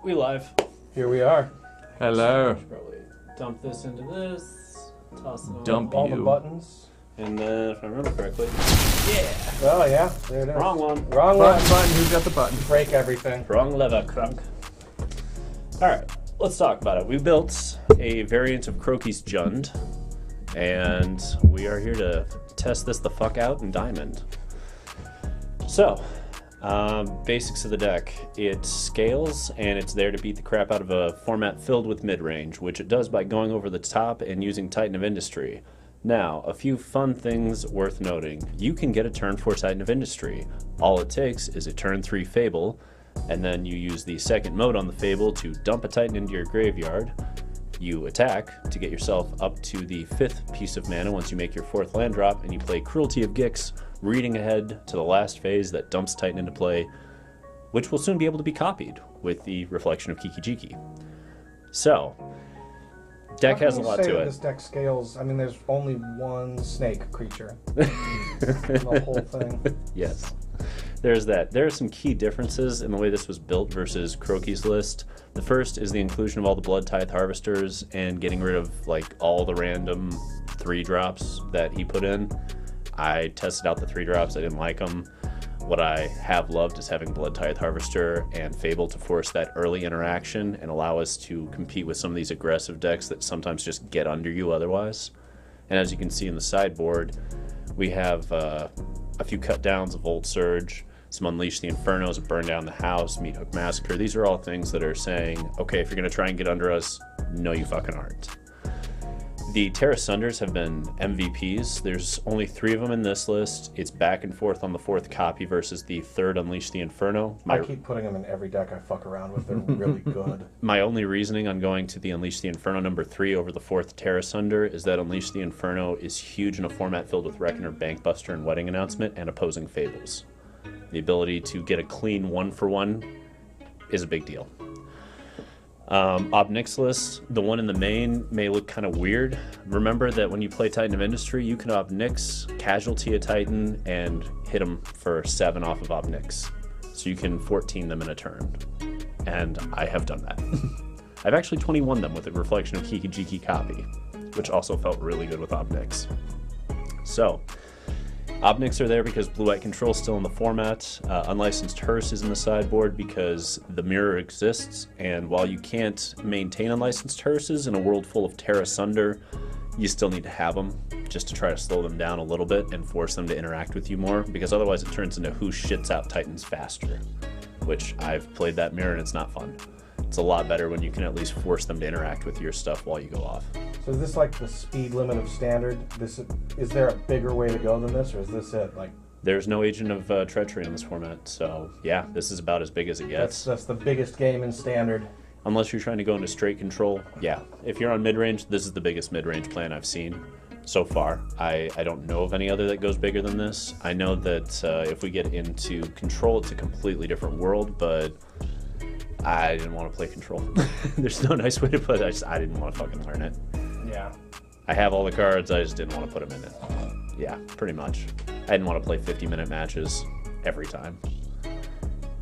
We live. Here we are. Hello. Probably dump this into this. Toss it Dump All you. the buttons. And then, if I remember correctly, yeah. Oh yeah, there it is. Wrong one. Wrong one. Button. Who's got the button? Break everything. Wrong lever, crunk. All right, let's talk about it. We built a variant of Croaky's Jund, and we are here to test this the fuck out in Diamond. So, basics of the deck. It scales, and it's there to beat the crap out of a format filled with midrange, which it does by going over the top and using Titan of Industry. Now, a few fun things worth noting. You can get a turn 4 Titan of Industry. All it takes is a turn 3 Fable, and then you use the second mode on the Fable to dump a Titan into your graveyard. You attack to get yourself up to the 5th piece of mana once you make your 4th land drop, and you play Cruelty of Gix, reading ahead to the last phase that dumps Titan into play, which will soon be able to be copied with the Reflection of Kiki-Jiki. So, deck has a lot to it. This deck scales. I mean, there's only one snake creature. The whole thing. Yes. There's that. There are some key differences in the way this was built versus Croaky's list. The first is the inclusion of all the Blood Tithe Harvesters and getting rid of like all the random 3-drops that he put in. I tested out the 3-drops. I didn't like them. What I have loved is having Blood Tithe Harvester and Fable to force that early interaction and allow us to compete with some of these aggressive decks that sometimes just get under you otherwise. And as you can see in the sideboard, we have a few cut downs of Old Surge, some Unleash the Infernos, Burn Down the House, Meat Hook Massacre. These are all things that are saying, okay, if you're going to try and get under us, no you fucking aren't. The Terra Sunders have been MVPs. There's only 3 of them in this list. It's back and forth on the 4th copy versus the 3rd Unleash the Inferno. I keep putting them in every deck I fuck around with. They're really good. My only reasoning on going to the Unleash the Inferno number 3 over the 4th Terra Sunder is that Unleash the Inferno is huge in a format filled with Reckoner, Bankbuster, and Wedding Announcement, and opposing Fables. The ability to get a clean 1-for-1 is a big deal. Ob Nixilis, the one in the main, may look kind of weird. Remember that when you play Titan of Industry, you can Ob Nix, casualty a Titan, and hit them for 7 off of Ob Nix. So you can 14 them in a turn. And I have done that. I've actually 21 them with a Reflection of Kiki-Jiki copy, which also felt really good with Ob Nix. So, Ob Nix are there because Blue-White Control is still in the format. Unlicensed Hearse is in the sideboard because the mirror exists, and while you can't maintain Unlicensed Hearses in a world full of Terra Sunder, you still need to have them just to try to slow them down a little bit and force them to interact with you more, because otherwise it turns into who shits out Titans faster, which I've played that mirror and it's not fun. It's a lot better when you can at least force them to interact with your stuff while you go off. So is this like the speed limit of standard? Is there a bigger way to go than this, or is this it? Like, there's no Agent of Treachery in this format, so yeah, this is about as big as it gets. That's the biggest game in standard. Unless you're trying to go into straight control, yeah. If you're on mid-range, this is the biggest mid-range plan I've seen so far. I don't know of any other that goes bigger than this. I know that if we get into control, it's a completely different world, but I didn't want to play control. There's no nice way to put it. I didn't want to fucking learn it. Yeah. I have all the cards, I just didn't want to put them in it. Yeah, pretty much. I didn't want to play 50-minute matches every time.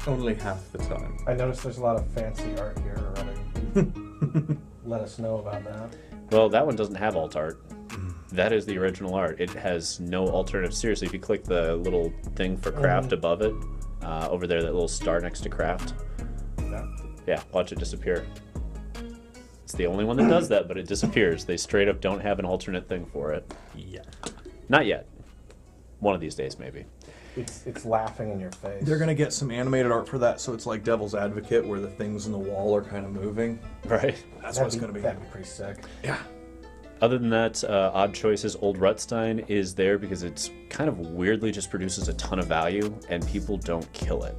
Only half the time. I noticed there's a lot of fancy art here already. Let us know about that. Well, that one doesn't have alt art. That is the original art. It has no alternative. Seriously, if you click the little thing for craft above it, over there, that little star next to craft, yeah, watch it disappear. It's the only one that does that, but it disappears. They straight up don't have an alternate thing for it. Yeah. Not yet. One of these days, maybe. It's laughing in your face. They're gonna get some animated art for that, so it's like Devil's Advocate, where the things in the wall are kind of moving. Right. That's what it's gonna be. That'd be pretty sick. Yeah. Other than that, Odd Choices Old Rutstein is there because it's kind of weirdly just produces a ton of value, and people don't kill it.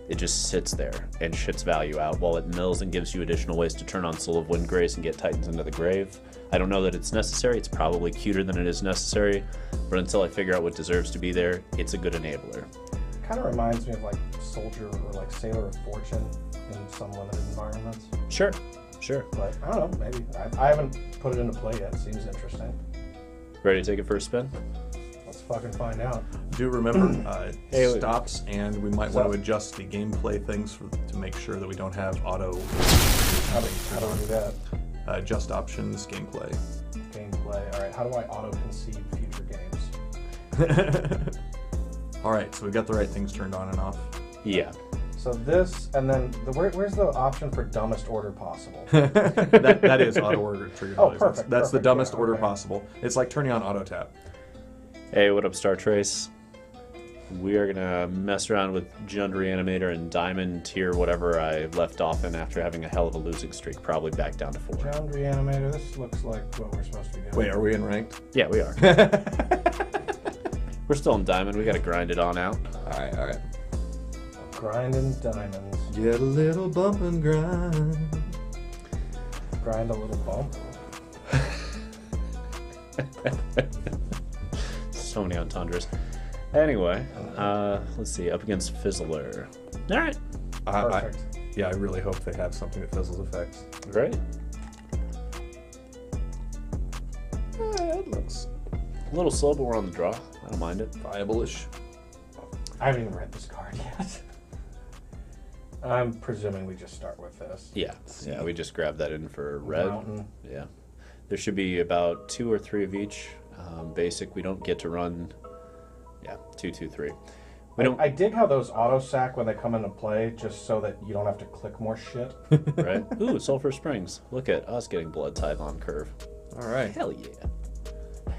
It just sits there and shits value out while it mills and gives you additional ways to turn on Soul of Windgrace and get Titans into the grave. I don't know that it's necessary. It's probably cuter than it is necessary, but until I figure out what deserves to be there, it's a good enabler. Kind of reminds me of like Soldier or like Sailor of Fortune in some limited environments. Sure. But I don't know, maybe. I haven't put it into play yet. It seems interesting. Ready to take it for a spin? Let's fucking find out. Do remember, Hey, stops, and we might want to adjust the gameplay things to make sure that we don't have auto. How do we do that? Adjust options, gameplay. Gameplay. All right. How do I auto-conceive future games? All right, so we got the right things turned on and off. Yeah. So this, and then where's the option for dumbest order possible? that is auto order trigger. Oh, noise. perfect, That's the perfect, dumbest yeah, order okay. possible. It's like turning on auto tap. Hey, what up, Star Trace? We are gonna mess around with Jund Reanimator and Diamond tier, whatever I left off in after having a hell of a losing streak, probably back down to 4. Ground Reanimator. This looks like what we're supposed to be doing. Wait, are we in ranked? Yeah, we are. We're still in Diamond. We gotta grind it on out. All right. Grinding diamonds. Get a little bump and grind. Grind a little bump. So many entendres. Anyway, let's see. Up against Fizzeler. All right. Perfect. Yeah, I really hope they have something that fizzles effects. Great. It looks A little slow, but we're on the draw. I don't mind it. viable-ish. I haven't even read this card yet. I'm presuming we just start with this. Yeah. Yeah, we just grabbed that in for red. Mountain. Yeah. There should be about 2 or 3 of each. Basic, we don't get to run. Yeah, 2, 2, 3. We don't. I dig how those auto sack when they come into play, just so that you don't have to click more shit. Right? Ooh, Sulphur Springs. Look at us getting Blood Tithe on curve. All right. Hell yeah.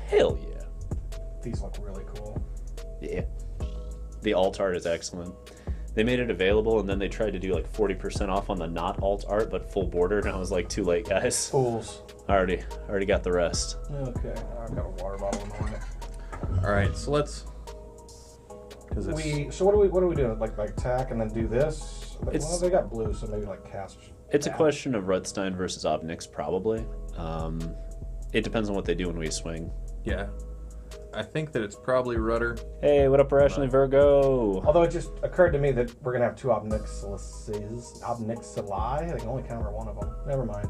Hell yeah. These look really cool. Yeah. The alt art is excellent. They made it available and then they tried to do like 40% off on the not alt art but full border, and I was like, too late, guys. Fools. I already got the rest. Okay, I've got a water bottle in my way. All right, so let's. So what are we doing? Like attack and then do this? Like, It's- well, they got blue, so maybe like cast. It's a back. question of Rudstein versus Obnix, probably. It depends on what they do when we swing. Yeah. I think that it's probably rudder. Hey, what up, Rationally Virgo? Although it just occurred to me that we're gonna have 2 Obnixili. I can only counter one of them. Never mind.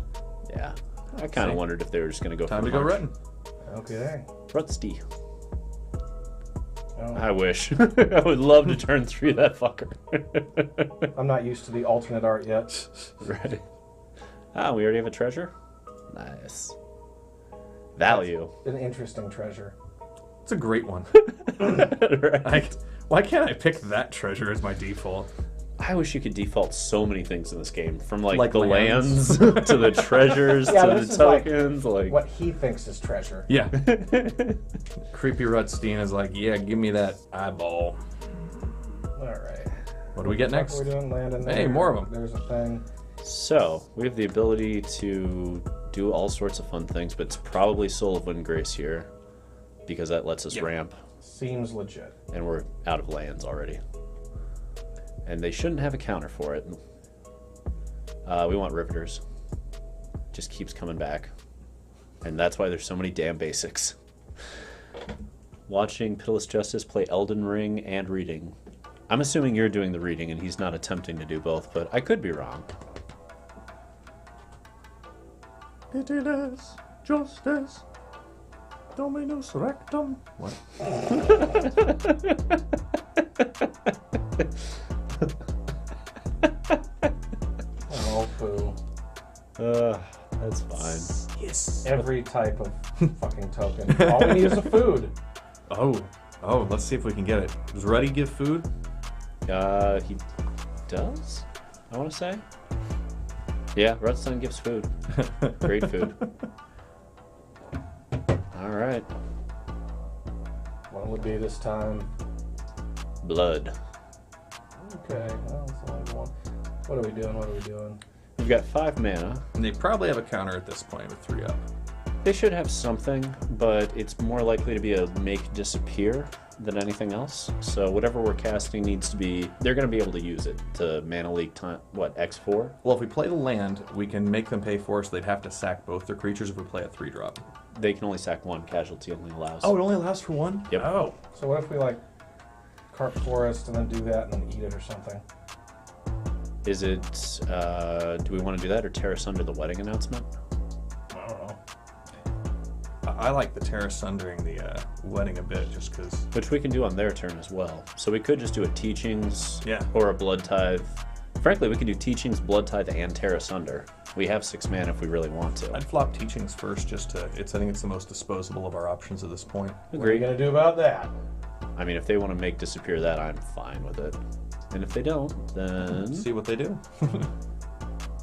Yeah. I kind of wondered if they were just going to go Time for to go March. Rutten. Okay. Rutsty. Oh, I wish. I would love to turn 3 that fucker. I'm not used to the alternate art yet. Right. Ah, we already have a treasure? Nice. Value. An interesting treasure. It's a great one. Right. Why can't I pick that treasure as my default? I wish you could default so many things in this game, from like the lands. lands to the treasures Yeah, to this the is like tokens. Like, What he thinks is treasure. Yeah. Creepy Rudstein is like, yeah, give me that eyeball. All right. What do we get next? What are we doing? Land in there. Hey, more of 'em. There's a thing. So we have the ability to do all sorts of fun things, but it's probably Soul of Windgrace here because that lets us ramp, Seems legit. and we're out of lands already. And they shouldn't have a counter for it. We want Riveters. Just keeps coming back. And that's why there's so many damn basics. Watching Pitiless Justice play Elden Ring and reading. I'm assuming you're doing the reading and he's not attempting to do both, but I could be wrong. Pitiless Justice. Dominus Rectum. What? Oh, boo. That's fine. Yes. Every type of fucking token. All we need is a food. Oh, let's see if we can get it. Does Ruddy give food? He does? I want to say. Yeah, Rudstone gives food. Great food. All right. What would be this time? Blood. Okay, well, it's only one. What are we doing? We've got 5 mana. And they probably have a counter at this point with 3 up. They should have something, but it's more likely to be a make disappear than anything else. So whatever we're casting needs to be... They're going to be able to use it to mana leak time... What, X4? Well, if we play the land, we can make them pay for us. They'd have to sack both their creatures if we play a 3-drop. They can only sack 1. Casualty only allows. Oh, it only allows for 1? Yep. Oh. So what if we like carp forest and then do that and then eat it or something? Is it... do we want to do that or tear us under the wedding announcement? I don't know. I like the Terra Sundering the Wedding a bit, just because. Which we can do on their turn as well. So we could just do a Teachings Yeah. or a Blood Tithe. Frankly, we could do Teachings, Blood Tithe, and Terra Sunder. We have 6 mana if we really want to. I'd flop Teachings first, just to. I think it's the most disposable of our options at this point. What are you gonna do about that? I mean, if they want to make disappear that, I'm fine with it. And if they don't, then... See what they do.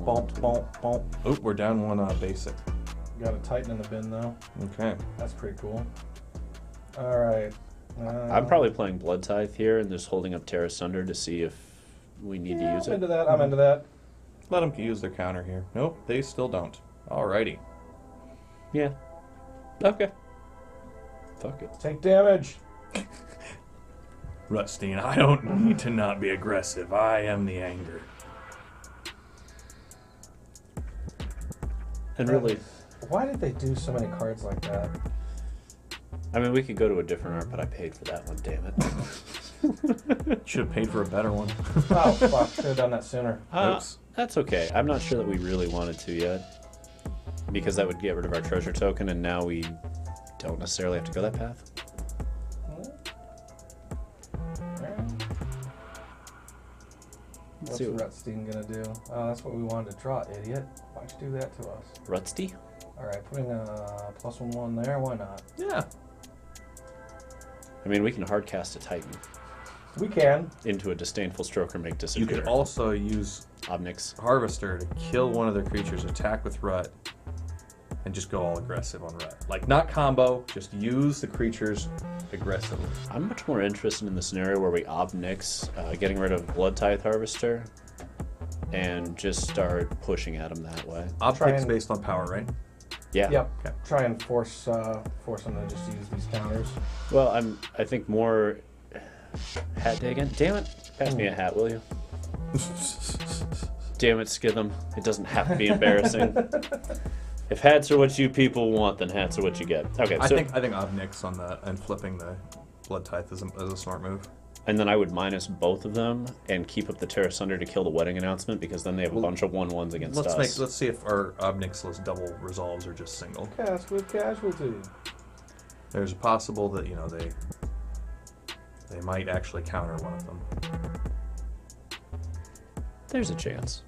Bump, bump, bump. Oop, we're down 1 basic. Got a Titan in the bin though. Okay. That's pretty cool. All right. I'm probably playing Blood Tithe here and just holding up Terra Sunder to see if we need to use I'm it. into that. I'm into that. Let them use their counter here. Nope, they still don't. Alrighty. Yeah. Okay. Fuck it. Take damage. Rutstein, I don't need to not be aggressive. I am the anger. And really, Why did they do so many cards like that? I mean, we could go to a different art, but I paid for that one, damn it. Should have paid for a better one. Oh, fuck. Should have done that sooner. Oops. That's okay. I'm not sure that we really wanted to yet, because that would get rid of our treasure token, and now we don't necessarily have to go that path. What's see what- Rutstein gonna do? Oh, that's what we wanted to draw, idiot. Why'd you do that to us? Rutsty? Alright, putting a +1/1 there, why not? Yeah. I mean, we can hard cast a Titan We can. into a disdainful stroke or make You disappear. could also use Obnix. Harvester to kill one of their creatures, attack with Rut, and just go all aggressive on Rut. Like, not combo, just use the creatures aggressively. I'm much more interested in the scenario where we Obnix, getting rid of Blood Tithe Harvester, and just start pushing at him that way. Optics based on power, right? Yeah. Yep. Okay. Try and force them to just use these counters. Well, I think more hat day again. Damn it! Pass me a hat, will you? Damn it, Skitham. It doesn't have to be embarrassing. If hats are what you people want, then hats are what you get. Okay, I so think Obnix on the and flipping the Blood Tithe is a smart move. and then I would minus both of them and keep up the Terra Sunder to kill the wedding announcement because then they have a bunch of 1/1s against us. Let's see if our Obnix list double resolves or just single. Cast with casualty. There's a possible that they might actually counter one of them. There's a chance,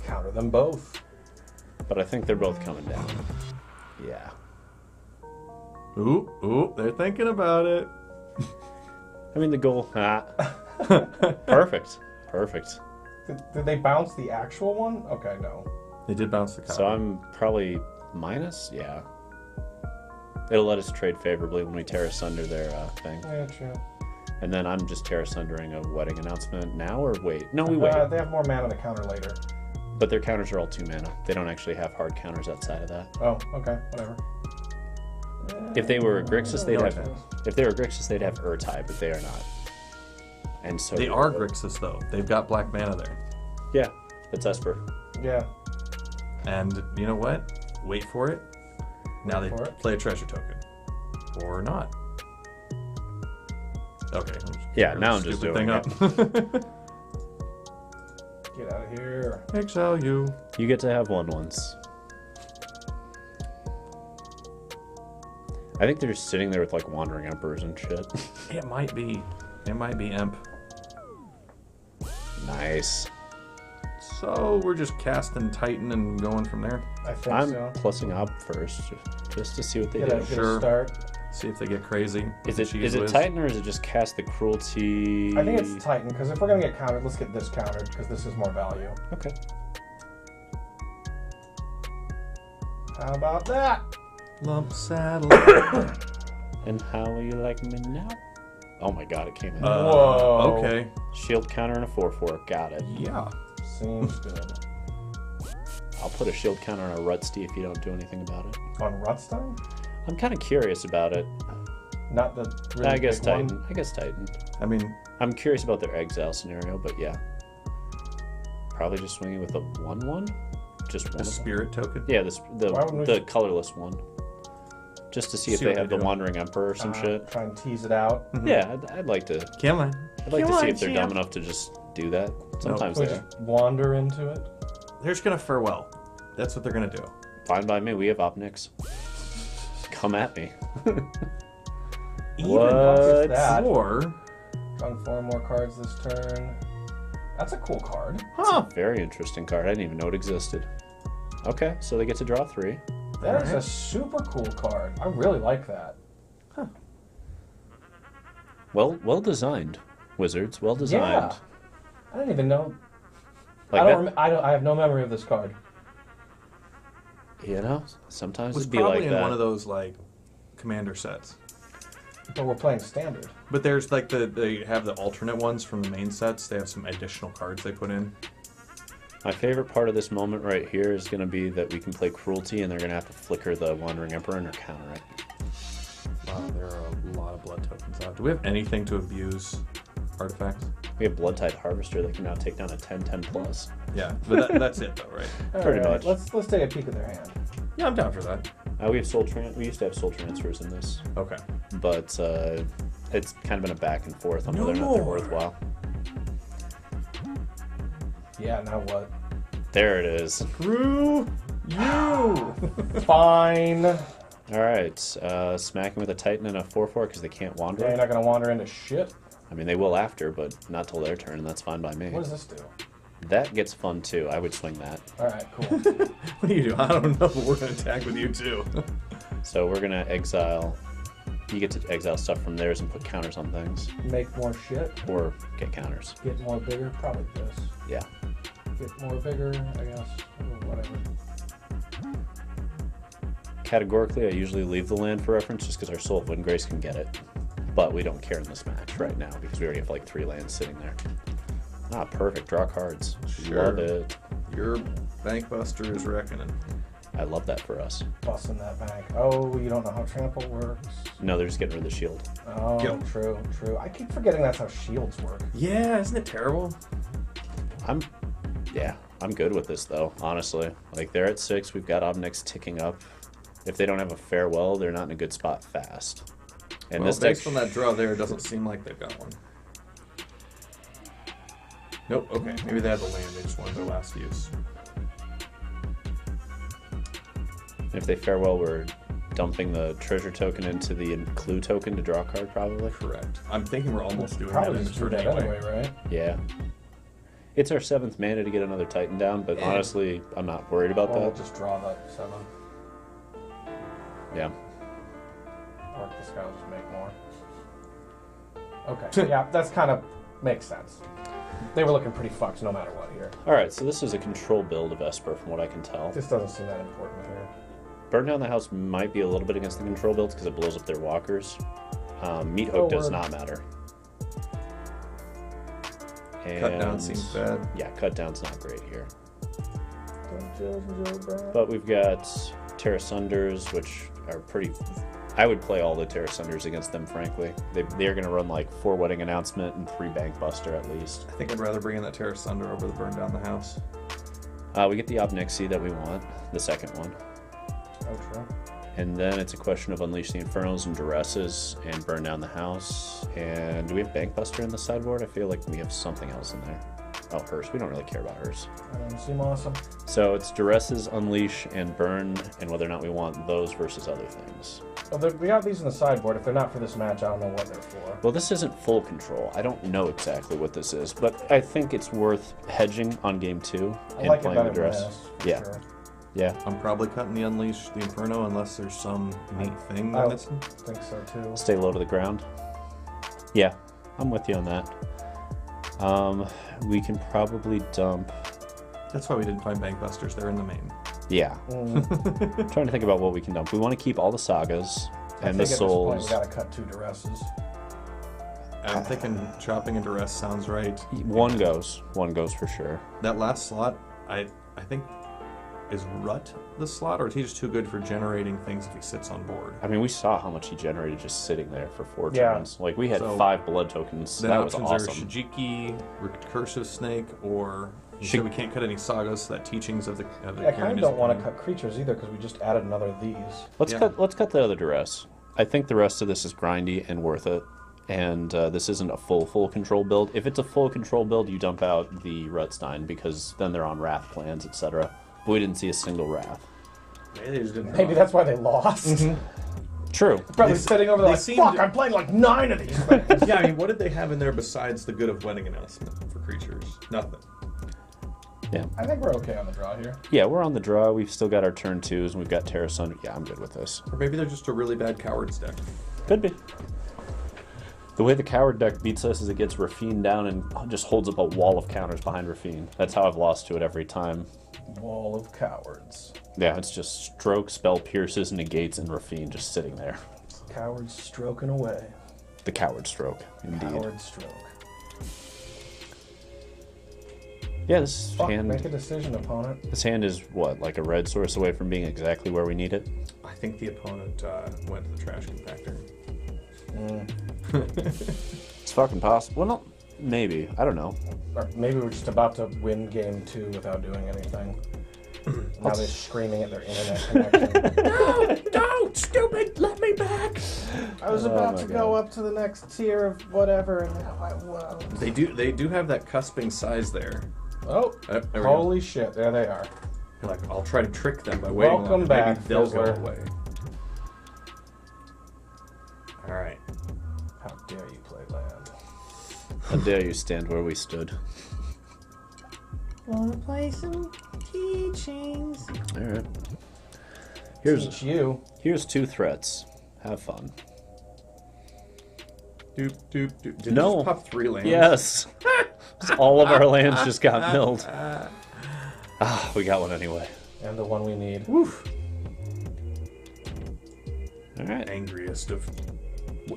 Counter them both. but I think they're both coming down. Yeah. Ooh, they're thinking about it. I mean the goal. Perfect. Did they bounce the actual one? Okay, no. They did bounce the counter. So I'm probably minus. Yeah. It'll let us trade favorably when we Terra Sunder their thing. Yeah, true. And then I'm just Terra Sundering a wedding announcement now or wait? No, we wait. They have more mana to counter later. But their counters are all 2 mana. They don't actually have hard counters outside of that. Oh, okay, whatever. If they were Grixis, they'd No have. offense. If they were Grixis, they'd have Urtai, but they are not. And so They are Grixis though. They've got black mana there. Yeah, it's Esper. Yeah. And you know what? Wait for it. Now they Wait for it. play a treasure token. Or not. Okay. Yeah, now I'm just Stupid doing thing up. Get out of here. Exile you. You get to have 1/1s. I think they're just sitting there with like Wandering Emperors and shit. It might be. It might be Imp. Nice. So we're just casting Titan and going from there. I think I'm so. plussing up first, just to see what they Get do. a Sure. start. See if they get crazy. Is it Cheese whiz. Titan or is it just cast the Cruelty? I think it's Titan, because if we're going to get countered, let's get this countered, because this is more value. Okay. How about that? Lump saddle. And how will you like me now? Oh my god, it came in. Whoa. Okay. Shield counter and a 4/4. Got it. Yeah. Seems good. I'll put a shield counter on a Rutsty if you don't do anything about it. On Rutstein? I'm kind of curious about it. Not the really I guess big Titan. one? I guess Titan. I mean, I'm curious about their exile scenario, but yeah. Probably just swinging with a 1/1. Just one. a of them. spirit token. Yeah, Why wouldn't we the just- colorless one. Just to see if See they what have they the do. Wandering Emperor or some shit. Try and tease it out. Mhm. Yeah, I'd like to. Come on. I'd like Come to see on, if they're champ. dumb enough to just do that. Sometimes We they are. just wander into it. They're just gonna farewell. That's what they're gonna do. Fine by me. We have Obnix. Come at me. What? That? Or Drawing 4 more cards this turn. That's a cool card. Huh. Very interesting card. I didn't even know it existed. Okay, so they get to draw 3. That is a super cool card. I really like that. Huh. Well designed, Wizards. Well designed. Yeah. I didn't even know. Like I have no memory of this card. You know, sometimes was it'd be probably like in that. one of those like commander sets. But we're playing standard. But there's like they have the alternate ones from the main sets. They have some additional cards they put in. My favorite part of this moment right here is going to be that we can play Cruelty, and they're going to have to flicker the Wandering Emperor or counter it. Wow, there are a lot of blood tokens out. Do we have anything to abuse artifacts? We have Blood-Type Harvester that can now take down a 10/10 plus. Yeah, but that's it though, right? Pretty much. Let's take a peek at their hand. Yeah, I'm down for that. We have we used to have Soul Transfers in this, Okay. but it's kind of been a back and forth on whether or not they're worthwhile. Yeah, now what? There it is. Screw you! Fine. All right, smacking with a Titan and a 4/4 because they can't wander. Yeah, you're not going to wander into shit. I mean, they will after, but not till their turn, and that's fine by me. What does this do? That gets fun, too. I would swing that. All right, cool. What do you do? I don't know, but we're going to attack with you too. So we're going to exile. You get to exile stuff from theirs and put counters on things. Make more shit. Or get counters. Get more bigger. Probably this. Yeah. Get more bigger, I guess. Whatever. Categorically, I usually leave the land for reference just because our Soul of Windgrace can get it. But we don't care in this match right now because we already have like 3 lands sitting there. Ah, perfect. Draw cards. Sure. Love it. Your Bankbuster is reckoning. I love that for us. Busting that bank. Oh, you don't know how trample works? No, they're just getting rid of the shield. Oh, Yep. true. I keep forgetting that's how shields work. Yeah, isn't it terrible? I'm good with this though, honestly. Like, they're at 6, we've got Obnix ticking up. If they don't have a farewell, they're not in a good spot fast. And well, this deck, based on that draw there, it doesn't seem like they've got one. Nope, okay. Maybe they had the land, they just wanted their last use. if they farewell, we're dumping the treasure token into the clue token to draw a card, probably. Correct. I'm thinking we're almost doing that Probably in just this do turn that anyway. anyway, right? Yeah. It's our 7th mana to get another Titan down, but honestly, I'm not worried about Or we'll that. just draw that 7. Yeah. Or this guy will just make more. Okay, yeah, that's kind of makes sense. They were looking pretty fucked no matter what here. Alright, so this is a control build of Esper from what I can tell. This doesn't seem that important here. Burn Down the House might be a little bit against the control builds because it blows up their walkers. Meat Hook does not matter. And Cut down seems bad. Yeah, cut down's not great here. But we've got Terra Sunders, which are pretty... I would play all the Terra Sunders against them, frankly. They're going to run like 4 Wedding Announcement and 3 Bankbuster at least. I think I'd rather bring in that Terra Sunder over the Burn Down the House. We get the Obnixie that we want, the second one. Oh, true. And then it's a question of Unleash the Infernos and Duresses and Burn Down the House. And do we have Bankbuster in the sideboard? I feel like we have something else in there. Oh, Hearse. We don't really care about Hearse. Seem awesome. So it's Duresses, Unleash, and Burn, and whether or not we want those versus other things. Well, we got these in the sideboard. If they're not for this match, I don't know what they're for. Well, this isn't full control. I don't know exactly what this is, but I think it's worth hedging on game 2 I and like it playing better the than Duress. this, for Yeah. sure. Yeah. I'm probably cutting the Unleash the Inferno unless there's some neat thing I I'm missing. think so, too. Stay low to the ground. Yeah, I'm with you on that. We can probably dump... That's why we didn't find Bankbusters. They're in the main. Yeah. Trying to think about what we can dump. We want to keep all the Sagas and the Souls. We gotta cut 2 Duresses. I'm thinking chopping and Duress sounds right. One goes for sure. That last slot, I think, is Rut the slot, or is he just too good for generating things if he sits on board? I mean, we saw how much he generated just sitting there for 4 Yeah. turns. Like, we had So, 5 blood tokens. The That was options awesome. are Shijiki, Recursive Snake, or you said we can't cut any Sagas, so that teachings of the I kind of don't want to cut creatures either because we just added another of these. Let's Yeah. cut the other Duress. I think the rest of this is grindy and worth it. And this isn't a full control build. If it's a full control build, you dump out the Rutstein because then they're on Wrath plans, etc. But we didn't see a single Wrath. Maybe they just didn't Maybe that's why they lost. True. Probably sitting over there they like, fuck, seemed- I'm playing like 9 of these things. Yeah, I mean, what did they have in there besides the good of wedding announcement for creatures? Nothing. Yeah. I think we're okay on the draw here. Yeah, we're on the draw. We've still got our turn 2s, and we've got Terra Sun. Yeah, I'm good with this. Or maybe they're just a really bad cowards deck. Could be. The way the Coward deck beats us is it gets Rafine down and just holds up a wall of counters behind Rafine. That's how I've lost to it every time. Wall of cowards. Yeah, it's just Stroke, Spell, Pierces, Negates, and Rafine just sitting there. Cowards stroking away. The Coward Stroke, indeed. Coward stroke. Yeah, this Fuck, hand... make a decision, opponent. This hand is, what, like a red source away from being exactly where we need it? I think the opponent went to the trash compactor. It's fucking possible. Well, no, maybe. I don't know. Or maybe we're just about to win game 2 without doing anything. Now they're screaming at their internet connection. No! Don't! Stupid! Let me back! I was about to go up to the next tier of whatever, and I won't. They do have that cusping size there. Oh, There we holy shit, there they are. You're like, I'll try to trick them by waiting. Welcome back, Maybe they'll go Fizzeler. away. All right. How dare you play land? How dare you stand where we stood? Wanna play some teachings? All right. Teach you. Here's 2 threats. Have fun. Doop doop doop. Did No. you just pop 3 lands? Yes. All of our lands just got milled. Ah, we got one anyway. And the one we need. Woof. All right. Angriest of.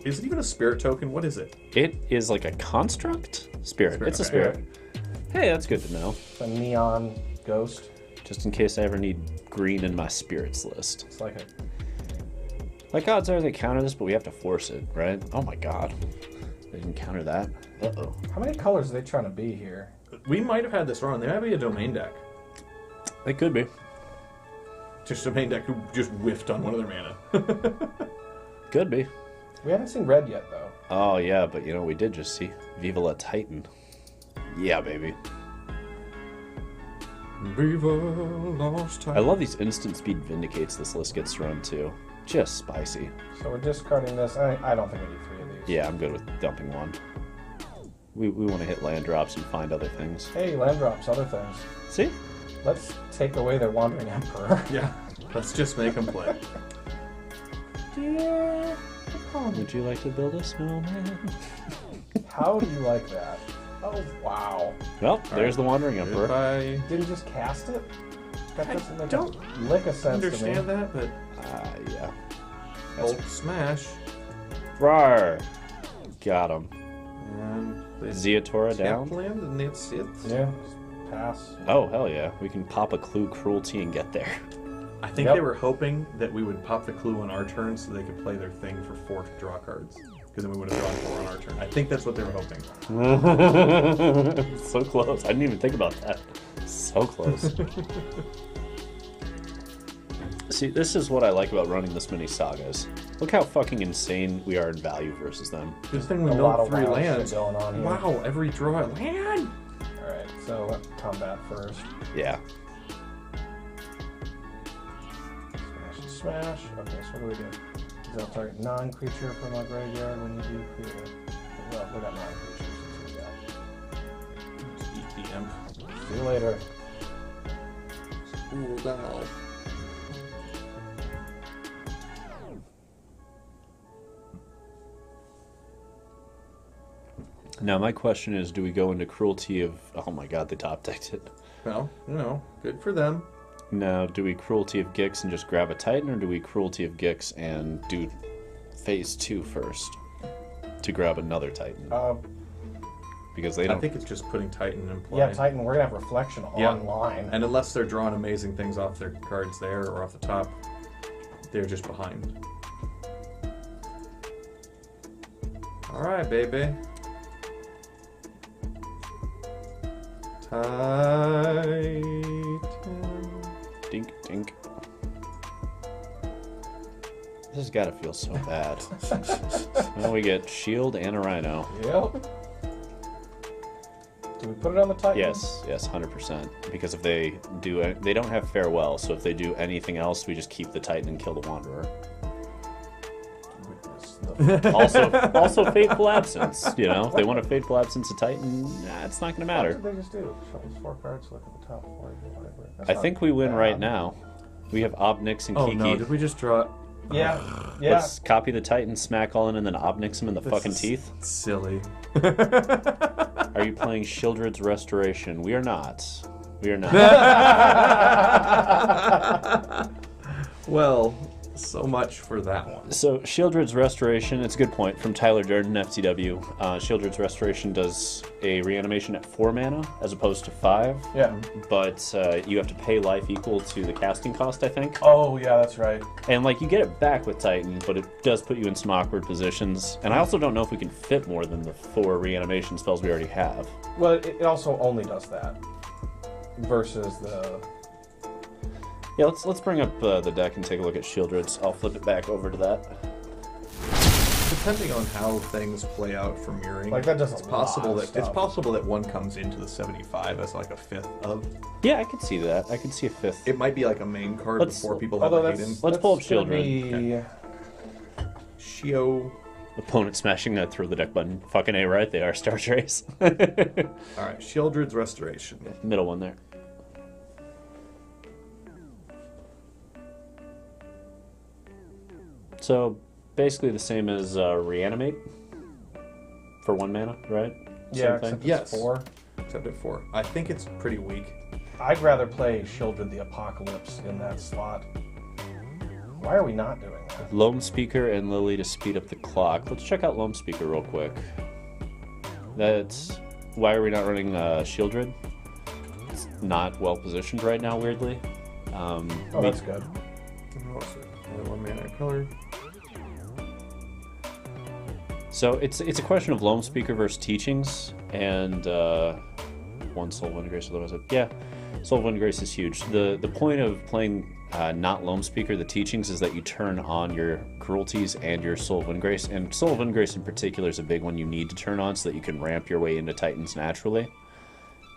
Is it even a spirit token? What is it? It is like a construct? Spirit. It's a okay. spirit. Hey, that's good to know. A neon ghost. Just in case I ever need green in my spirits list. It's like a... Like, odds are they counter this, but we have to force it, right? Oh my god. They didn't counter that. Uh-oh. How many colors are they trying to be here? We might have had this wrong. They might be a domain deck. They could be. Just a domain deck who just whiffed on one of their mana. Could be. We haven't seen red yet, though. Oh, yeah, but you know, we did just see Viva La Titan. Yeah, baby. Viva Lost Time. I love these instant speed vindicates this list gets run too. Just spicy. So we're discarding this. I don't think we need 3 of these. Yeah, I'm good with dumping one. We want to hit land drops and find other things. Hey, land drops, other things. See? Let's take away their Wandering Emperor. Yeah. Let's just make them play. Dear Would you like to build a snowman? How do you like that? Oh, wow. Well, there's the Wandering Emperor. Goodbye. Didn't you just cast it? That I doesn't make don't a lick of sense Understand to me. that, but Yeah. Bolt Smash. Rawr. Got him. And they Zeatora tap down. land, and that's it. Yeah, just pass. Oh, hell yeah. We can pop a Clue Cruelty and get there. I think Yep. they were hoping that we would pop the clue on our turn so they could play their thing for 4 to draw cards. Because then we would have drawn 4 on our turn. I think that's what they were hoping. So close. I didn't even think about that. So close. See, this is what I like about running this many sagas. Look how fucking insane we are in value versus them. This thing we A know lot of 3 wild shit lands. going on here. Wow, every draw a land. Alright, so combat first. Yeah. Smash. Okay, so what do we do? They'll target non-creature from our graveyard when you do create a... Well, we got non-creatures. Just eat the imp. See you later. Ooh, wow. Now, my question is, do we go into Cruelty of... Oh my god, they top decked it. Well, you know, good for them. Now, do we Cruelty of Gix and just grab a Titan, or do we Cruelty of Gix and do Phase 2 first to grab another Titan? Because they don't... I think it's just putting Titan in play. Yeah, Titan, we're gonna have Reflection Yeah. online. And unless they're drawing amazing things off their cards there or off the top, they're just behind. Alright, baby. Titan. Dink, dink. This has got to feel so bad. Well, we get Shield and a Rhino. Yep. Do we put it on the Titan? Yes, 100%. Because if they do... They don't have Farewell, so if they do anything else, we just keep the Titan and kill the Wanderer. Also Fateful Absence. You know, if they want a Fateful Absence of Titan, nah, it's not going to matter. What did they just do? Shuffle 4 cards, look at the top 4, whatever. I think we win right now. We have Obnix and Oh Kiki. no, did we just draw? Yeah. Let's copy the Titan, smack all in, and then Obnix him in the fucking teeth. Silly. Are you playing Shieldred's Restoration? We are not. We are not. Well, so much for that one. So Shieldred's Restoration, it's a good point, from Tyler Durden, FTW. Shieldred's Restoration does a reanimation at 4 mana as opposed to 5. Yeah. But you have to pay life equal to the casting cost, I think. Oh, yeah, that's right. And like you get it back with Titan, but it does put you in some awkward positions. And I also don't know if we can fit more than the 4 reanimation spells we already have. Well, it also only does that versus the... Yeah, let's bring up the deck and take a look at Shieldred's. I'll flip it back over to that. Depending on how things play out for mirroring, Like, that does a it's possible lot of that stuff. it's possible that one comes into the 75 as like a 5th of. Yeah, I could see that. I could see a 5th. It might be like a main card Let's- before people have Although a that's... hidden. Let's pull up that's gonna Shieldred. be- Shio. Opponent smashing that throw the deck button. Fucking A, right? They are Star Trace. All right, Shieldred's Restoration. Middle one there. So basically the same as Reanimate for 1 mana, right? Yeah, Same thing? except Yes. it's 4. Except at 4. I think it's pretty weak. I'd rather play Shieldred the Apocalypse in that slot. Why are we not doing that? Loam Speaker and Lily to speed up the clock. Let's check out Loam Speaker real quick. That's why are we not running Shieldred? It's not well positioned right now, weirdly. Oh, that's good. Only 1 mana color. So it's a question of Loam Speaker versus Teachings, and 1 Soul Wind Grace. Otherwise, yeah, Soul Wind Grace is huge. The point of playing not Loam Speaker, the Teachings, is that you turn on your Cruelties and your Soul Wind Grace, and Soul Wind Grace in particular is a big one you need to turn on so that you can ramp your way into Titans naturally.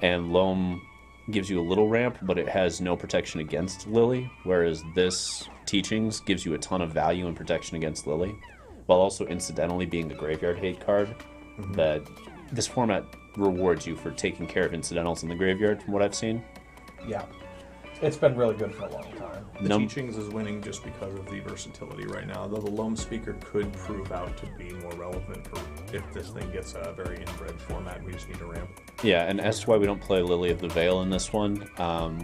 And Loam gives you a little ramp, but it has no protection against Lily, whereas this Teachings gives you a ton of value and protection against Lily, while also incidentally being a graveyard hate card. That this format rewards you for taking care of incidentals in the graveyard, from what I've seen. Yeah. It's been really good for a long time. The Teachings is winning just because of the versatility right now, though the Loam Speaker could prove out to be more relevant for if this thing gets a very inbred format and we just need a ramp. Yeah, and as to why we don't play Lily of the Veil in this one,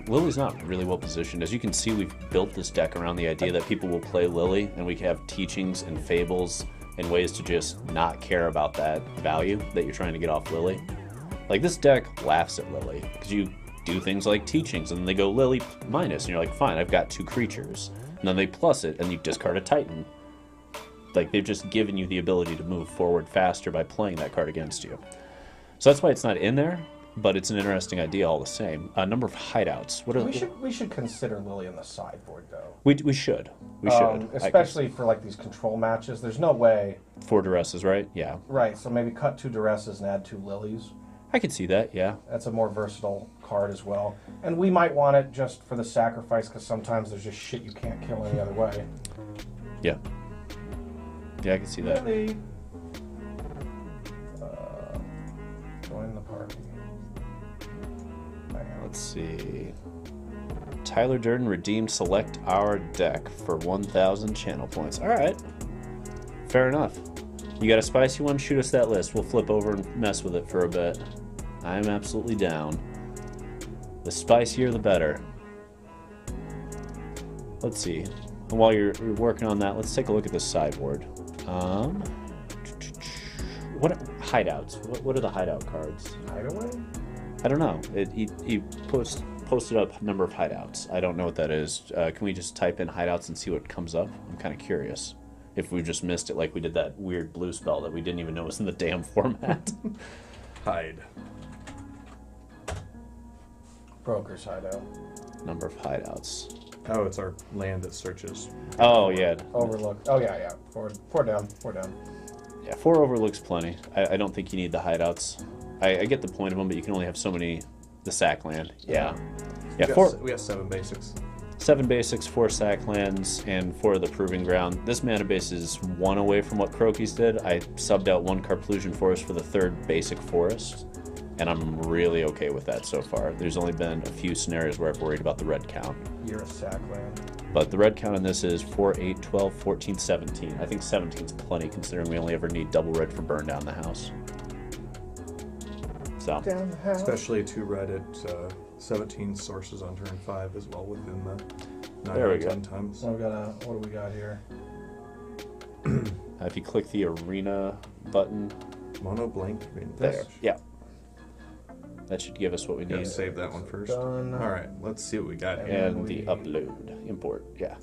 Lily's not really well positioned. As you can see, we've built this deck around the idea that people will play Lily, and we can have Teachings and Fables and ways to just not care about that value that you're trying to get off Lily. Like, this deck laughs at Lily, because you do things like Teachings, and they go Lily minus, and you're like, fine, I've got 2 creatures. And then they plus it, and you discard a Titan. Like, they've just given you the ability to move forward faster by playing that card against you. So that's why it's not in there, but it's an interesting idea all the same. A number of hideouts. What are We should consider Lily in the sideboard, though. We should. We should. Especially for, like, these control matches. There's no way... 4 Duresses, right? Yeah. Right, so maybe cut 2 Duresses and add 2 Lilies. I could see that, yeah. That's a more versatile card as well. And we might want it just for the sacrifice, because sometimes there's just shit you can't kill any other way. Yeah. Yeah, I can see that. Lily! Join the party. Hang on. Let's see. Tyler Durden redeemed select our deck for 1,000 channel points. All right. Fair enough. You got a spicy one? Shoot us that list. We'll flip over and mess with it for a bit. I'm absolutely down. The spicier, the better. Let's see. And while you're working on that, let's take a look at the sideboard. What hideouts? What are the hideout cards? Hideaway? I don't know. He posted up a number of hideouts. I don't know what that is. Can we just type in hideouts and see what comes up? I'm kind of curious. If we just missed it, like we did that weird blue spell that we didn't even know was in the damn format. Hide. Broker's hideout. Number of hideouts. Oh, it's our land that searches. Oh, yeah. Overlook. Oh, yeah. 4 down. Yeah, 4 overlooks plenty. I don't think you need the hideouts. I get the point of them, but you can only have so many. The sack land. Yeah. Yeah, We 4. We have 7 basics. 7 basics, 4 sack lands, and 4 of the Proving Ground. This mana base is 1 away from what Croaky's did. I subbed out 1 Carplusian Forest for the 3rd basic forest, and I'm really okay with that so far. There's only been a few scenarios where I've worried about the red count. You're a sack land. But the red count on this is 4, 8, 12, 14, 17. I think 17 is plenty considering we only ever need double red for burn down the house. So, Down the house. Especially 2 red at 17 sources on turn 5 as well within the 9 There we or go. 10 times. So what do we got here? if you click the arena button, Mono blank. I mean, there. Yeah. That should give us what we Gotta need. save that one first. Done. Alright, let's see what we got here. And the upload. Import. Yeah.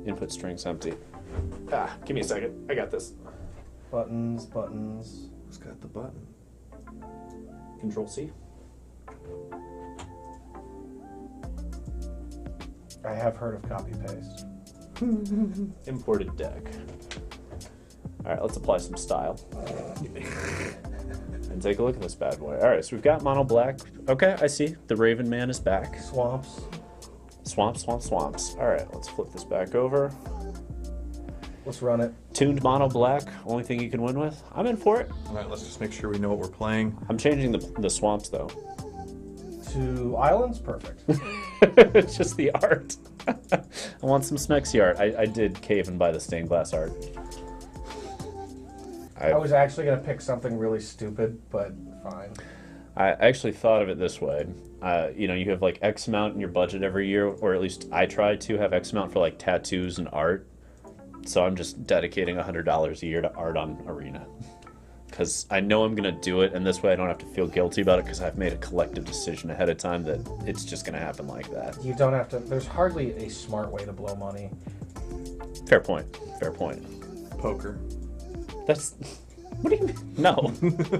Input strings empty. Give me a second. I got this. Buttons, buttons. Who's got the button? Control C. I have heard of copy paste. Imported deck. Alright, let's apply some style. And take a look at this bad boy. Alright, so we've got mono black. Okay, I see. The Raven Man is back. Swamps. Swamps, swamps, swamps. Alright, let's flip this back over. Let's run it. Tuned mono black, only thing you can win with. I'm in for it. Alright, let's just make sure we know what we're playing. I'm changing the swamps though. To islands? Perfect. It's just the art. I want some Smexy art. I did cave and buy the stained glass art. I was actually going to pick something really stupid, but fine. I actually thought of it this way. You know, you have like X amount in your budget every year, or at least I try to have X amount for like tattoos and art. So I'm just dedicating $100 a year to art on Arena. Because I know I'm going to do it, and this way I don't have to feel guilty about it because I've made a collective decision ahead of time that it's just going to happen like that. You don't have to. There's hardly a smart way to blow money. Fair point. Fair point. Poker. That's... What do you mean? No.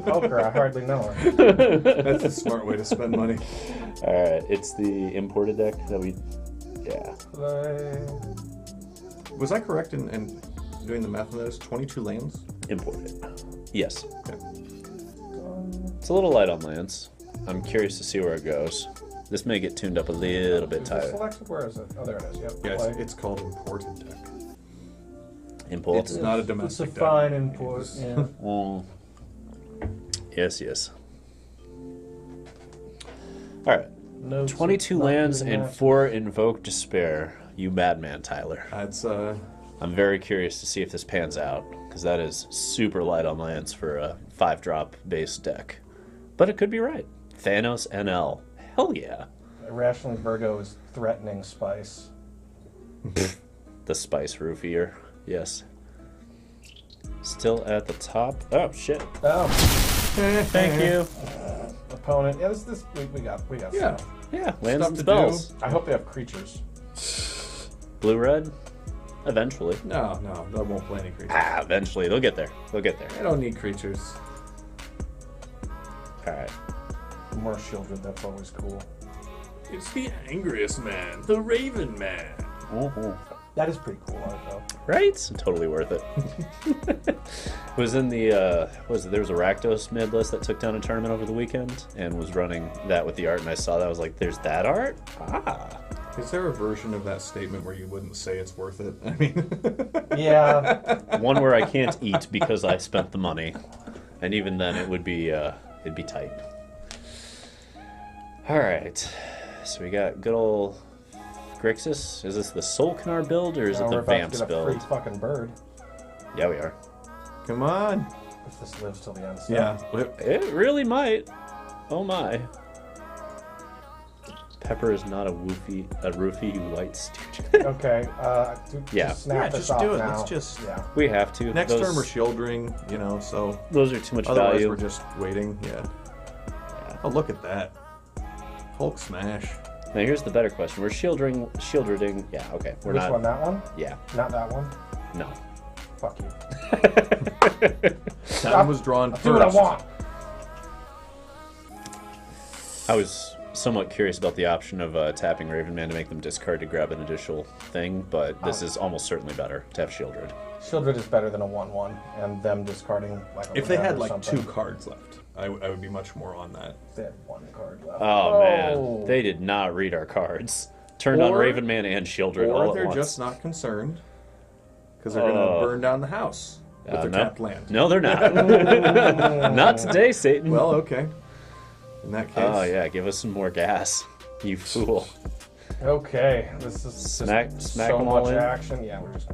Poker, I hardly know her. That's a smart way to spend money. Alright, it's the imported deck that we... Yeah. Was I correct in doing the math on this? 22 lands? Imported. Yes. Okay. It's a little light on lands. I'm curious to see where it goes. This may get tuned up a little bit Is it tighter. selected? Where is it? Oh, there it is. Yep. Yeah, Play. it's called imported deck. Imported. It's not a It's domestic a deck. fine import. It's- Yeah. Mm. Yes, yes. Alright. Notes 22 not lands doing and that. 4 Invoke Despair. You madman, Tyler. That's I'm very curious to see if this pans out, because that is super light on lands for a 5-drop base deck. But it could be right. ThanosNL. Hell yeah. Irrationally Virgo is threatening Spice. The Spice Roofier. Yes. Still at the top. Oh, shit. Oh, Thank you. opponent. Yeah, we got Yeah. stuff. Yeah, lands Stuff and to spells. I hope they have creatures. Blue-red? Eventually. No, that won't play any creatures. Eventually. They'll get there. They'll get there. I don't need creatures. Alright. More shielded, that's always cool. It's the angriest man, the Raven Man. That is pretty cool art, though. Right? Totally worth it. It was in the, there was a Rakdos mid list that took down a tournament over the weekend and was running that with the art, and I saw that. I was like, there's that art? Ah. Is there a version of that statement where you wouldn't say it's worth it? I mean, Yeah. One where I can't eat because I spent the money. And even then, it'd be tight. Alright. So we got good old Grixis. Is this the Sol'Kanar build, or is it Now the we're about to Vamps get a free build? fucking bird. Yeah, we are. come on. If this lives till the end. Yeah. It really might. Oh my. Pepper is not a roofy white stooge. Okay. Yeah. Just snap this just off do it. now. Let's just- Yeah. We have to. Next those, turn we're shielding, so Those are too much otherwise value. we're just waiting. Yeah. Oh, look at that. Hulk smash. Now here's the better question. We're shielding. Yeah, okay. We're Which not. one? That one? Yeah. Not that one? No. Fuck you. Time was drawn I'll first. do what I want. I was somewhat curious about the option of tapping Ravenman to make them discard to grab an additional thing, but this is almost certainly better to have Shieldred. Shieldred is better than a 1/1, and them discarding like a If they red had or like something. 2 cards left, I would be much more on that. They had 1 card left. Oh man, they did not read our cards. turned on Or- Raven Man and Shieldred all Or at they're once. just not concerned because they're going to burn down the house with their no. tapped land. No, they're not. Not today, Satan. Well, okay. In that case. Oh, yeah, give us some more gas. You fool. Okay, this is Smack so them all much in. action. Yeah, we're just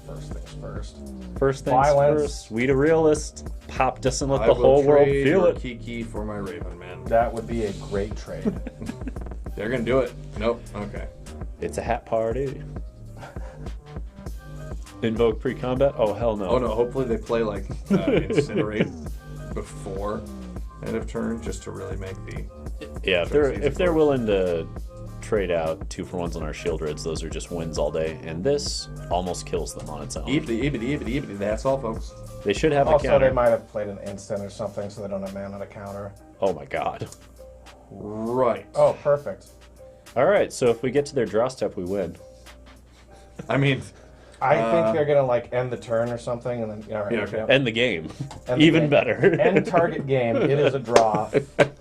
first things first. First things Violence. first. We the realist. Pop doesn't let I the will whole world trade feel your it. Kiki for my Raven Man. That would be a great trade. They're going to do it. Nope. Okay. It's a hat party. Invoke pre-combat? Oh, hell no. Oh no, hopefully they play like Incinerate before end of turn just to really make the... Yeah, Choice easy if they're for us. willing to trade out 2-for-1s on our Shieldreds, those are just wins all day. And this almost kills them on its own. Eebity, that's all, folks. They should have a Also, counter. they might have played an instant or something, so they don't have mana to counter. Oh my god. Right. Oh, perfect. Alright, so if we get to their draw step, we win. I mean, I think they're gonna like end the turn or something, and then all right, Yeah, okay. yep. End the game. End the Even game. better. End target game. It is a draw.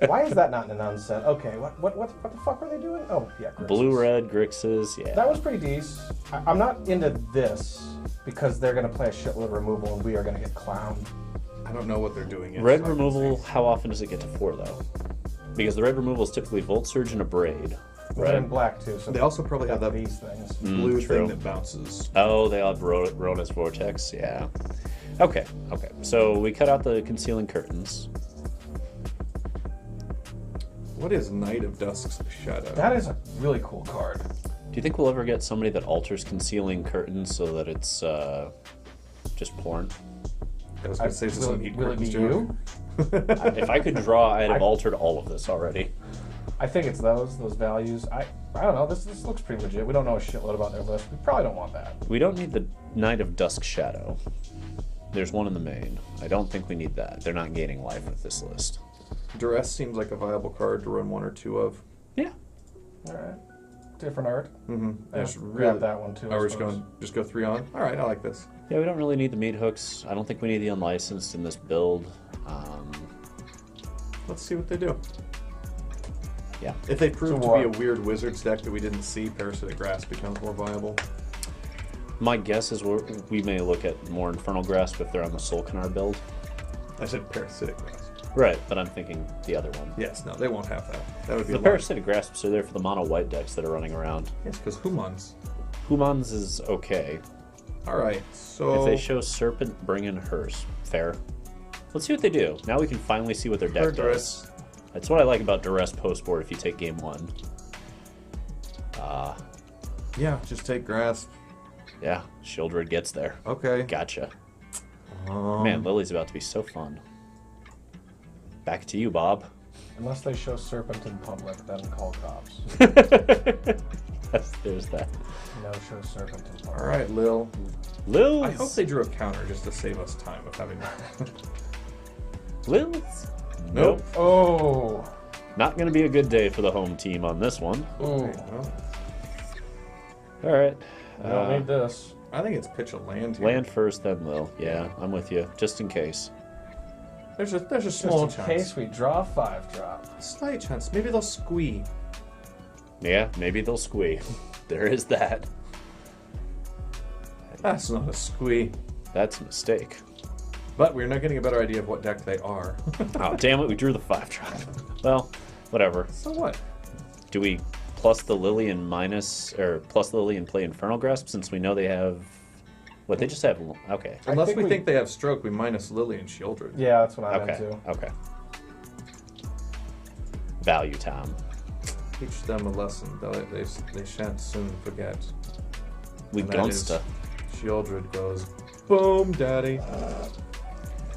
Why is that not in an unsent? Okay, what the fuck were they doing? Oh yeah, Grixis. Blue-red, Grixis, yeah. That was pretty decent. I'm not into this because they're gonna play a shitload removal and we are gonna get clowned. I don't know what they're doing yet. Red so I can removal, see. how often does it get to 4, though? Because the red removal is typically Volt Surge and a Braid. They're in black too, so They also probably have that these things. blue true. thing that bounces. Oh, they have Rona's Vortex, yeah. Okay. So we cut out the Concealing Curtains. What is Knight of Dusk's Shadow? That is a really cool card. Do you think we'll ever get somebody that alters Concealing Curtains so that it's just porn? I was going to say, is this will, an Eat will it be Curtains joke? you? If I could draw, I'd have altered all of this already. I think it's those values. I don't know. This looks pretty legit. We don't know a shitload about their list. We probably don't want that. We don't need the Knight of Dusk Shadow. There's one in the main. I don't think we need that. They're not gaining life with this list. Duress seems like a viable card to run 1 or 2 of. Yeah. All right. Different art. Mm-hmm. Yeah, grab that one too. Oh, we're just go 3 on? Alright, I like this. Yeah, we don't really need the meat hooks. I don't think we need the unlicensed in this build. Let's see what they do. Yeah. If they prove So to what? be a weird Wizards deck that we didn't see, Parasitic Grasp becomes more viable. My guess is we may look at more Infernal Grasp if they're on the Sol'Kanar build. I said Parasitic Grasp. Right, but I'm thinking the other one. Yes, no, they won't have that. That would be The a lot. Parasitic Grasps are there for the mono white decks that are running around. Yes, because Humans. Humans is okay. Alright, so... If they show Serpent, bring in hers. Fair. Let's see what they do. Now we can finally see what their deck Duress. does. That's what I like about Duress post-board if you take game 1. Yeah, just take Grasp. Yeah, Shieldred gets there. Okay. Gotcha. Man, Lily's about to be so fun. Back to you, Bob. Unless they show Serpent in public, then call cops. Yes, there's that. No show Serpent in public. Alright, Lil. Lils! I hope they drew a counter just to save us time of having... Lils? Nope. Oh. Not going to be a good day for the home team on this one. Ooh. Okay, well, All right. I don't need this. I think it's pitch a land here. Land first, then Lil. Yeah, I'm with you. Just in case. There's a small Just in chance. case we draw 5-drop. Slight chance. Maybe they'll squee. Yeah, maybe they'll squee. There is that. That's not a squee. That's a mistake. But we're not getting a better idea of what deck they are. Oh, damn it, we drew the 5-drop. Well, whatever. So what? Do we plus the Lily and plus the Lily and play Infernal Grasp since we know they have... What, they just have... Okay. Unless think we we- think they have Stroke, we minus Lily and Shieldred. Yeah, that's what I'm Okay. into. Okay. Value time. Teach them a lesson. They shan't soon forget. We And that is- gonsta. Shieldred goes, boom, daddy.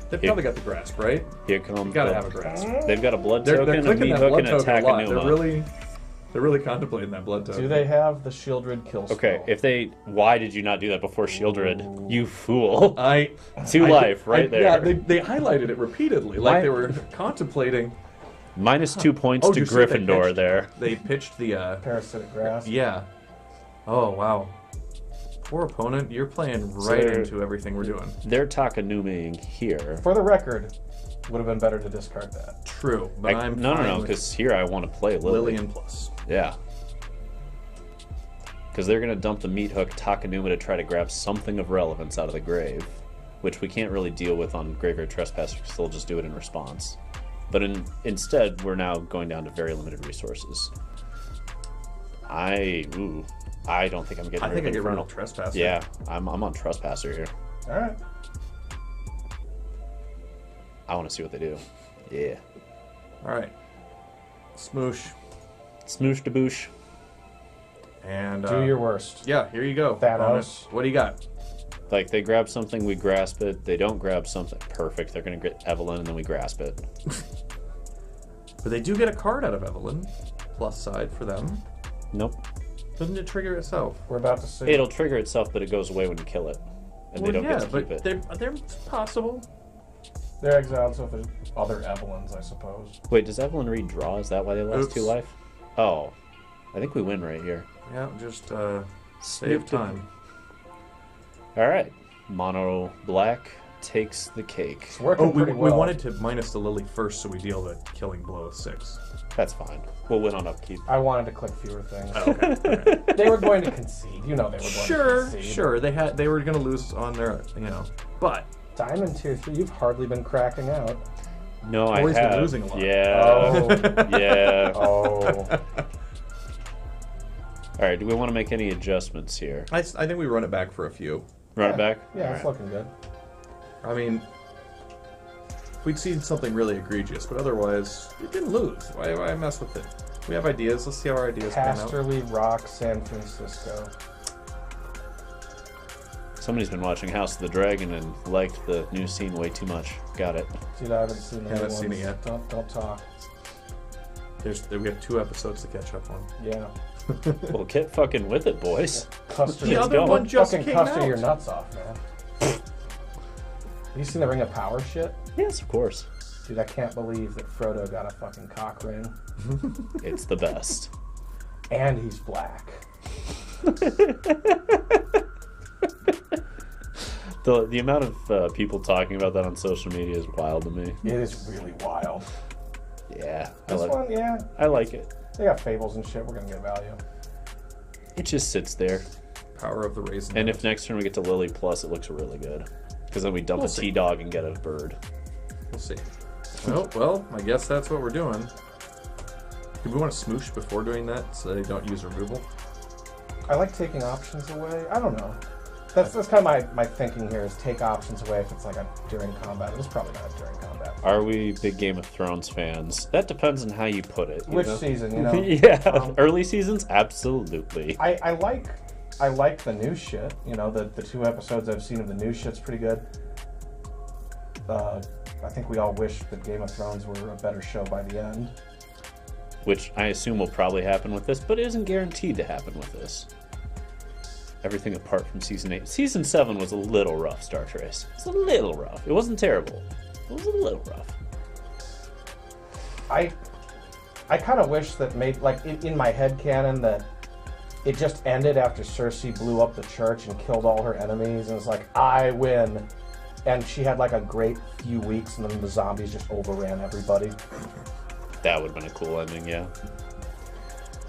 They've Here- probably got the grasp, right? Here comes You gotta the- have a grasp. They've got a blood They're token, a clicking meat that hook, blood and a token a lot. Takanuma. They're really contemplating that blood token. Do they have the Shieldred kill spell? Okay, if they... Why did you not do that before Shieldred? You fool. I 2 life, right there. Yeah, they highlighted it repeatedly, Why- like they were contemplating. Minus 2 points Oh, to did you see they Gryffindor pitched- there. They pitched the Parasitic Grasp. yeah. Oh wow. Poor opponent, you're playing right they're- into everything we're doing. They're Takanumaing here. For the record, would have been better to discard that. True, but I'm No, fine with because here I want to play Lily. Lillian plus. Yeah. Because they're going to dump the meat hook Takanuma to try to grab something of relevance out of the grave, which we can't really deal with on Graveyard Trespass, because they'll just do it in response. But instead, we're now going down to very limited resources. I don't think I'm getting rid of I get rid Infernal. of Trespasser. Yeah, I'm on Trespasser here. All right. I want to see what they do. Yeah. All right. Smoosh. Smoosh to boosh. And Do your worst. yeah, here you go. Thanos. What do you got? Like, they grab something, we grasp it. They don't grab something. Perfect. They're going to get Evelyn, and then we grasp it. But they do get a card out of Evelyn. Plus side for them. Nope. Doesn't it trigger itself? We're about to see. It'll trigger itself, but it goes away when you kill it. And they don't get to keep it. They're possible. They're exiled, so if there's other Evelyns, I suppose. Wait, does Evelyn redraw? Is that why they lost 2 life? Oh. I think we win right here. Yeah, just Snoop save time. Alright. Mono black takes the cake. It's working we pretty well. wanted to minus the Lily first, so we deal the killing blow of 6. That's fine. We'll win on upkeep. I wanted to click fewer things. Oh, okay. They were going to concede. You know they were going to concede. Sure. They were going to lose on their, but Diamond tier 3, you've hardly been cracking out. No, I Always been have. losing a lot. Yeah. Oh. Yeah. Oh. Alright, do we want to make any adjustments here? I think we run it back for a few. Run it back? Yeah, it's Alright. looking good. I mean, we'd seen something really egregious, but otherwise, it didn't lose. Why mess with it? We have ideas. Let's see how our ideas pan out. Casterly Rock San Francisco. Somebody's been watching House of the Dragon and liked the new scene way too much. Got it. Dude, I haven't seen Haven't any seen ones. it yet. Don't talk. We have 2 episodes to catch up on. Yeah. Well, get fucking with it, boys. Custer. The other go. one just fucking came Custer out. your nuts off, man. You seen the Ring of Power shit? Yes, of course. Dude, I can't believe that Frodo got a fucking cock ring. It's the best. And he's black. The amount of people talking about that on social media is wild to me. It is really wild. Yeah, This one, yeah. I like it. They got fables and shit. We're gonna get value. It just sits there. Power of the raisin. And if next turn we get to Lily Plus, it looks really good. Because then we dump We'll a see. T-Dog and get a bird. We'll see. Oh, well, I guess that's what we're doing. Do we want to smoosh before doing that so they don't use removal? I like taking options away. I don't know. That's kind of my thinking here is take options away if it's like a during combat. It was probably not during combat. Are we big Game of Thrones fans? That depends on how you put it. you Which know? season, you know? Yeah, early seasons, absolutely. I like the new shit. You know, the 2 episodes I've seen of the new shit's pretty good. I think we all wish that Game of Thrones were a better show by the end. Which I assume will probably happen with this, but it isn't guaranteed to happen with this. Everything apart from Season 8. Season 7 was a little rough, Star Trace. It's a little rough. It wasn't terrible. It was a little rough. I kind of wish that in my head canon that it just ended after Cersei blew up the church and killed all her enemies and it's like, I win. And she had like a great few weeks and then the zombies just overran everybody. That would have been a cool ending, yeah.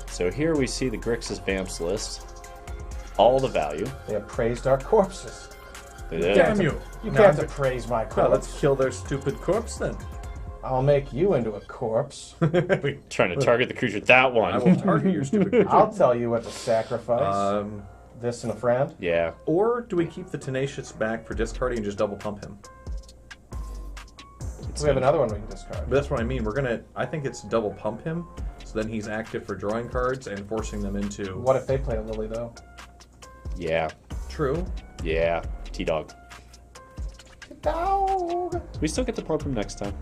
So here we see the Grixis Vamps list. All the value. They have praised our corpses. They did. Damn you! You Now can't appraise my Well, corpse. let's kill their stupid corpse then. I'll make you into a corpse. Trying to target the creature. That I will one. target your stupid creature. I'll tell you what to sacrifice. This and a friend. Yeah. Or do we keep the Tenacious back for discarding and just double pump him? We have another one we can discard. But that's what I mean. I think it's double pump him, so then he's active for drawing cards and forcing them into... What if they play a Lily though? Yeah. True. Yeah. T-Dog. Dog. We still get to pump him next time.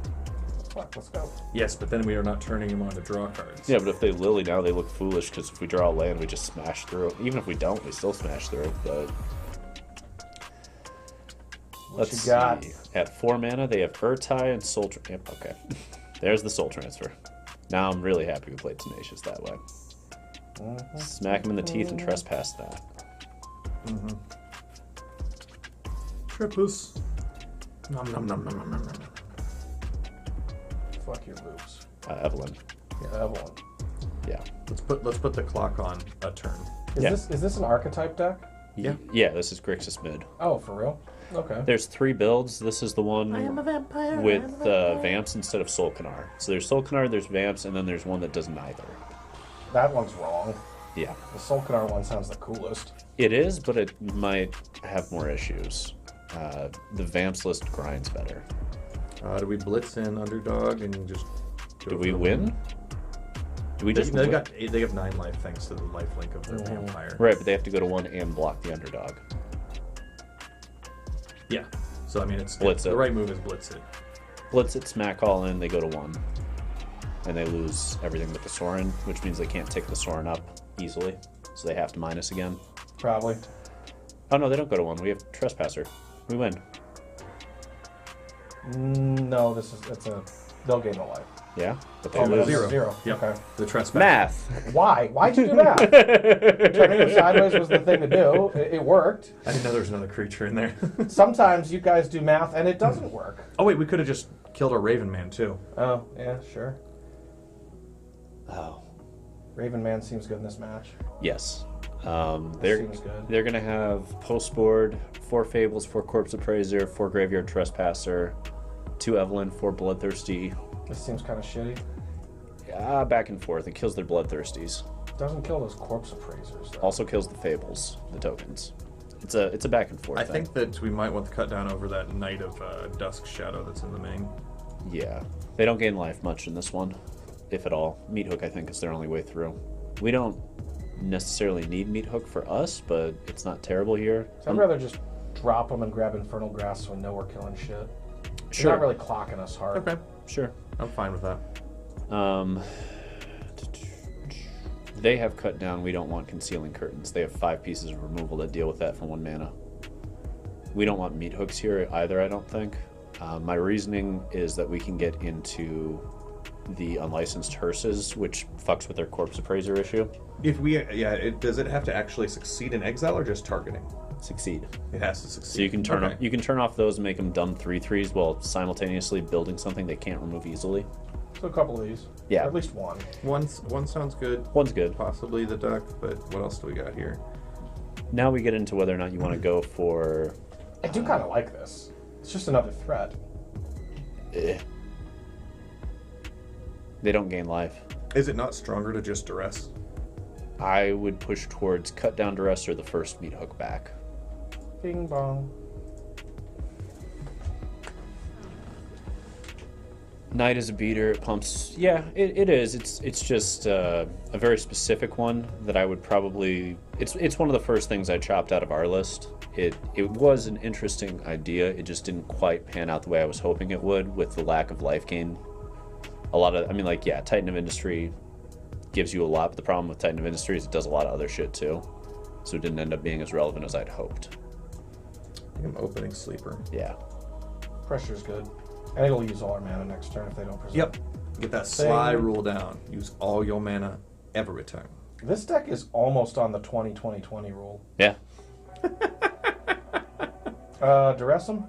Fuck, let's go. Yes, but then we are not turning him on to draw cards. Yeah, but if they Lily now, they look foolish because if we draw a land, we just smash through it. Even if we don't, we still smash through it. But let's you got? see. At 4 mana, they have Urtai and Soul. Yep, okay. There's the Soul Transfer. Now I'm really happy we played Tenacious that way. Smack him in the teeth and trespass that. Tripus. Nom nom nom nom nom nom nom. Fuck your boobs. Evelyn. Yeah, Evelyn. Yeah. Let's put the clock on a turn. Is this an archetype deck? Yeah. Yeah, this is Grixis Mid. Oh, for real? Okay. There's 3 builds. This is the one I am a vampire. with Vamps instead of Sol'Kanar. So there's Sol'Kanar, there's Vamps, and then there's one that does neither. That one's wrong. Yeah. The Sol'Kanar one sounds the coolest. It is, but it might have more issues. The Vamps list grinds better. Do we blitz in underdog and just Do we win? Do we just they have 9 life thanks to the life link of their vampire. Right, but they have to go to 1 and block the underdog. Yeah. So I mean, Blitz it. the right move is blitz it. Blitz it, smack all in, they go to 1. And they lose everything but the Sorin, which means they can't take the Sorin up easily. So they have to minus again. Probably. Oh no, they don't go to 1. We have Trespasser. We win. No, they'll gain a life. Yeah? But they Oh, lose. that's 0. Yep. Okay. The trespass. Math! Why? Why'd you do that? Turning them sideways was the thing to do. It worked. I didn't know there was another creature in there. Sometimes you guys do math and it doesn't work. Oh wait, we could have just killed our Raven Man too. Oh, yeah, sure. Oh. Raven Man seems good in this match. Yes. Seems good. They're going to have post board, 4 Fables, 4 Corpse Appraiser, 4 Graveyard Trespasser, 2 Evelyn, 4 Bloodthirsty. This seems kind of shitty. Yeah, back and forth. It kills their Bloodthirsties. Doesn't kill those Corpse Appraisers, though. Also kills the Fables, the tokens. It's a back and forth I thing. think that we might want to cut down over that Knight of Dusk Shadow that's in the main. Yeah. They don't gain life much in this one, if at all. Meat Hook, I think, is their only way through. We don't necessarily need Meat Hook for us, but it's not terrible here. So I'd rather just drop them and grab Infernal Grasp so we know we're killing shit. Sure. They're not really clocking us hard. Okay. Sure. I'm fine with that. They have cut down. We don't want Concealing Curtains. They have 5 pieces of removal that deal with that for 1 mana. We don't want Meat Hooks here either, I don't think. My reasoning is that we can get into the unlicensed hearses, which fucks with their Corpse Appraiser issue. If we, does it have to actually succeed in exile or just targeting? Succeed. It has to succeed. So you can turn Okay. you can turn off those and make them dumb 3/3s while simultaneously building something they can't remove easily. So a couple of these. Yeah. Or at least one. One sounds good. One's good. Possibly the duck, but what else do we got here? Now we get into whether or not you want to go for. I do kind of like this. It's just another threat. They don't gain life. Is it not stronger to just duress? I would push towards cut down duress or the first Meat Hook back. Bing bong. Knight is a beater. It pumps. Yeah, it is. It's just a very specific one that I would probably. It's one of the first things I chopped out of our list. It was an interesting idea. It just didn't quite pan out the way I was hoping it would with the lack of life gain. A lot of, I mean, like, yeah, Titan of Industry gives you a lot, but the problem with Titan of Industry is it does a lot of other shit too. So it didn't end up being as relevant as I'd hoped. I think I'm opening Sleeper. Yeah. Pressure's good. And it'll use all our mana next turn if they don't present. Yep. Get that sly rule down. Use all your mana every turn. This deck is almost on the 20-20-20 rule. Yeah. Duress them?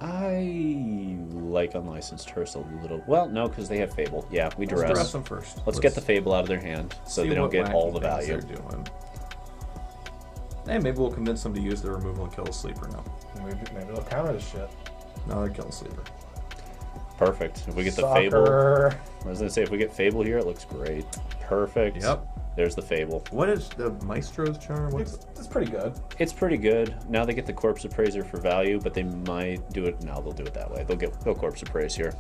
I like Unlicensed Hearse a little. Well, no, because they have Fable. Yeah, we Let's duress. duress them first. Let's get the Fable out of their hand so see they don't what get all wacky the things value. they're doing. Hey, maybe we'll convince them to use the removal and kill a Sleeper now. Maybe they'll counter this shit. No, they kill a Sleeper. Perfect. If we get the Soccer. Fable. I was going to say, if we get Fable here, it looks great. Perfect. Yep. There's the Fable. What is the Maestro's Charm? What's It's pretty good. It's pretty good. Now they get the Corpse Appraiser for value, but they might do it. No, they'll do it that way. They'll Corpse Appraise here.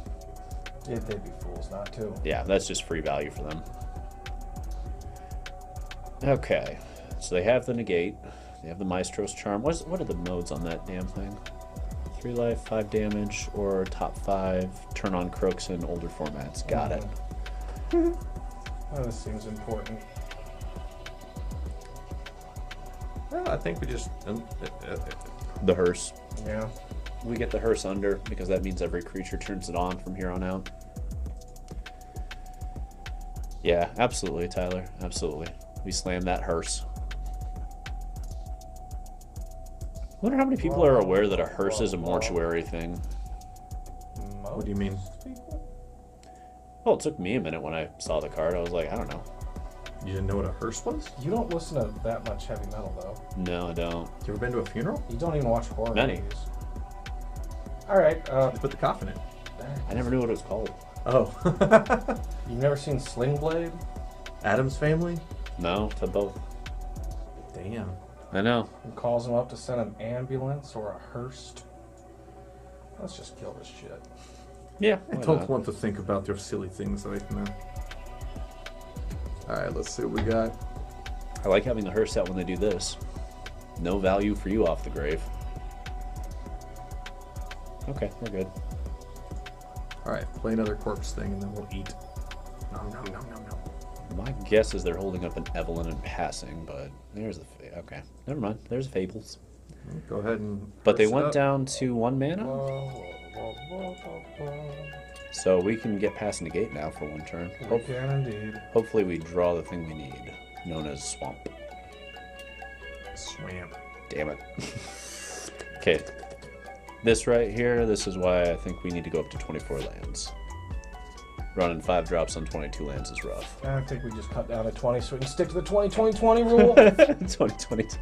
Yeah, they'd be fools not to. Yeah, that's just free value for them. Okay. So they have the Negate. They have the Maestro's Charm. What are the modes on that damn thing? 3 life, 5 damage, or top 5, turn on Crooks in older formats. Got it. Oh, this seems important. Well, I think we just... The Hearse. Yeah. We get the Hearse under because that means every creature turns it on from here on out. Yeah, absolutely, Tyler. Absolutely. We slam that Hearse. I wonder how many people are aware that a hearse is a mortuary thing. What do you mean? People? Well, it took me a minute when I saw the card. I was like, I don't know. You didn't know what a hearse was? You don't listen to that much heavy metal, though. No, I don't. You ever been to a funeral? You don't even watch horror Many. movies. All right. They put the coffin in. I never knew what it was called. Oh. You've never seen Sling Blade? Adam's Family? No, to both. Damn. I know. He calls him up to send an ambulance or a hearse. Let's just kill this shit. Yeah. I don't want to think about their silly things right now. Alright, let's see what we got. I like having the hearse out when they do this. No value for you off the grave. Okay, we're good. Alright, play another corpse thing and then we'll eat. Nom nom nom nom nom. My guess is they're holding up an Evelyn and passing, but there's the... Okay, never mind. There's Fables. Go ahead and... But they first went up. down to 1 mana, so we can get past negate now for 1 turn. We can indeed. Hopefully we draw the thing we need, known as Swamp. Swamp. Damn it. Okay. This right here, this is why I think we need to go up to 24 lands. Running 5 drops on 22 lands is rough. I think we just cut down to 20 so we can stick to the 20-20-20 rule. 2022.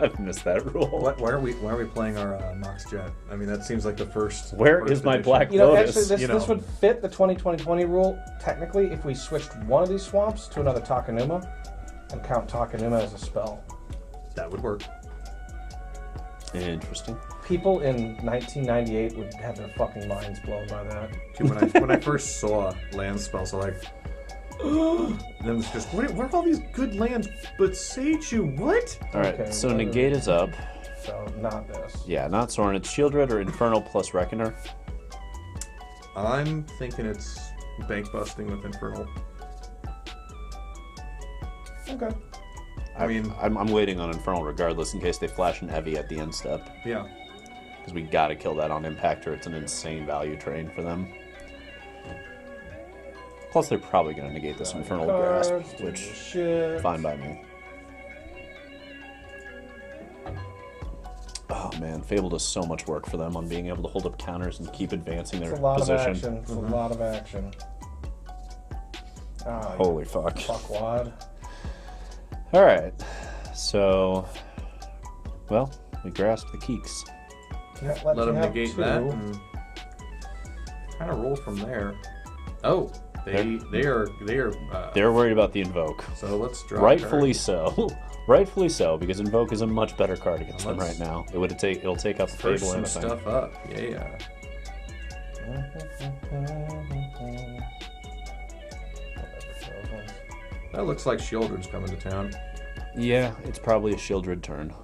I've missed that rule. Why are we playing our Mox Jet? I mean, that seems like the first... Where first is my edition. black You know, Lotus? actually, this would fit the 20-20-20 rule, technically, if we switched one of these swamps to another Takenuma and count Takenuma as a spell. That would work. Interesting. People in 1998 would have their fucking minds blown by that. Dude, when I first saw land spells, I like... then it's just, what are all these good lands but Seiju? What? Alright, Okay, so well, negate is up. So, not this. Yeah, not Sorin. It's Shieldred or Infernal plus Reckoner. I'm thinking it's bank busting with Infernal. Okay. I mean... I'm waiting on Infernal regardless in case they flash an Evi at the end step. Yeah. Because we gotta kill that on Impact or it's an insane value train for them. Plus they're probably gonna negate this Infernal Grasp, which shit. fine by me. Oh man, Fable does so much work for them on being able to hold up counters and keep advancing their It's a lot position. of action. It's a lot of action. Ah, Holy fuck. fuckwad. Alright, so, well, we grasp the Keeks. Can't Let you them have negate two. that and kind of roll from there. Oh, they are They're worried about the Invoke. so let's draw. Rightfully so. Rightfully so, because Invoke is a much better card against them Let's right now. It'll take out the first Fable some and stuff up. Yeah. That looks like Shieldred's coming to town. Yeah, it's probably a Shieldred turn.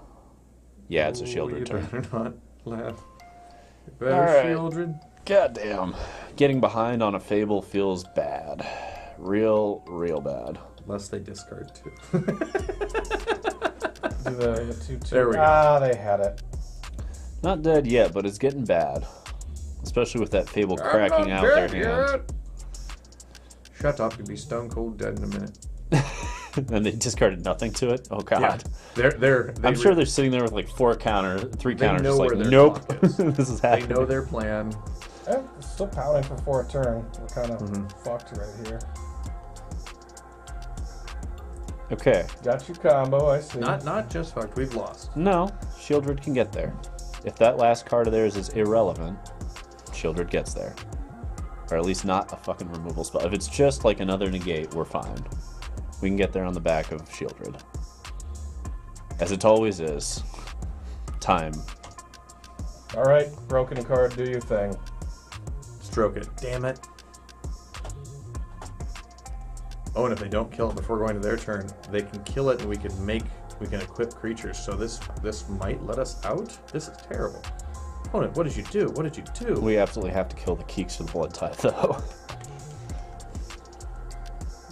Yeah, it's a Shieldred You turn. better not laugh. You better Alright. Shieldred. Goddamn. Getting behind on a Fable feels bad. Real bad. Unless they discard two. Do the 2/2. There we go. Ah, they had it. Not dead yet, but it's getting bad. Especially with that Fable cracking out their hand. Shut up, you'll be stone cold dead in a minute. And they discarded nothing to it? Oh god. Yeah. I'm sure they're sitting there with like 3 counters, They just know like, where their nope, clock is. this is They happening. know their plan. It's still pouting for 4 turn. We're kind of fucked right here. Okay. Got your combo, I see. Not just fucked, we've lost. No, Shieldred can get there. If that last card of theirs is irrelevant, Shieldred gets there. Or at least not a fucking removal spell. If it's just like another negate, we're fine. We can get there on the back of Shieldred. As it always is. Time. Alright, broken card, do your thing. Stroke it. Damn it. Oh, and if they don't kill it before going to their turn, they can kill it and we can equip creatures. So this might let us out? This is terrible. Opponent, what did you do? What did you do? We absolutely have to kill the Keeks for the blood type, though.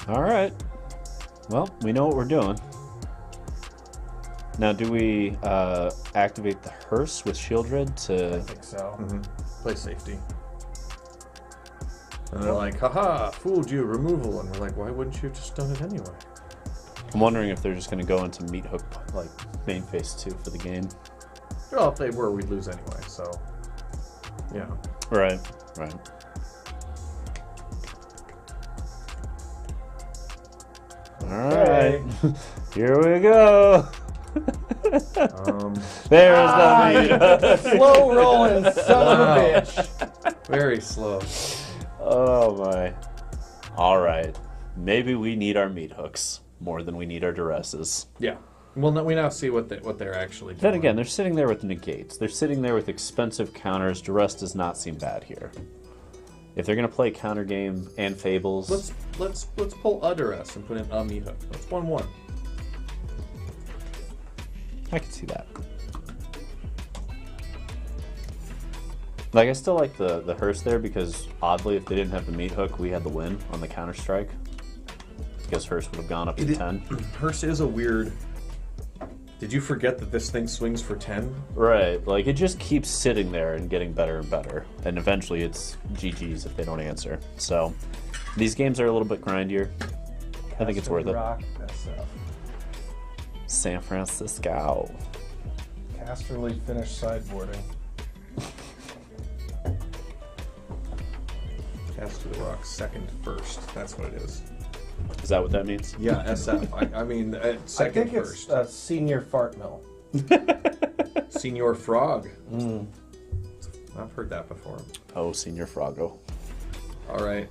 Alright. Well, we know what we're doing. Now, do we activate the Hearse with Shieldred I to... think so. Play safety. And they're like, haha, fooled you, removal. And we're like, why wouldn't you have just done it anyway? I'm wondering if they're just going to go into Meat Hook, like, main phase 2 for the game. Well, if they were, we'd lose anyway, so... Yeah. Alright. Here we go. There's the meat. Slow rolling son of a bitch. Very slow. Oh my. Alright. Maybe we need our meat hooks more than we need our duresses. Yeah. Well, we now see what they're actually doing. Then again, they're sitting there with negates. They're sitting there with expensive counters. Duress does not seem bad here. If they're gonna play counter game and fables, let's pull a duress and put in a meat hook. That's 1/1. I can see that. Like, I still like the hearse there because, oddly, if they didn't have the meat hook, we had the win on the counter strike. Because hearse would have gone up to 10. Hearse is a weird. Did you forget that this thing swings for 10? Right, like it just keeps sitting there and getting better and better. And eventually it's GG's if they don't answer. So, these games are a little bit grindier. I think it's worth it. CasterlyRockSF. San Francisco. Casterly finished sideboarding. CasterlyRock second first. That's what it is. Is that what that means? Yeah, SF. I mean, second I think first. it's senior fart mill. Senior Frog. I've heard that before. Oh, Senior Froggo. All right.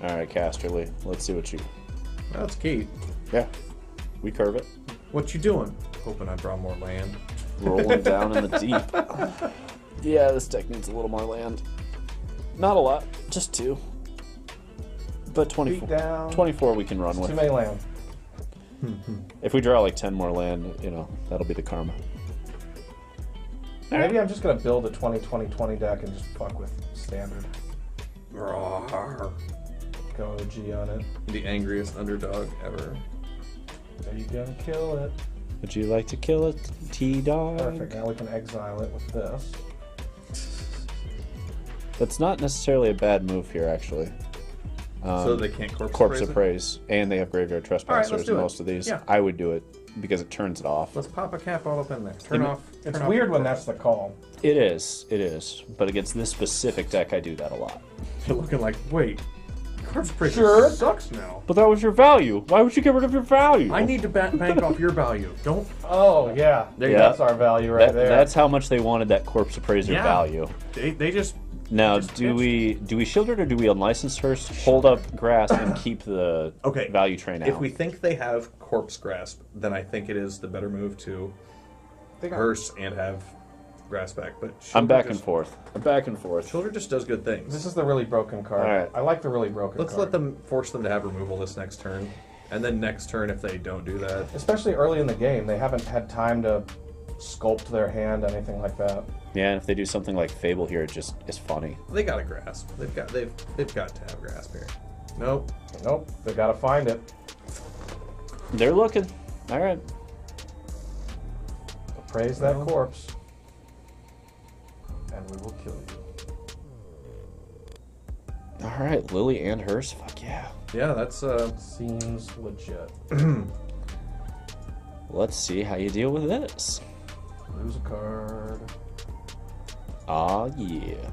Alright, Casterly. Let's see what you... That's Kate. Yeah. We curve it. What you doing? Hoping I draw more land. Rolling down in the deep. Yeah, this deck needs a little more land. Not a lot. Just 2. But 24. Beat down. 24 we can run Too with. many land. If we draw like 10 more land, you know, that'll be the karma. Maybe I'm just gonna build a 20-20-20 deck and just fuck with standard. Roar. Go OG on it. The angriest underdog ever. Are you gonna kill it? Would you like to kill a T-Dog? Perfect. Now we can exile it with this. That's not necessarily a bad move here, actually. So they can't Corpse appraise it? Appraise, and they have Graveyard Trespassers let's do it. most of these. Yeah. I would do it because it turns it off. Let's pop a cap all up in there. Turn off. It's turn off weird the when corpse. that's the call. It is. But against this specific deck, I do that a lot. You're looking like, wait, Corpse Appraiser Sure. sucks now. But that was your value. Why would you get rid of your value? I need to bank off your value. Don't. Oh yeah, There you go. that's our value right there. That's how much they wanted that Corpse Appraiser Yeah. value. They just. Now, just do we shield it or do we unlicense Hearst, hold up Grass, and keep the Okay. value train out? If we think they have Corpse Grasp, then I think it is the better move to Hearse and have Grass back. But I'm back and just- forth. I'm back and forth. Shoulder just does good things. This is the really broken card. All right. I like the really broken Let's card. let them force them to have removal this next turn, and then next turn if they don't do that. Especially early in the game, they haven't had time to sculpt their hand, anything like that. Yeah, and if they do something like Fable here, it just is funny. They got a grasp. They've got to have grasp here. Nope. Nope, they gotta find it. They're looking. All right. Appraise that Well. corpse, and we will kill you. All right, Lily and Hearst. Fuck yeah. Yeah, that's Seems legit. Let's see how you deal with this. Lose a card. Ah, yeah.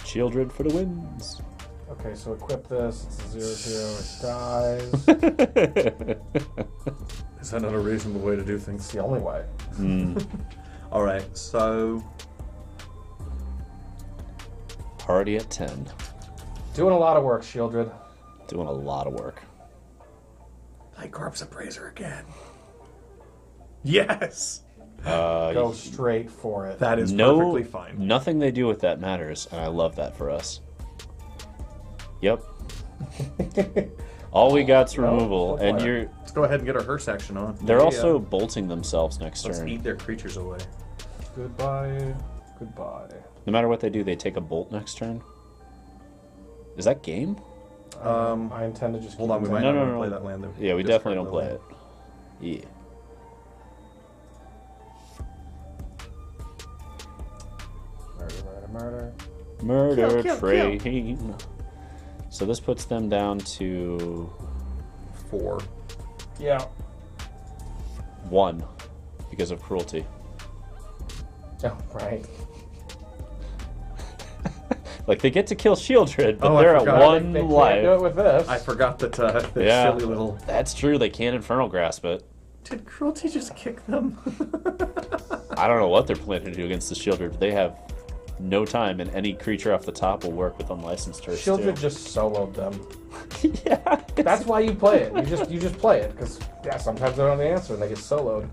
Children for the wins. Okay, so equip this. It's a 0/0. It dies. is that not a reasonable way to do things? It's the only way. All right, so Party at 10. Doing a lot of work, Shieldred. Doing a lot of work. play Corpse Appraiser again. Yes. Go straight for it. That is perfectly fine. Nothing they do with that matters, and I love that for us. Yep. All we got's removal, go and for it. you're. Let's go ahead and get our Hearse action on. They're also bolting themselves next Let's turn. eat their creatures away. Goodbye. Goodbye. No matter what they do, they take a bolt next turn. Is that game? I intend to just Hold keep on, we it might down. not no, play no. that land. Yeah, we Discard definitely don't the play land. it. Yeah. Murder, murder, murder. Murder Kill. train. So this puts them down to 4. Yeah. 1 because of cruelty. Oh, right. Like, they get to kill Shieldred, but Oh, I they're at forgot. one They life. can't do it with this. I forgot that that Yeah. silly little... That's true, they can't Infernal Grasp it. Did Cruelty just kick them? I don't know what they're planning to do against the Shieldred, but they have no time, and any creature off the top will work with unlicensed turfs, Shieldred too. just soloed them. Yeah. That's why you play it. You just play it because sometimes they don't have the answer and they get soloed.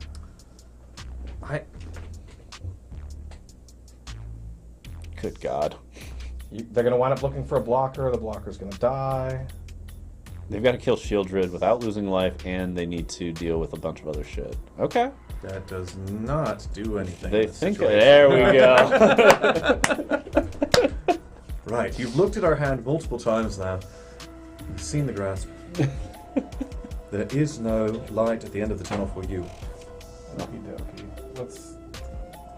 Good God. They're gonna wind up looking for a blocker. The blocker's gonna die. They've got to kill Shieldred without losing life, and they need to deal with a bunch of other shit. Okay. That does not do anything. They in this think... situation. There we go. Right, you've looked at our hand multiple times now. You've seen the grasp. There is no light at the end of the tunnel for you. Okie dokie.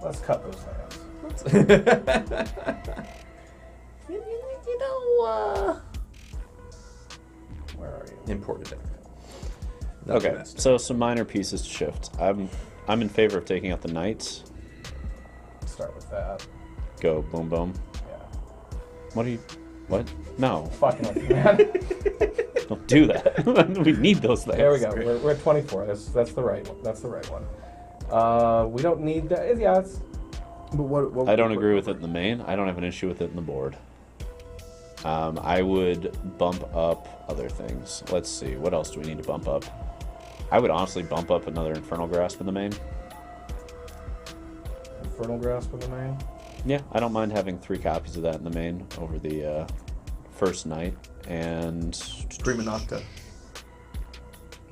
Let's cut those hands. You know, Where are you? imported it. Okay, Domestic. so some minor pieces to shift. I'm in favor of taking out the Knights. Start with that. Go boom boom. Yeah. What are you... What? No. Fucking up, man. Don't do that. We need those things. There we go. We're at 24. That's the right one. That's the right one. We don't need that. Yeah, it's... But what I don't agree with it in the main. I don't have an issue with it in the board. I would bump up other things. Let's see. What else do we need to bump up? I would honestly bump up another Infernal Grasp in the main. Infernal Grasp in the main. Yeah, I don't mind having 3 copies of that in the main over the first night. And... Prima Nocta.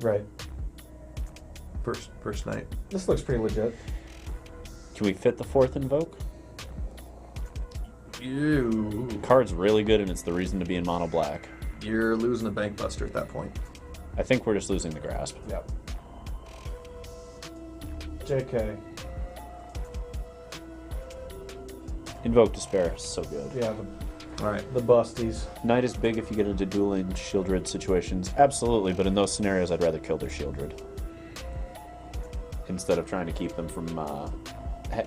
Right. First night. This looks pretty legit. Can we fit the 4th Invoke? You. Card's really good, and it's the reason to be in mono black. You're losing a bank buster at that point. I think we're just losing the grasp. Yep. JK. Invoke Despair is so good. Yeah, All right. the busties. Knight is big if you get into dueling Shieldred situations. Absolutely, but in those scenarios, I'd rather kill their Shieldred. Instead of trying to keep them from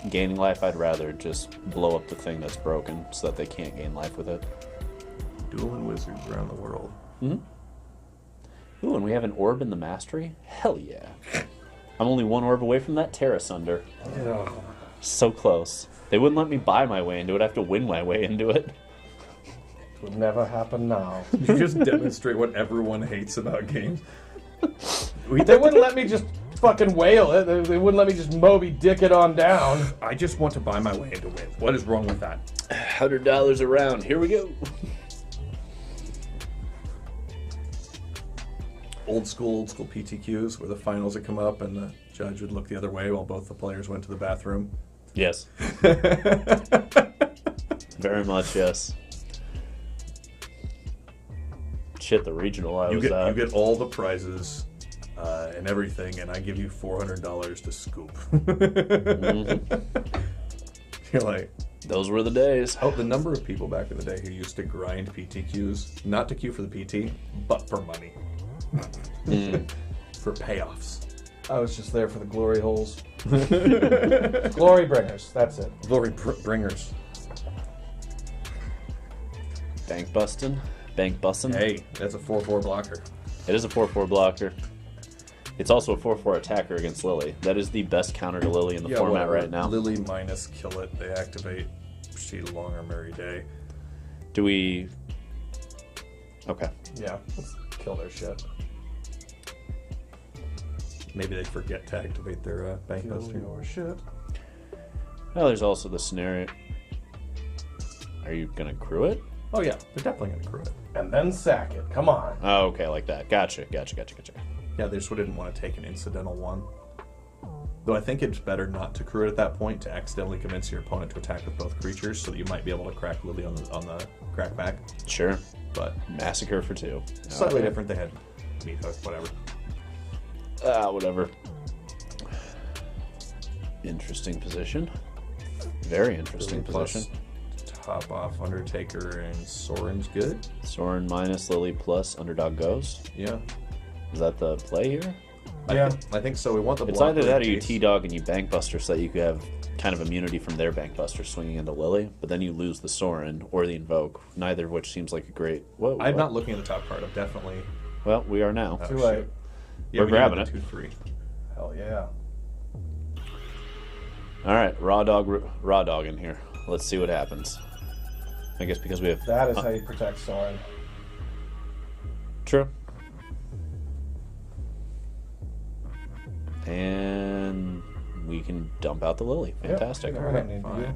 gaining life, I'd rather just blow up the thing that's broken so that they can't gain life with it. Dueling wizards around the world. Mm-hmm. Ooh, and we have an orb in the mastery? Hell yeah. I'm only 1 orb away from that Terra Sunder. Yeah. So close. They wouldn't let me buy my way into it. I have to win my way into it. It would never happen now. You just demonstrate what everyone hates about games. They wouldn't let me just fucking whale it. They wouldn't let me just Moby Dick it on down. I just want to buy my way into win. What is wrong with that? $100 a round. Here we go. Old school PTQs where the finals would come up and the judge would look the other way while both the players went to the bathroom. Yes. Very much, yes. Shit, the regional I was at. You get all the prizes and everything, and I give you $400 to scoop. You're like, Those were the days. oh, the number of people back in the day who used to grind PTQs, not to queue for the PT, but for money. For payoffs. I was just there for the glory holes. Glory bringers. That's it. Glory bringers. Bank bustin'. Bank bustin'. Hey, that's a 4/4 blocker. It is a 4/4 blocker. It's also a 4/4 attacker against Lily. That is the best counter to Lily in the format whatever. right now. Lily minus kill it. They activate She Longer Merry Day. Do we... Okay. Yeah. Let's kill their shit. Maybe they forget to activate their bank Kill buster. your shit. Well, there's also the scenario... Are you gonna crew it? Oh yeah, they're definitely gonna crew it. And then sack it. Come on. Oh, okay, like that. Gotcha. Yeah, they just didn't want to take an incidental one. Though I think it's better not to crew it at that point to accidentally convince your opponent to attack with both creatures, so that you might be able to crack Lily on the crackback. Sure. But Massacre for 2. slightly Okay. different. They had meat hook, whatever. Whatever. Interesting position. Very interesting Lily plus position. Top off Undertaker and Soren's good. Soren minus Lily plus Underdog goes. Yeah. Is that the play here? I think so. We want the It's block either with that or you Jace. T-Dog and you Bankbuster so that you could have kind of immunity from their Bankbuster swinging into Lily, but then you lose the Sorin or the Invoke, neither of which seems like a great... Whoa, I'm what? not looking at the top card. I'm definitely... Well, we are now. Too late. Yeah, We're grabbing it. 2-3. Hell yeah. All right, raw dog in here. Let's see what happens. I guess because we have... That is how you protect Soren. True. And we can dump out the Lily. Fantastic. Yep, All right, need to fine. do.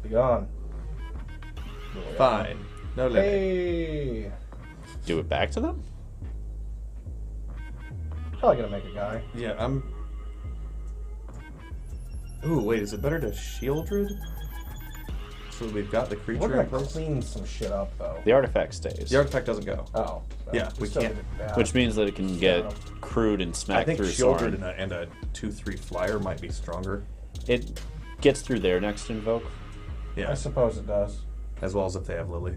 Be gone. Fine. No limit. Hey! Do it back to them? Probably gonna make a guy. Yeah, I'm... Ooh, wait, is it better to Shieldred? So we've got the creature We're gonna in place? clean some shit up though. The artifact stays. The artifact doesn't go. Oh. Yeah, we still can't- did it bad. Which means that it can get crude and I smack think through Shieldred Sorin. and a 2-3 flyer might be stronger. It gets through their next Invoke. I Yeah, suppose it does. as well as if they have Lily.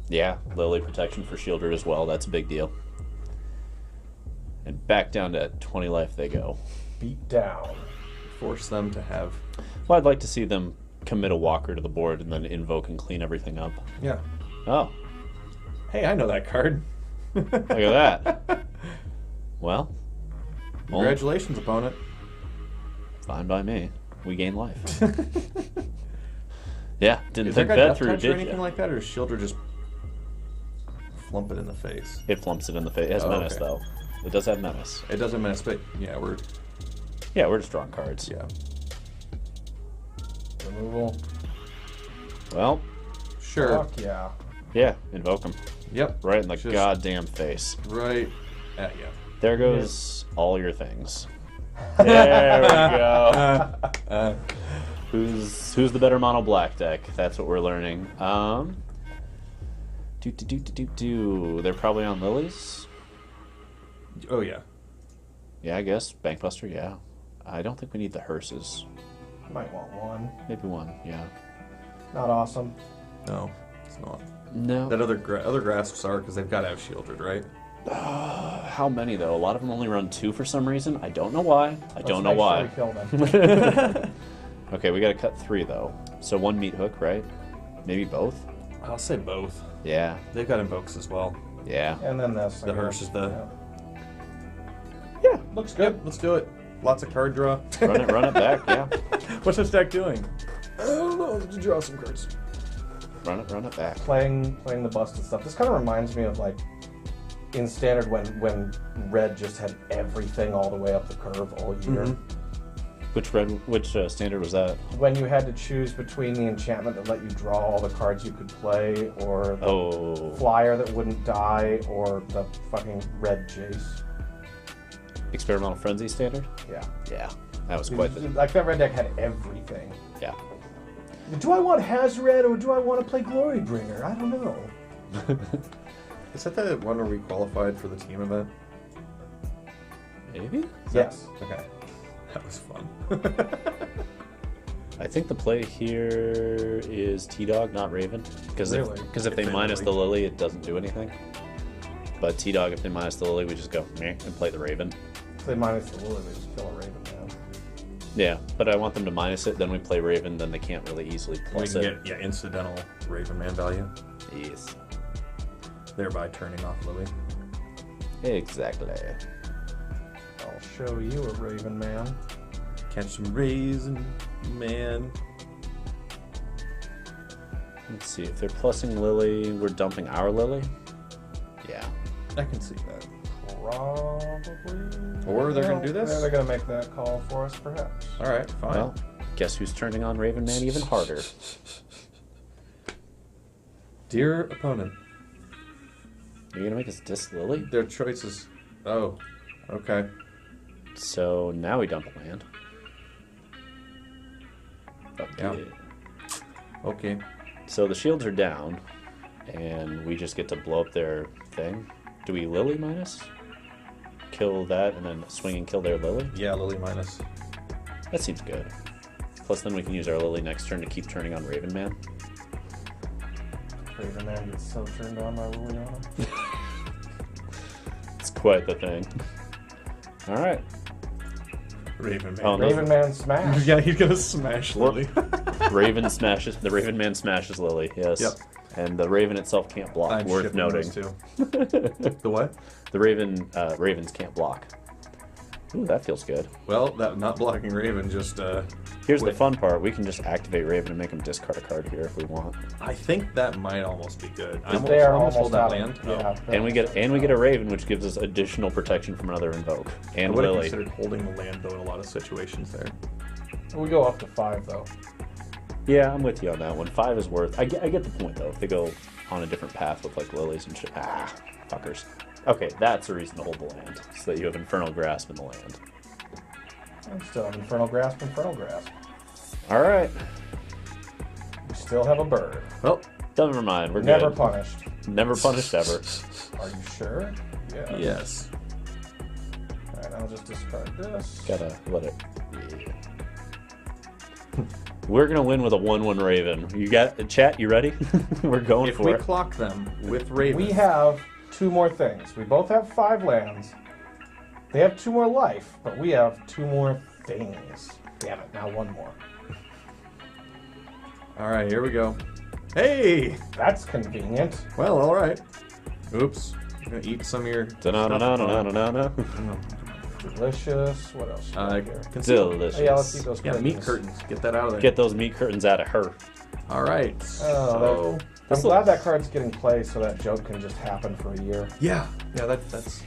Yeah, Lily protection for Shieldred as well. That's a big deal. And back down to 20 life they go. Beat down. Force them to have... Well, I'd like to see them commit a walker to the board and then invoke and clean everything up. Yeah. Oh, Hey, I know that card. look at that. Well, Congratulations, opponent. fine by me. We gain life. Yeah, didn't Is there think got that death through, touch or did anything you? like that, or is Shieldred just flump it in the face? It flumps it in the face. It has Oh, menace, okay. though. It does have menace. It doesn't mess, but yeah, we're just drawing cards. yeah. Removal. Well, Sure. Fuck yeah. yeah, invoke them. Yep. Right in the Just goddamn face. Right at you. There goes all your things. There we go. Who's the better mono black deck? That's what we're learning. They're probably on Lilies. Oh yeah. Yeah, I guess Bankbuster. Yeah, I don't think we need the hearses. Might want one. Maybe one. Yeah. Not awesome. No, it's not. No. That other grasps are because they've got to have Shieldred, right? How many though? A lot of them only run 2 for some reason. I don't know why. I don't know why. Let's make sure we kill them. Okay, we gotta cut 3 though. So 1 meat hook, right? Maybe both. I'll say both. Yeah. They've got invokes as well. Yeah. And then this. The hearse is the. Yeah. Looks good. Yep, let's do it. Lots of card draw. Run it back. Yeah. What's this deck doing? I don't know. To draw some cards. Run it back. Playing the busted stuff. This kind of reminds me of like in standard when red just had everything all the way up the curve all year. Mm-hmm. Which standard was that? When you had to choose between the enchantment that let you draw all the cards you could play, or the Oh. flyer that wouldn't die, or the fucking red Jace. Experimental Frenzy standard? Yeah. Yeah. That was quite the... Like that red deck had everything. Yeah. Do I want Hazred or do I want to play Glorybringer? I don't know. Is that the one where we qualified for the team event? Maybe? Yes. Okay. That was fun. I think the play here is T-Dog, not Raven. Because Really? if they they minus Lily. the Lily, it doesn't do anything. But T-Dog, if they minus the Lily, we just go meh and play the Raven. If they minus the Lily, they just kill a Raven now. Yeah, but I want them to minus it, then we play Raven, then they can't really easily We plus can it. get incidental Raven Man value, Yes. thereby turning off Lily. Exactly. I'll show you a Raven Man. Catch some Raisin Man. Let's see, if they're plussing Lily, we're dumping our Lily? Yeah. I can see that. Probably. Or they're gonna do this? They're gonna make that call for us, perhaps. All right, fine. Well, guess who's turning on Raven Man even harder? Dear opponent, Are you gonna make us diss Lily? their choices. Oh, okay. So now we dump a land. Fuck Yeah. yeah. Okay. So the shields are down, and we just get to blow up their thing. Do we Lily minus? Kill that, and then swing and kill their Lily? Yeah, Lily minus. That seems good. Plus then we can use our Lily next turn to keep turning on Raven Man. Raven Man gets so turned on by Liliana. It's Quite the thing. All right. Raven Man. Oh, no. Raven Man smash. Yeah, he's gonna smash Lily. Raven smashes. The Raven Man smashes Lily. Yes. Yep. And the Raven itself can't block. I'm Worth shipping noting. those two. The what? The Ravens can't block. Ooh, that feels good. Well, that not blocking Raven just. Here's the Wait. fun part. We can just activate Raven and make him discard a card here if we want. I think that might almost be good. I'm They are almost almost that out. land. Yeah. And we get a Raven, which gives us additional protection from another invoke. I And would have Lily. considered holding the land though in a lot of situations there. We go up to 5 though. Yeah, I'm with you on that one. 5 is worth. I get the point though. If they go on a different path with like lilies and shit. Ah, fuckers. Okay, that's a reason to hold the land, so that you have Infernal Grasp in the land. We still have Infernal Grasp, Infernal Grasp. All right. We still have a bird. Well, Never mind. We're Never good. punished. Never punished ever. Are you sure? Yeah. yes. Alright, I'll just discard this. Gotta let it. We're gonna win with a 1/1 Raven. You got chat? You ready? We're going If for we it. clock them with Raven, We have 2 more things. We both have 5 lands. They have 2 more life, but we have 2 more things. Damn it, now 1 more. All right, here we go. Hey. That's convenient. Well, all right. Oops. I'm gonna eat some of your. Da-na-na-na-na-na-na. Delicious. What else? you got here? Conceal. Delicious. Oh, yeah, let's eat those Yeah, curtains. meat curtains. Get that out of there. Get those meat curtains out of her. All right. Oh, So, I'm glad that card's getting played so that joke can just happen for a year. yeah, that's.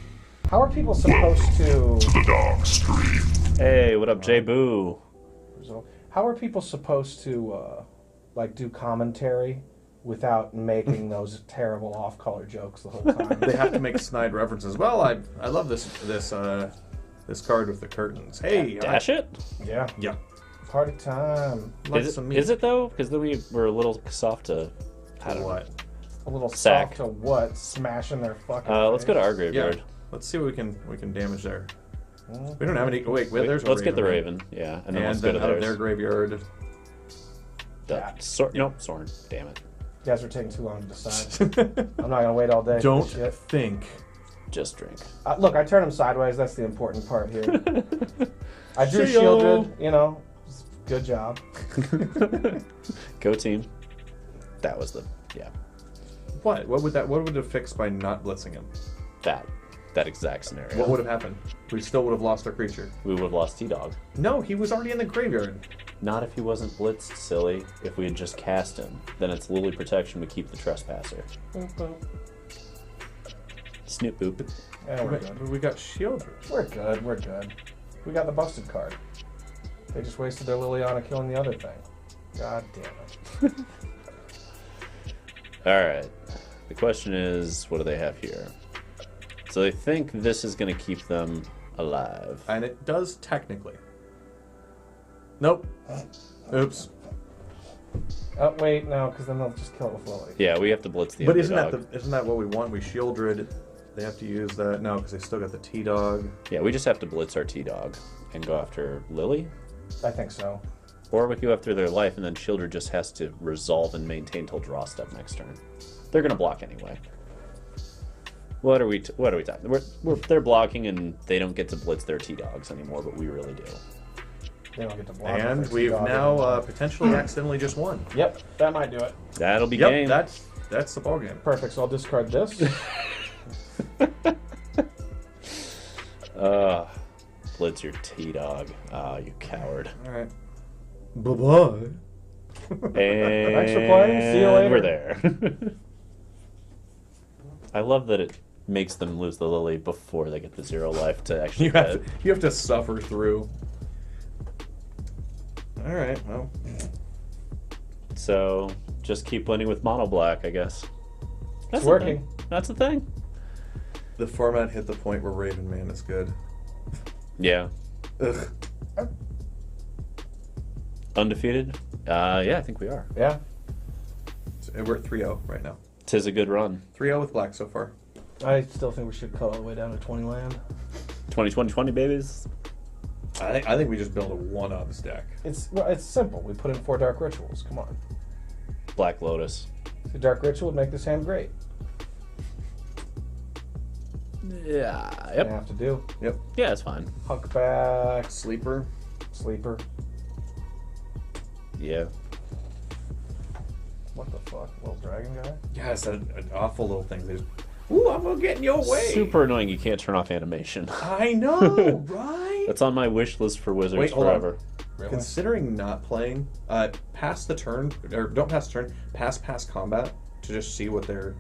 How are people supposed to... Hey, what up, J Boo? How are people supposed to, like, do commentary without making those terrible off-color jokes the whole time? They have to make snide references. Well, I love this card with the curtains. Hey, Dash it? Yeah. Yeah. Party time. Like Is some it, meat. is it though? Because then we were a little soft to. I don't know. What? A little Sack. soft to what? Smashing their fucking Let's go to face. our Yeah. graveyard. Let's see what we can damage there. We don't have any. Wait, there's a Let's get the right? Raven. Yeah, and then And let's go then to out of theirs. their graveyard. Nope, Soren. Damn it. You guys are taking too long to decide. I'm not gonna wait all day. Don't For this shit. think. Just drink. Look, I turned him sideways. That's the important part here. I drew See ya. shielded. You know, good job. Go team. That was the What? What would have fixed by not blitzing him? that exact scenario. What would have happened? We still would have lost our creature. We would have lost T-Dog. No, he was already in the graveyard. Not if he wasn't blitzed, silly. If we had just cast him, then it's Lily Protection. We keep the Trespasser. Snoop boop. Yeah, we're good. We got shielded. We're good. We're good. We got the busted card. They just wasted their Liliana killing the other thing. God damn it. All right. The question is, what do they have here? So they think this is going to keep them alive. And it does technically. Nope. Oops. Oh wait, no, because then they'll just kill it with Lily. Yeah, we have to blitz the But underdog. isn't that what we want? We shielded. They have to use that. No, because they still got the T-Dog. Yeah, we just have to blitz our T-Dog and go after Lily. I think so. Or we go after their life, and then Shieldred just has to resolve and maintain till draw step next turn. They're gonna block anyway. What are we talking? They're blocking, and they don't get to blitz their T-Dogs anymore, but we really do. They don't get to block. And it. we've T-Dog now anymore. potentially accidentally just won. Yep, that might do it. That'll be Yep, game. that's the ball game. Perfect. So I'll discard this. Blitz your T-Dog. Ah, you coward. All right. Bye-bye. And Thanks for playing. See you later. We're there. I love that it makes them lose the Lily before they get the 0 life to actually You have to suffer through. All right. Well, So just keep winning with mono black, I guess. That's It's the working. thing. That's the thing. the format hit the point where Raven Man is good. Yeah. Ugh. Undefeated? Yeah, I think we are. Yeah. We're at 3-0 right now. 'Tis a good run. 3-0 with black so far. I still think we should cut all the way down to 20 land. 20-20-20, babies. I think we just build a 1-up deck. It's simple. We put in 4 Dark Rituals. Come on. Black Lotus. The Dark Ritual would make this hand great. Yeah. Gonna Yep. have to do. Yep. Yeah, it's fine. Huckback, Sleeper. sleeper. Yeah. What the fuck? Little dragon guy? Yeah, it's an awful little thing. There's, ooh, I'm gonna get in your way. Super annoying. You can't turn off animation. I know, right? That's on my wish list for Wizards Wait, hold on. forever. Really? Considering not playing, pass the turn, or don't pass the turn, pass combat to just see what they're.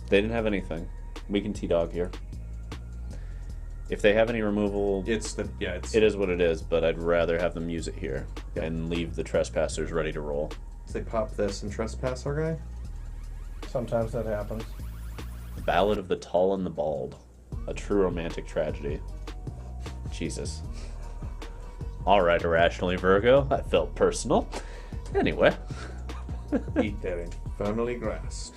They didn't have anything. We can T-Dog here. If they have any removal, It's the it is what it is, but I'd rather have them use it here and leave the trespassers ready to roll. They pop this and trespass our guy. Sometimes that happens. The Ballad of the Tall and the Bald. A true romantic tragedy. Jesus. Alright, irrationally Virgo. I felt personal. Anyway. Eat that infernally grass.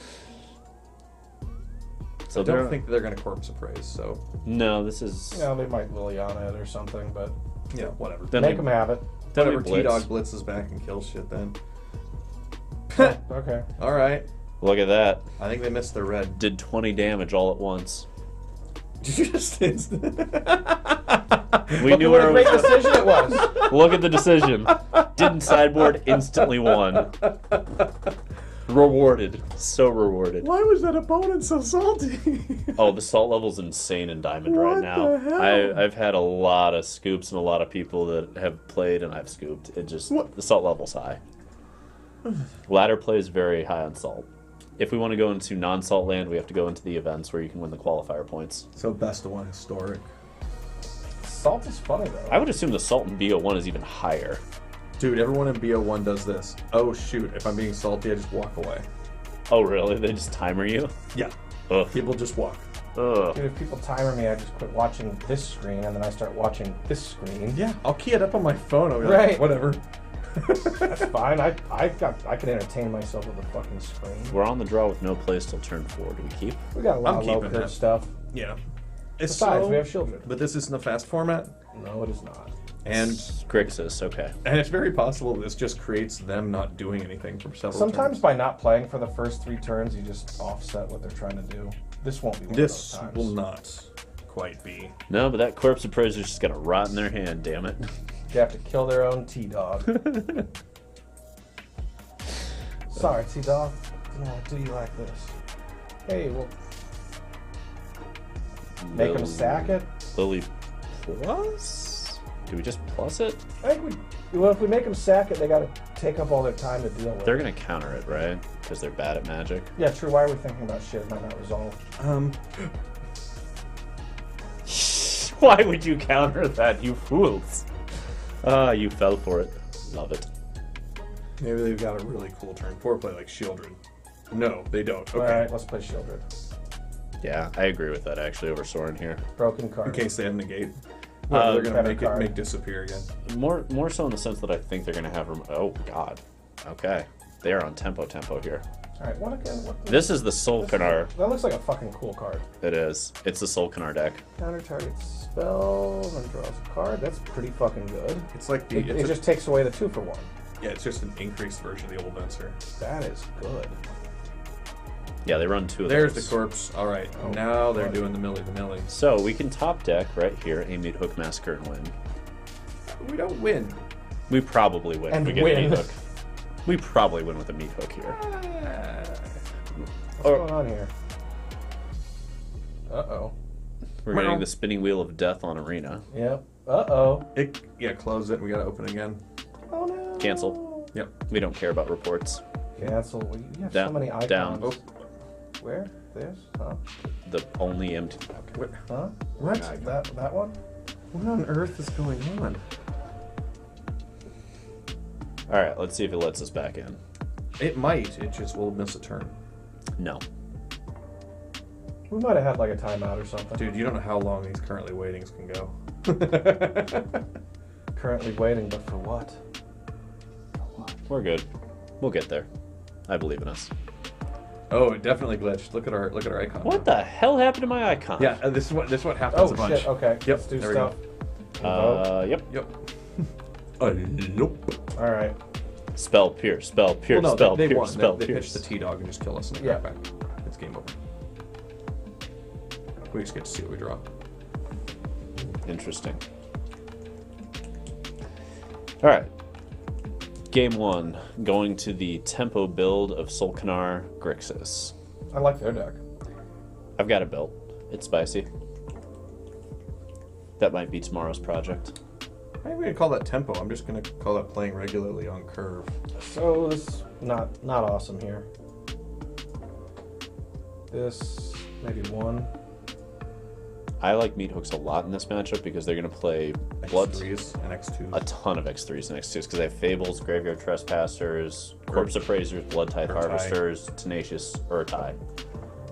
So I don't think they're going to corpse appraise, so No, this is... You know, they might Liliana it or something, but yeah, whatever. Then make we- them have it. then we Whatever, blitz. T-Dog blitzes back and kills shit then. Okay. Alright. Look at that. I think they missed their red. Did 20 damage all at once. Just instant. We knew where it What a great was. decision it was. Look at the decision. Didn't sideboard, instantly won. Rewarded. So rewarded. Why was that opponent so salty? Oh, the salt level's insane in Diamond right What now. the hell? I've had a lot of scoops and a lot of people that have played and I've scooped. It just What? the salt level's high. Ladder play is very high on salt. If we want to go into non-salt land, we have to go into the events where you can win the qualifier points. So best of one historic. Salt is funny though. I would assume the salt in BO1 is even higher. Dude, everyone in BO1 does this. Oh shoot, if I'm being salty, I just walk away. Oh, really? They just timer you? Yeah. Ugh. People just walk. Ugh. Dude, if people timer me, I just quit watching this screen and then I start watching this screen. Yeah, I'll key it up on my phone. I'll be Right. like, whatever. That's fine. I can entertain myself with a fucking screen. We're on the draw with no plays till turn 4. Do we keep? We got a lot I'm of low keeping curve that. stuff. Yeah. It's Besides, so- we have children. But this isn't a fast format, No, it is not. and Grixis, okay. it's very possible this just creates them not doing anything for several Sometimes turns. by not playing for the first 3 turns, you just offset what they're trying to do. This won't be one This of those times. will not quite be. No, but that corpse appraiser's just gonna rot in their hand, damn it. They have to kill their own T-Dog. Sorry, T-Dog. Do you like this? Hey, well, make them sack it. Lily plus? Do we just plus it? I think well, if we make them sack it, they got to take up all their time to deal with They're it. gonna counter it, right? Because they're bad at magic. Yeah, true. Why are we thinking about shit it might not resolve? Why would you counter that, you fools? Ah, you fell for it. Love it. Maybe they've got a really cool turn 4 play like Shieldred. No, they don't. Okay. All right, let's play Shieldred. Yeah, I agree with that actually over Soren here. Broken In card. case they have negate. No, they're gonna better make card. it disappear again. More so in the sense that I think they're gonna have. Oh God. Okay, they are on tempo here. All right, what again? What the, This is the Sol'Kanar. that looks like a fucking cool card. It is. It's the Sol'Kanar deck. Counter target spell and draws a card. That's pretty fucking good. It's like the It just takes away the 2-for-1. yeah, it's just an increased version of the old Venser. That is good. Yeah, they run 2 of There's those. the corpse. All right, Oh, now they're buddy. doing the millie. So we can top deck right here, a Meat Hook Massacre and win. We don't win. We probably win And if we get win. a Meat Hook. We probably win with a Meat Hook here. What's going on here? Uh-oh. We're getting the spinning wheel of death on Arena. Yep. Uh-oh. Close it. We gotta open again. Oh, no. Canceled. Yep. We don't care about reports. Cancel. Well, you have Down- so many icons. down. Oh. Where? This? Huh? The only empty. What? Huh? What? That one? What on earth is going on? All right, let's see if it lets us back in. It might. It just will miss a turn. No. We might have had like a timeout or something. Dude, you don't know how long these currently waitings can go. Currently waiting, but for what? We're good. We'll get there. I believe in us. Oh, it definitely glitched. Look at our icon. What the hell happened to my icon? Yeah, this is what happens Oh a bunch. shit, okay. Yep, Let's do there we stuff. Yep. Yep. Nope. Alright. Spell pierce, spell pierce, Well, no, spell they pierce, won. spell They pitched pierce. the T-Dog and just kill us in the Yeah. back. It's game over. We just get to see what we draw. Interesting. All right. Game 1, going to the tempo build of Sol'Kanar Grixis. I like their deck. I've got it built. It's spicy. That might be tomorrow's project. I ain't gonna call that tempo. I'm just gonna call that playing regularly on curve. So this not awesome here. This maybe 1. I like meat hooks a lot in this matchup because they're going to play blood. X3s and X2s. A ton of X3s and X2s because they have Fables, Graveyard Trespassers, Corpse Appraisers, Blood Tithe Harvesters, Tenacious, Urtai.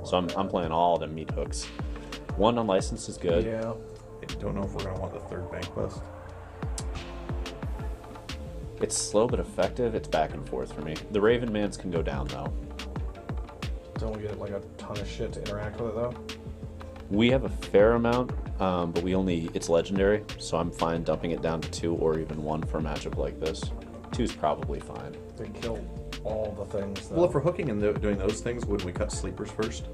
So I'm playing all the meat hooks. 1 unlicensed is good. Yeah. I don't know if we're gonna want the 3rd bank bust. It's slow but effective. It's back and forth for me. The Raven Mans can go down though. Don't we get like a ton of shit to interact with it though? We have a fair amount, but it's legendary, so I'm fine dumping it down to 2 or even 1 for a matchup like this. 2 is probably fine. They kill all the things though. Well, if we're hooking and doing those things, wouldn't we cut sleepers first?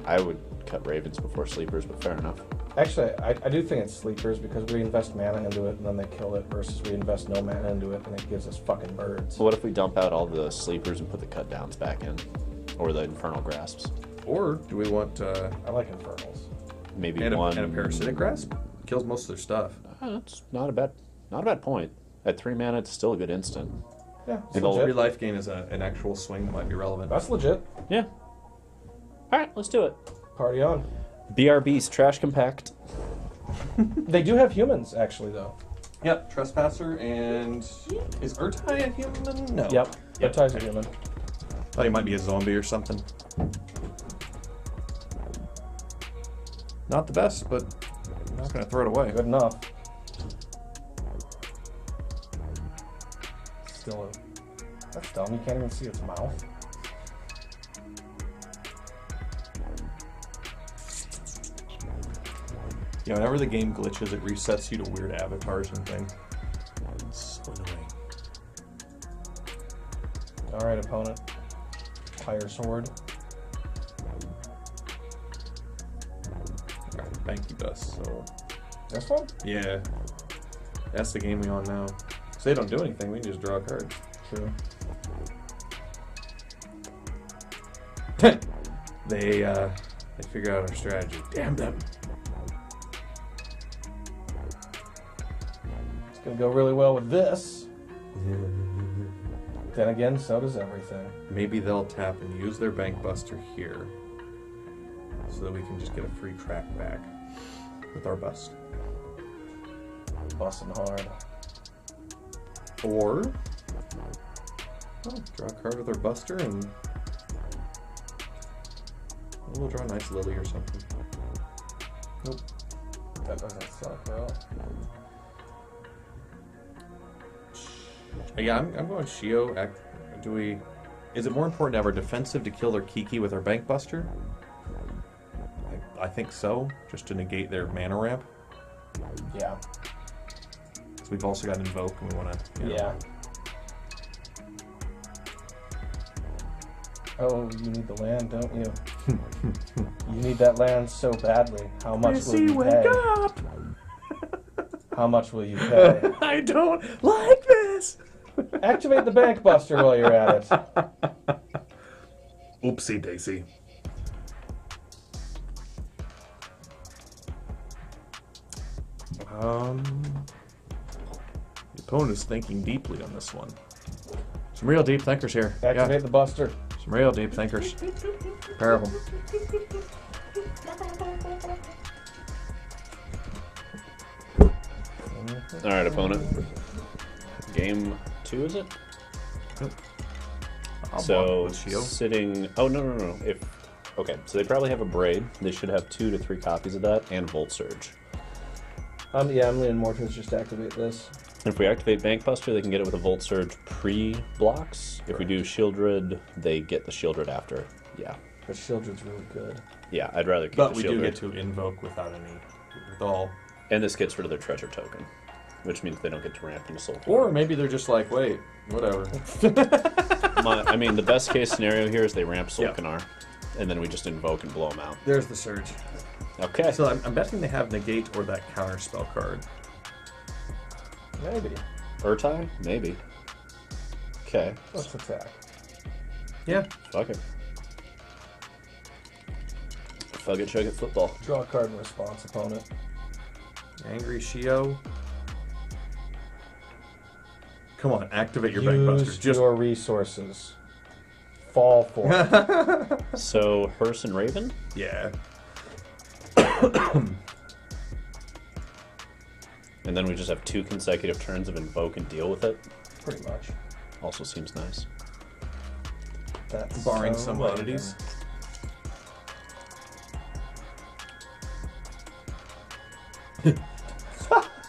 I would cut Ravens before Sleepers, but fair enough. Actually, I do think it's sleepers because we invest mana into it and then they kill it versus we invest no mana into it and it gives us fucking birds. So what if we dump out all the Sleepers and put the cut downs back in? Or the Infernal Grasps? Or do we want I like Infernals. Maybe and one... a Parasitic Grasp? Kills most of their stuff. That's not a bad point. At 3 mana, it's still a good instant. Yeah, it's And all- Every legit. life gain is an actual swing that might be relevant. That's legit. Yeah. Alright, let's do it. Party on. BRB's Trash Compact. They do have humans actually though. Yep, Trespasser and... Is Urtai a human? No. Yep. Urtai's a human. Thought he might be a zombie or something. Not the best, but I'm not going to throw it away. Good enough. Still that's dumb. You can't even see its mouth. Yeah, whenever the game glitches, it resets you to weird avatars and things. It's so annoying. Alright, opponent. Pyresword. Alright, bank you dust, so... This one? Yeah. That's the game we on now. So they don't do anything, we can just draw a card. True. They figure out our strategy. Damn them. It's gonna go really well with this. Then again, so does everything. Maybe they'll tap and use their bank buster here so that we can just get a free track back with our bust. Busting hard. Or draw a card with our buster and we'll draw a nice lily or something. Nope. That doesn't suck, bro. Yeah, I'm going Shio. Is it more important to have our defensive to kill their Kiki with our bank buster? I think so, just to negate their mana ramp. Yeah. So we've also got Invoke and we want to... Yeah. Oh, you need the land, don't you? You need that land so badly. How much will you pay? Up! How much will you pay? I don't like this! Activate the bank buster while you're at it. Oopsie daisy. The opponent is thinking deeply on this one. Some real deep thinkers here. Activate the buster. Some real deep thinkers. Pair of them. All right, opponent. Game 2, is it? I'll So block with Shio. sitting. Oh no. Okay, so they probably have a Braid. They should have 2 to 3 copies of that and Volt Surge. Yeah, I'm leaning more towards just activate this. If we activate Bankbuster, they can get it with a Volt Surge pre-blocks. If we do Shieldred, they get the Shieldred after. Yeah. But Shieldred's really good. Yeah, I'd rather keep But the we Shieldred. do get to invoke without any... with all... And this gets rid of their treasure token, which means they don't get to ramp into Soul. Or maybe they're just like, wait, whatever. I mean, the best case scenario here is they ramp Sol'Kanar. And then we just invoke and blow them out. There's the surge. Okay. So I'm betting they have negate or that counter spell card. Maybe. Urtai? Maybe. Okay. Let's attack. Yeah. Fuck it. Fuck it, chug it, football. Draw a card in response, opponent. Angry Shio. Come on, activate your Bankbuster. Use Just your resources. Fall for it. So, Hearse and Raven? yeah. And then we just have 2 consecutive turns of invoke and deal with it. Pretty much. Also seems nice. That's Barring so some Raven. oddities.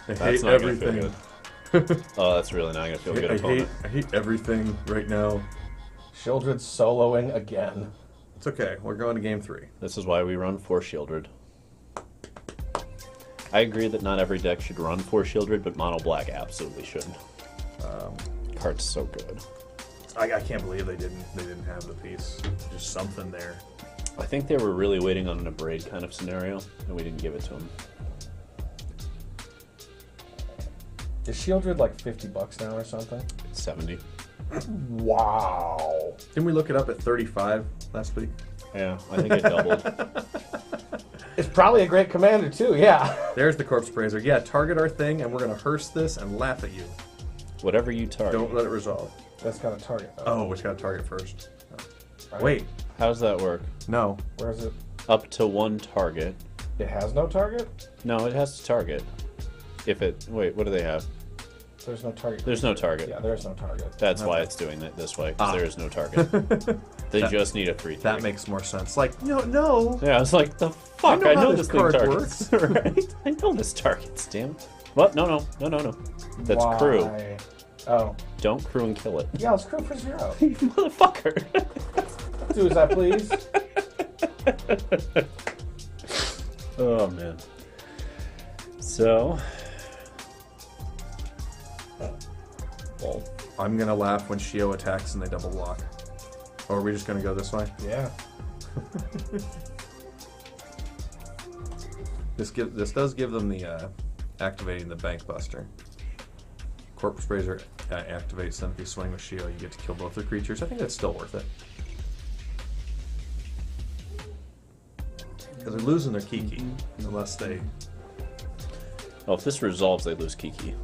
I hate not gonna feel everything. good. Oh, that's really not gonna feel good, opponent. I hate everything right now. Shieldred soloing again. It's okay. We're going to game 3. This is why we run 4 Shieldred. I agree that not every deck should run 4 Shieldred, but Mono Black absolutely should. Card's so good. I can't believe they didn't have the piece. Just something there. I think they were really waiting on an Abrade kind of scenario, and we didn't give it to them. Is Shieldred like $50 now or something? It's 70. Wow. Didn't we look it up at 35 last week? Yeah, I think it doubled. It's probably a great commander too, yeah. There's the Corpse Praiser. Yeah, target our thing, and we're going to hearse this and laugh at you. Whatever you target. Don't let it resolve. That's got a target though. Oh, we got to target first. Right. Wait, How does that work? no. Where is it? Up to 1 target. It has no target? No, it has to target. If it... Wait, what do they have? There's no target. There's no target. Yeah, there's no target. That's why it's doing it this way, because there is no target. They just need a 3/3. That makes more sense. Like, no. Yeah, I was like, the fuck? I know I how know this this thing card targets. Right? I know this targets, damn it. What? No. That's Why? crew. Oh. Don't crew and kill it. Yeah, let's crew for 0. You motherfucker. Do as I please. Oh, man. So... Well, I'm going to laugh when Shio attacks and they double block. Or are we just going to go this way? Yeah. This does give them the activating the Bankbuster. Corpse Praiser activates them. If you swing with Shio, you get to kill both their creatures. I think that's still worth it. Because they're losing their Kiki, unless they... oh, if this resolves, they lose Kiki.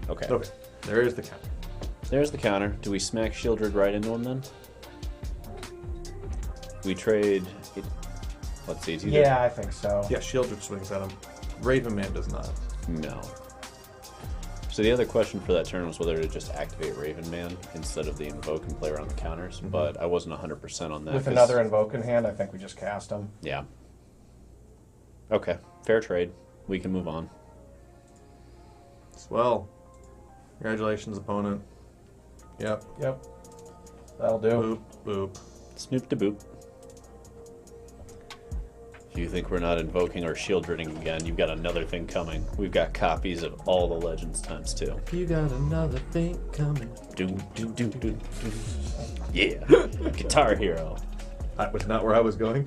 Okay. Okay, there is the counter. There's the counter. Do we smack Shieldred right into him then? We trade... Let's see. It's either... Yeah, I think so. Yeah, Shieldred swings at him. Raven Man does not. No. So the other question for that turn was whether to just activate Raven Man instead of the invoke and play around the counters, but I wasn't 100% on that. With 'cause- another invoke in hand, I think we just cast him. Yeah. Okay. Fair trade. We can move on. Well, congratulations, opponent. Yep. Yep. That'll do. Boop, boop. Snoop de boop. If you think we're not invoking or shieldring again, you've got another thing coming. We've got copies of all the Legends times 2. You got another thing coming. Doom, doom, doom, doom, doom. Yeah. Guitar Hero. That was not where I was going.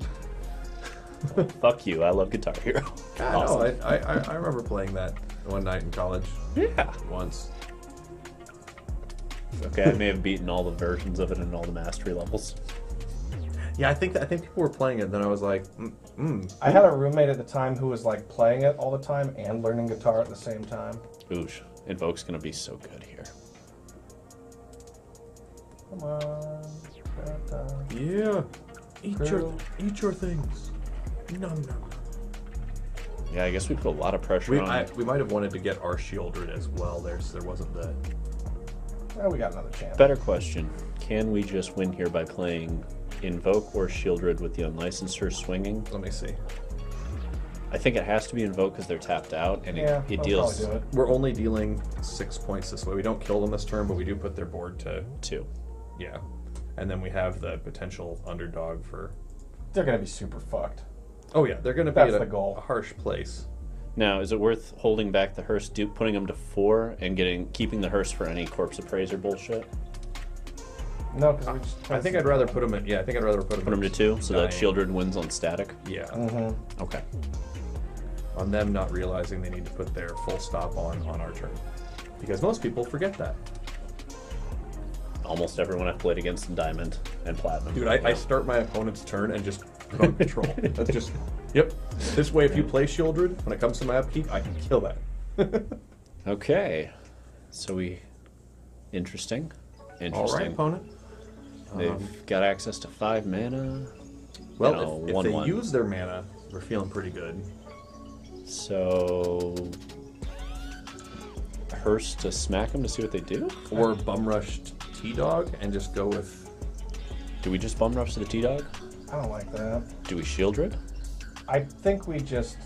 Fuck you. I love Guitar Hero. God, no, I remember playing that one night in college. Yeah. Once. Okay, I may have beaten all the versions of it in all the mastery levels. Yeah, I think people were playing it, and then I was like, I had a roommate at the time who was like playing it all the time and learning guitar at the same time. Oosh. Invoke's gonna be so good here. Come on. yeah, True. eat your things. Nom nom. Yeah, I guess we put a lot of pressure on. We might have wanted to get our Shieldred as well. There wasn't the. Well, we got another chance. Better question. Can we just win here by playing Invoke or Shieldred with the Unlicensed or swinging? Let me see. I think it has to be Invoke because they're tapped out, and Yeah, it I'll deals probably do it. We're only dealing 6 points this way. We don't kill them this turn, but we do put their board to 2. yeah, and then we have the potential underdog for. They're gonna be super fucked. Oh yeah, they're going to be That's at the goal. a harsh place. Now, is it worth holding back the hearse, putting them to 4, and keeping the hearse for any corpse appraiser bullshit? No, because we just. I think I'd rather put them in. Yeah, I think I'd rather put them. Put them to 2, so that dying. Shieldred wins on static. Yeah. Mm-hmm. Okay. On them not realizing they need to put their full stop on our turn, because most people forget that. Almost everyone I've played against in Diamond and Platinum. Dude, I start my opponent's turn and just put on control. That's just. Yep. This way, if you play Shieldred, when it comes to my upkeep, I can kill that. Okay. So Interesting. All right, opponent. They've got access to 5 mana. Well, if they 1/1. use their mana, we're feeling pretty good. So Hearse to smack them to see what they do? Or bum rushed T-Dog and just go with. Do we just bum rush to the T-Dog? I don't like that. Do we Shieldred? I think we just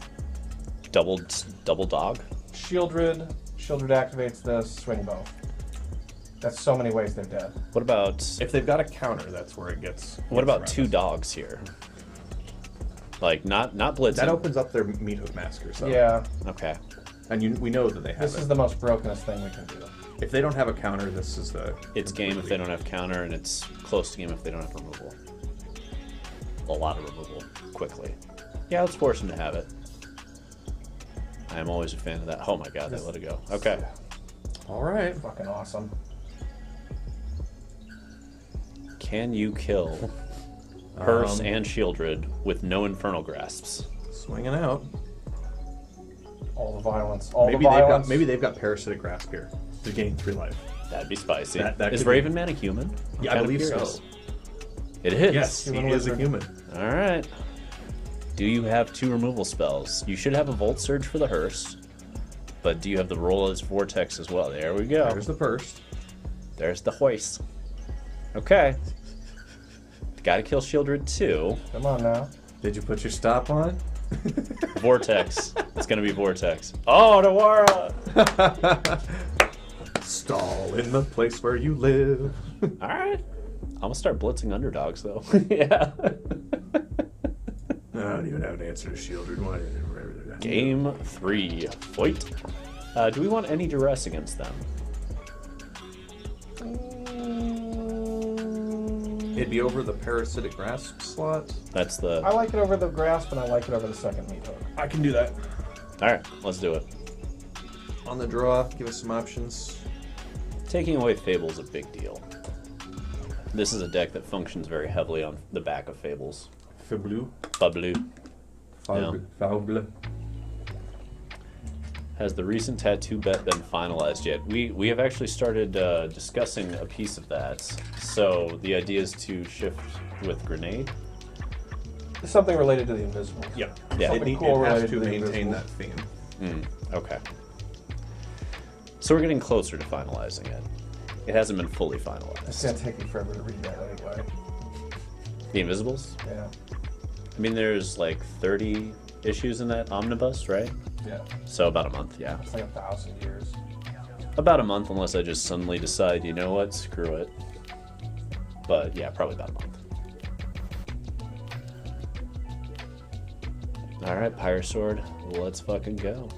Double dog? Shieldred activates this, swing both. That's so many ways they're dead. What about If they've got a counter, that's where it gets. what about gets 2 around. dogs here? Like not blitzing. That opens up their Meat Hook Masker. So. Yeah, Okay. And we know that they have this it. is the most brokenest thing we can do. If they don't have a counter, this is the. It's game if they don't have counter, and it's close to game if they don't have removal. A lot of removal quickly. Yeah, let's force them to have it. I am always a fan of that. Oh my god, they let it go. Okay. All right. Fucking awesome. Can you kill Hearse and Shieldred with no Infernal Grasps? Swinging out. All the violence. Maybe they've got Parasitic Grasp here to gain 3 life. That'd be spicy. That Is could be- Raven Man a human? I'm Yeah, I kinda believe curious. so. It is. Yes, he Human is a wizard. human. All right. Do you have 2 removal spells? You should have a Volt Surge for the Hearse, but do you have the Roller's Vortex as well? There we go. There's the purse. There's the hoist. Okay. Gotta kill Shieldred too. Come on now. Did you put your stop on? Vortex. It's gonna be Vortex. Oh, Nawara! Stall in the place where you live. Alright. I'm gonna start blitzing underdogs though. Yeah. I don't even have an answer to Shieldred. Game 3. Fight. Do we want any duress against them? It'd be over the Parasitic Grasp slot. That's the... I like it over the grasp, and I like it over the second meat hook. I can do that. Alright, let's do it. On the draw, give us some options. Taking away Fable is a big deal. This is a deck that functions very heavily on the back of Fables. Fablu. Fablu. Fable. Has the recent tattoo bet been finalized yet? We have actually started discussing a piece of that. So the idea is to shift with Grenade. It's something related to the invisible. Yep. Yeah. Something It cool has related to the maintain invisible. that theme. Okay. So we're getting closer to finalizing it. It hasn't been fully It's finalized. gonna take me forever to read that anyway. The Invisibles? Yeah. I mean, there's like 30 issues in that omnibus, right? Yeah. So about a month, yeah. It's like 1,000 years. About a month, unless I just suddenly decide, you know what, screw it. But yeah, probably about a month. Alright, pyresword, let's fucking go.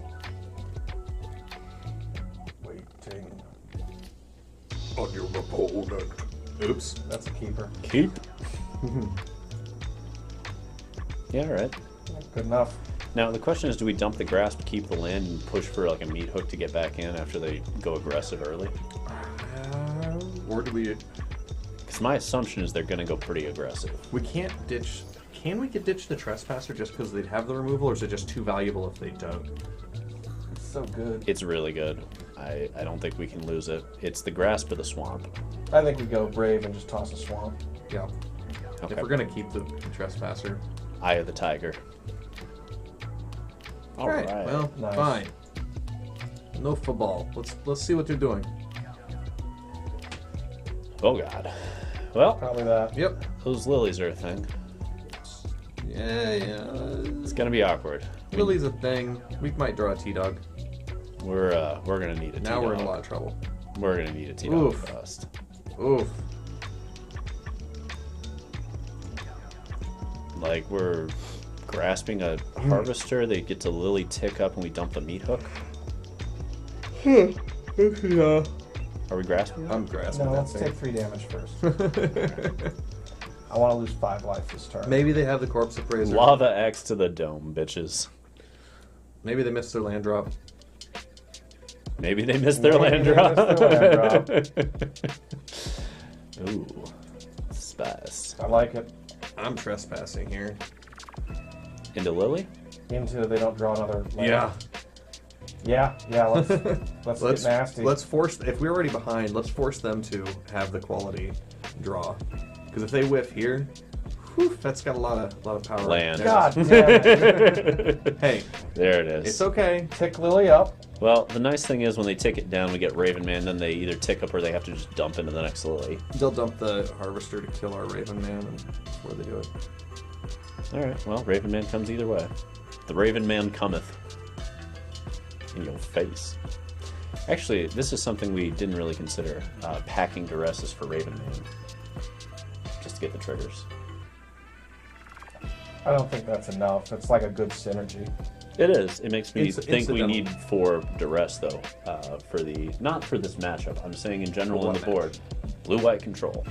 Waiting. On your opponent. Oops. That's a keeper. Keep. Yeah, alright. Good enough. Now, the question is, do we dump the grasp, keep the land, and push for like a meat hook to get back in after they go aggressive early? Or do we... Because my assumption is they're going to go pretty aggressive. We can't ditch... Can we ditch the Trespasser just because they'd have the removal, or is it just too valuable if they don't? It's so good. It's really good. I don't think we can lose it. It's the grasp of the swamp. I think we go brave and just toss a swamp. Yeah. Okay. If we're going to keep the Trespasser. Eye of the Tiger. All right. Well, Nice. fine. No football. Let's see what they're doing. Oh, God. Well, Probably that. Yep. those lilies are a thing. Yeah. It's going to be awkward. Lily's a thing. We might draw a T-Dog. We're going to need a Now we're in a T-Dog. lot of trouble. We're going to need a T-Dog Oof. first. Oof. Like, we're grasping a harvester, they get to lily tick up and we dump the meat hook. Yeah. Are we grasping? I'm grasping. No, that let's thing. take 3 damage first. I want to lose 5 life this turn. Maybe they have the Corpse Appraiser. Lava X to the dome, bitches. Maybe they missed their land drop. Maybe they missed their land Maybe they drop. missed their land Ooh, spice. I like it. I'm trespassing here. Into Lily? Into they don't draw another land. Yeah. Yeah, let's get nasty. Let's force, if we're already behind, let's force them to have the quality draw. Because if they whiff here, whew, that's got a lot of power. Land. God damn it. Hey, There it is. it's okay. Tick Lily up. Well, the nice thing is when they tick it down, we get Raven Man, then they either tick up or they have to just dump into the next Lily. They'll dump the Harvester to kill our Raven Man, and that's where they do it. Alright, well, Raven Man comes either way. The Raven Man cometh. In your face. Actually, this is something we didn't really consider. Packing Duresses for Raven Man. Just to get the triggers. I don't think that's enough. It's like a good synergy. It is. It makes me It's think we incidental. need 4 Duress, though. For the... Not for this matchup. I'm saying in general on the board. Blue-white control.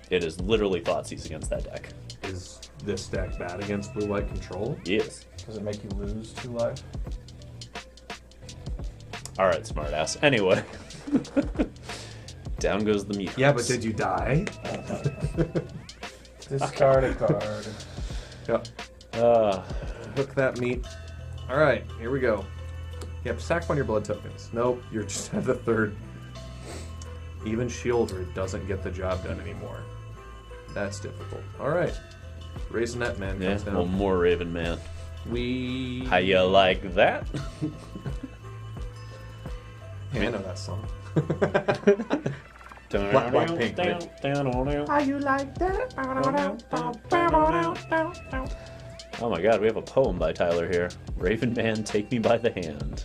It is literally Thoughtseize against that deck. Is this deck bad against blue-white control? Yes. Does it make you lose 2 life? Alright, smartass. Anyway. Down goes the meat. Yeah, but did you die? Discard a card. Yep. Hook that meat. All right, here we go. Yep, sack one of your blood tokens. Nope, you're just at the 3rd. Even Shieldred doesn't get the job done anymore. That's difficult. All right. Raising that man Yeah, comes down. well, more Raven Man. We... How you like that? Yeah, I know that song. Black Pink, How you like that? Oh my god, we have a poem by Tyler here. Raven Man, take me by the hand.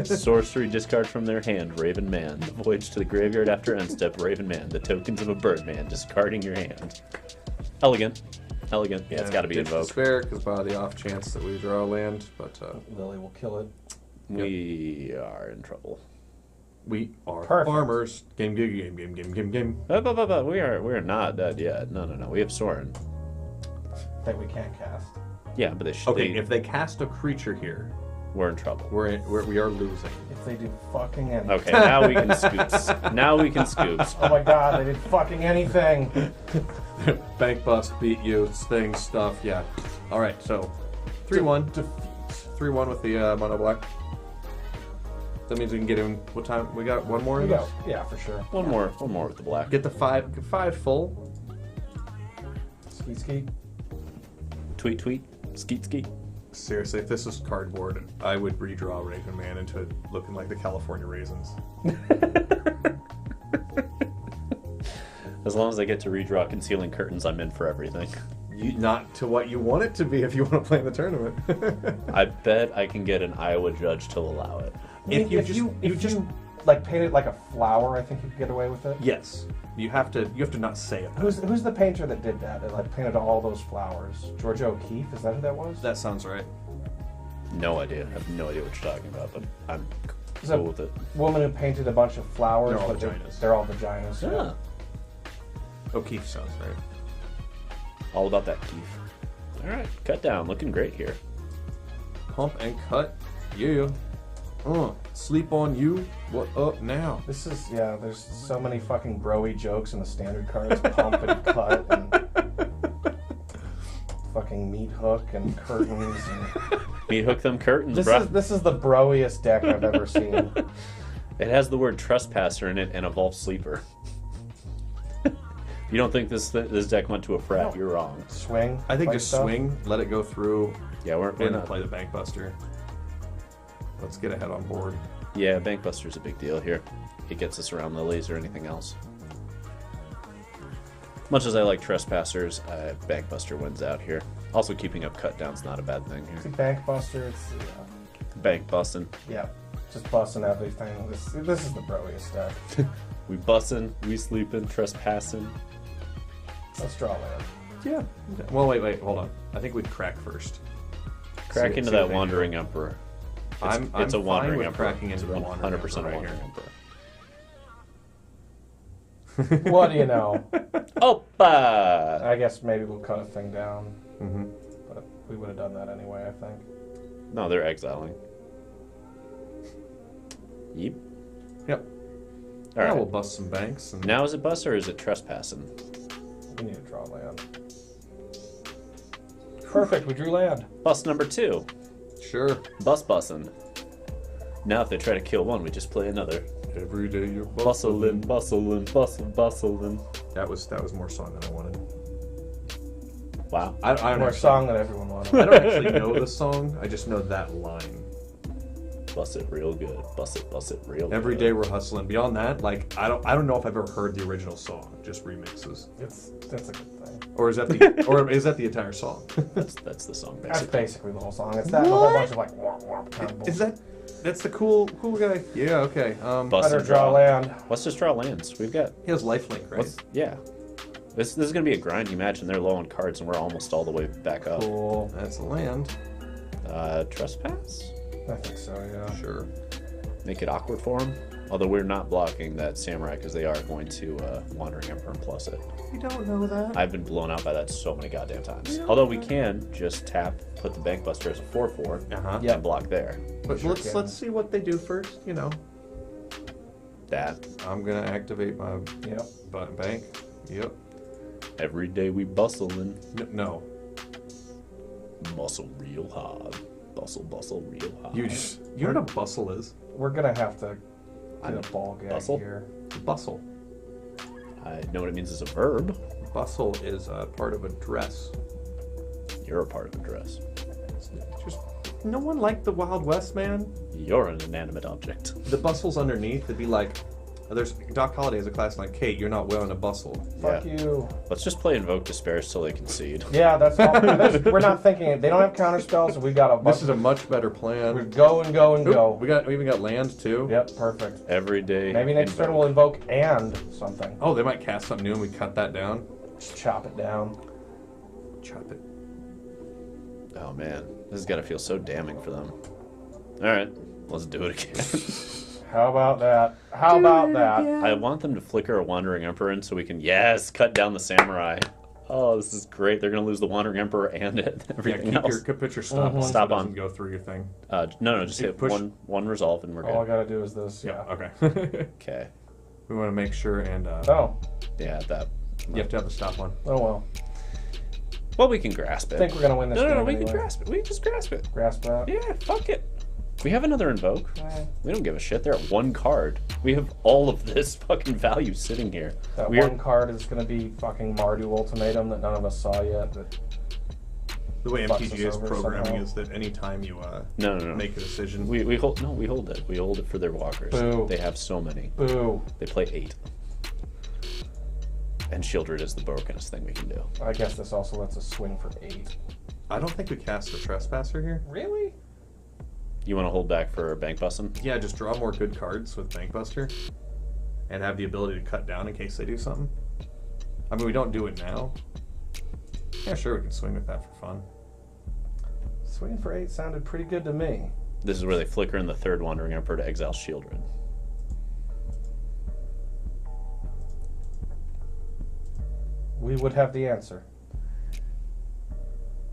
Sorcery discard from their hand, Raven Man. Voyage to the graveyard after end step, Raven Man. The tokens of a bird man, discarding your hand. Elegant. Elegant. Yeah, it's gotta be invoked. Despair, because by the off chance that we draw a land, but Lily will kill it. We are in trouble. we are Perfect. farmers. Game. We are not dead yet. No. We have Sorin. That we can't cast. Yeah, but they should. Okay, if they cast a creature here, we're in trouble. we are losing. If they do fucking anything. Okay, now we can scoops. Now we can scoops. Oh my god, they did fucking anything. Bank bust, beat you, things, stuff, yeah. All right, so 3-1. 3-1 with the mono black. That means we can get him. What time? We got one more. Here in we this? go. Yeah, for sure. One more with the black. Get the five full. Ski ski. Tweet, skeet. Seriously, if this was cardboard, I would redraw Raven Man into it looking like the California Raisins. As long as I get to redraw Concealing Curtains, I'm in for everything. Not to what you want it to be if you want to play in the tournament. I bet I can get an Iowa judge to allow it. If you like paint it like a flower, I think you could get away with it. Yes, you have to not say it. Who's the painter that did that? That like painted all those flowers? Georgia O'Keeffe? Is that who that was? That sounds right. No idea. I have no idea what you're talking about, but I'm There's cool with it. Woman who painted a bunch of flowers. They're all but vaginas. They're all vaginas. Yeah. O'Keefe sounds right. All about that Keith. Alright, cut down. Looking great here. Pump and cut. Yeah. Sleep on you. What up now? This is there's so many fucking broy jokes in the standard cards. Pump and cut and fucking meat hook and curtains. And... Meat hook them curtains, This bruh. is the broiest deck I've ever seen. It has the word trespasser in it and evolved sleeper. You don't think this deck went to a frat? No. You're wrong. Swing. I think fight just stuff. swing, let it go through, Yeah, we're and not. play the Bank Buster. Let's get ahead on board. Yeah, Bankbuster's a big deal here. It gets us around lilies or anything else. Much as I like trespassers, Bankbuster wins out here. Also, keeping up cut down's not a bad thing It's a here. bank buster. It's Bank busting. just busting everything. This is the broiest deck. We bussin', we sleeping, trespassing. Let's draw land. Yeah. Well, wait, hold on. I think we'd crack first. Crack See- into see that what they Wandering do. Emperor. I'm it's a fine Wandering with Emperor. cracking into the Wandering 100% Emperor a right Wandering here. Emperor. What do you know? Opa! I guess maybe we'll cut a thing down. Mm-hmm. But we would have done that anyway, I think. No, they're exiling. Yep. Yep. All right. We'll bust some banks. And... Now is it bust or is it trespassing? We need to draw land. Perfect, we drew land. Bust number 2. Sure. Bussin'. Now if they try to kill one, we just play another. Every day you're Bustling, bustling. That was more song than I wanted. Wow. I don't More actually, song than everyone wanted. I don't actually know the song. I just know that line. Bust it real good. Bust it real good. Every day we're hustling. Beyond that, like I don't know if I've ever heard the original song. Just remixes. That's a good thing. Or is that the entire song? That's the song That's basically. basically the whole song. It's that and a whole bunch of like womp womp kind of bullshit. That's the cool guy? Yeah, okay. Bust Better and draw land. Let's just draw lands. We've got He has lifelink, right? yeah. This is gonna be a grind. You imagine they're low on cards and we're almost all the way back up. Cool. That's a land. Trespass? I think so, yeah. Sure. Make it awkward for them. Although we're not blocking that samurai because they are going to Wandering Emperor and plus it. You don't know that. I've been blown out by that so many goddamn times. Although we can just tap, put the Bankbuster as a 4/4, Yeah. and block there. But Sure let's see what they do first. You know, That. I'm gonna activate my Yep. bank. Yep. Every day we bustling. No. Bustle real hard. Bustle real hard. You know what a bustle is? We're gonna have to get a ball gag Bustle? here. Bustle. I know what it means as a verb. Bustle is part of a dress. You're a part of the dress. Just no one liked the Wild West, man. You're an inanimate object. The bustle's underneath. It'd be like, there's Doc Holliday has a class like, Kate, you're not wearing a bustle. Fuck Yeah. you. Let's just play Invoke Despair so they concede. Yeah, that's all. We're not thinking it. They don't have counter spells, so we've got a bunch. This is a much better We plan. go and go and Oop, go. we even got land too. Yep, perfect. Every day. Maybe next turn we'll invoke and something. Oh, they might cast something new and we cut that down. Just chop it down. Chop it. Oh man, this has got to feel so damning for them. All right, let's do it again. How about that? How about that? I want them to flicker a Wandering Emperor in so we can, cut down the Samurai. Oh, this is great. They're going to lose the Wandering Emperor and everything else. Put your stop on. Stop so it on. doesn't go through your thing. No, just hit push. one resolve and we're All I good. gotta do is this. Yeah. Okay. Okay. We want to make sure and Oh. Yeah, that. you have to have the stop one. Oh well. Well, we can grasp it. I think we're gonna win this game. No, we can anyway. grasp it. We can just grasp it. Grasp that. Yeah, fuck it. We have another Invoke. Eh, We don't give a shit. They're at one card. We have all of this fucking value sitting here. That We're- one card is gonna be fucking Mardu Ultimatum that none of us saw yet. That The way Fucks MTG us is over programming somehow. is that anytime you No. make a decision, We hold it. We hold it for their walkers. Boo. They have so many. boo. They play 8. And Shieldred is the brokenest thing we can do. I guess this also lets us swing for 8. I don't think we cast the Trespasser here. Really? You want to hold back for Bank Bussin'? Yeah, just draw more good cards with Bankbuster and have the ability to cut down in case they do something. I mean, we don't do it now. Yeah, sure, we can swing with that for fun. Swinging for 8 sounded pretty good to me. This is where they flicker in the third Wandering Emperor to exile Shieldred. We would have the answer.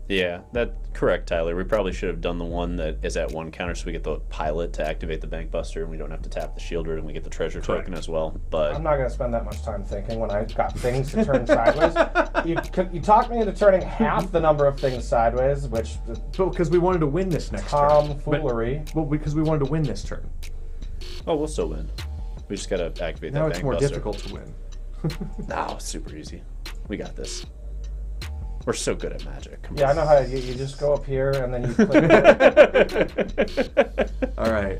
Yeah, that's correct, Tyler. We probably should have done the one that is at one counter so we get the pilot to activate the Bank Buster and we don't have to tap the Shieldred and we get the treasure Correct. token as well. But I'm not going to spend that much time thinking when I've got things to turn sideways. You talked me into turning half the number of things sideways, which But because we wanted to win this next turn. tomfoolery. Well, because we wanted to win this turn. oh, we'll still win. We just gotta activate Now that it's Bank more Buster. difficult to win. No, it's super easy. We got this. We're so good at Magic. Come Yeah, I on. know how you just go up here and then you click. All right.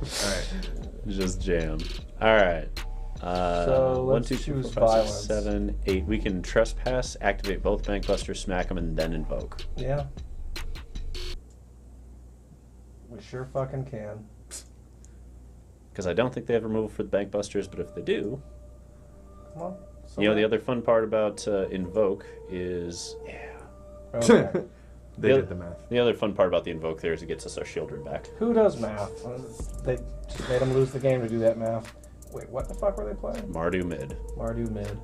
Just jam. All right. So 1, let's 2, 3, choose 4, 5, 6, violence. 7, 8. We can trespass, activate both Bank Busters, smack them, and then invoke. Yeah. We sure fucking can. Because I don't think they have removal for the Bank Busters, but if they do, Well, so you know, the that- other fun part about invoke is Okay. They did the math. the other fun part about the invoke there is it gets us our Shieldred back. Who does math? They just made them lose the game to do that math. Wait, what the fuck were they playing? Mardu mid. Mardu mid.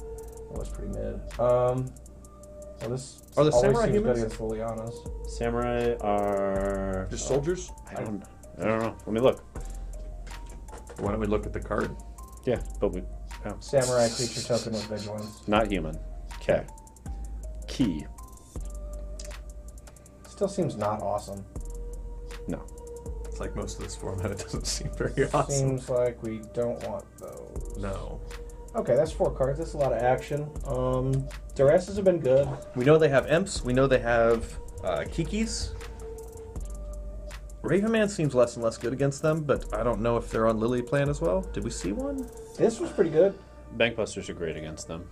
That was pretty mid. Well, this Are the always samurai seems humans? good against Liliana's. Samurai are Just soldiers? I don't know. Let me look. Why don't we look at the card? Yeah, but we Samurai creature token with vigilance. not human. Okay. Key. Still seems not awesome. No. It's like most of this format, it doesn't seem very awesome. Seems like we don't want those. No. Okay, that's 4 cards. That's a lot of action. Duresses have been good. We know they have imps. We know they have Kikis. Ravenman seems less and less good against them, but I don't know if they're on Lily plan as well. Did we see one? This was pretty good. Bankbusters are great against them.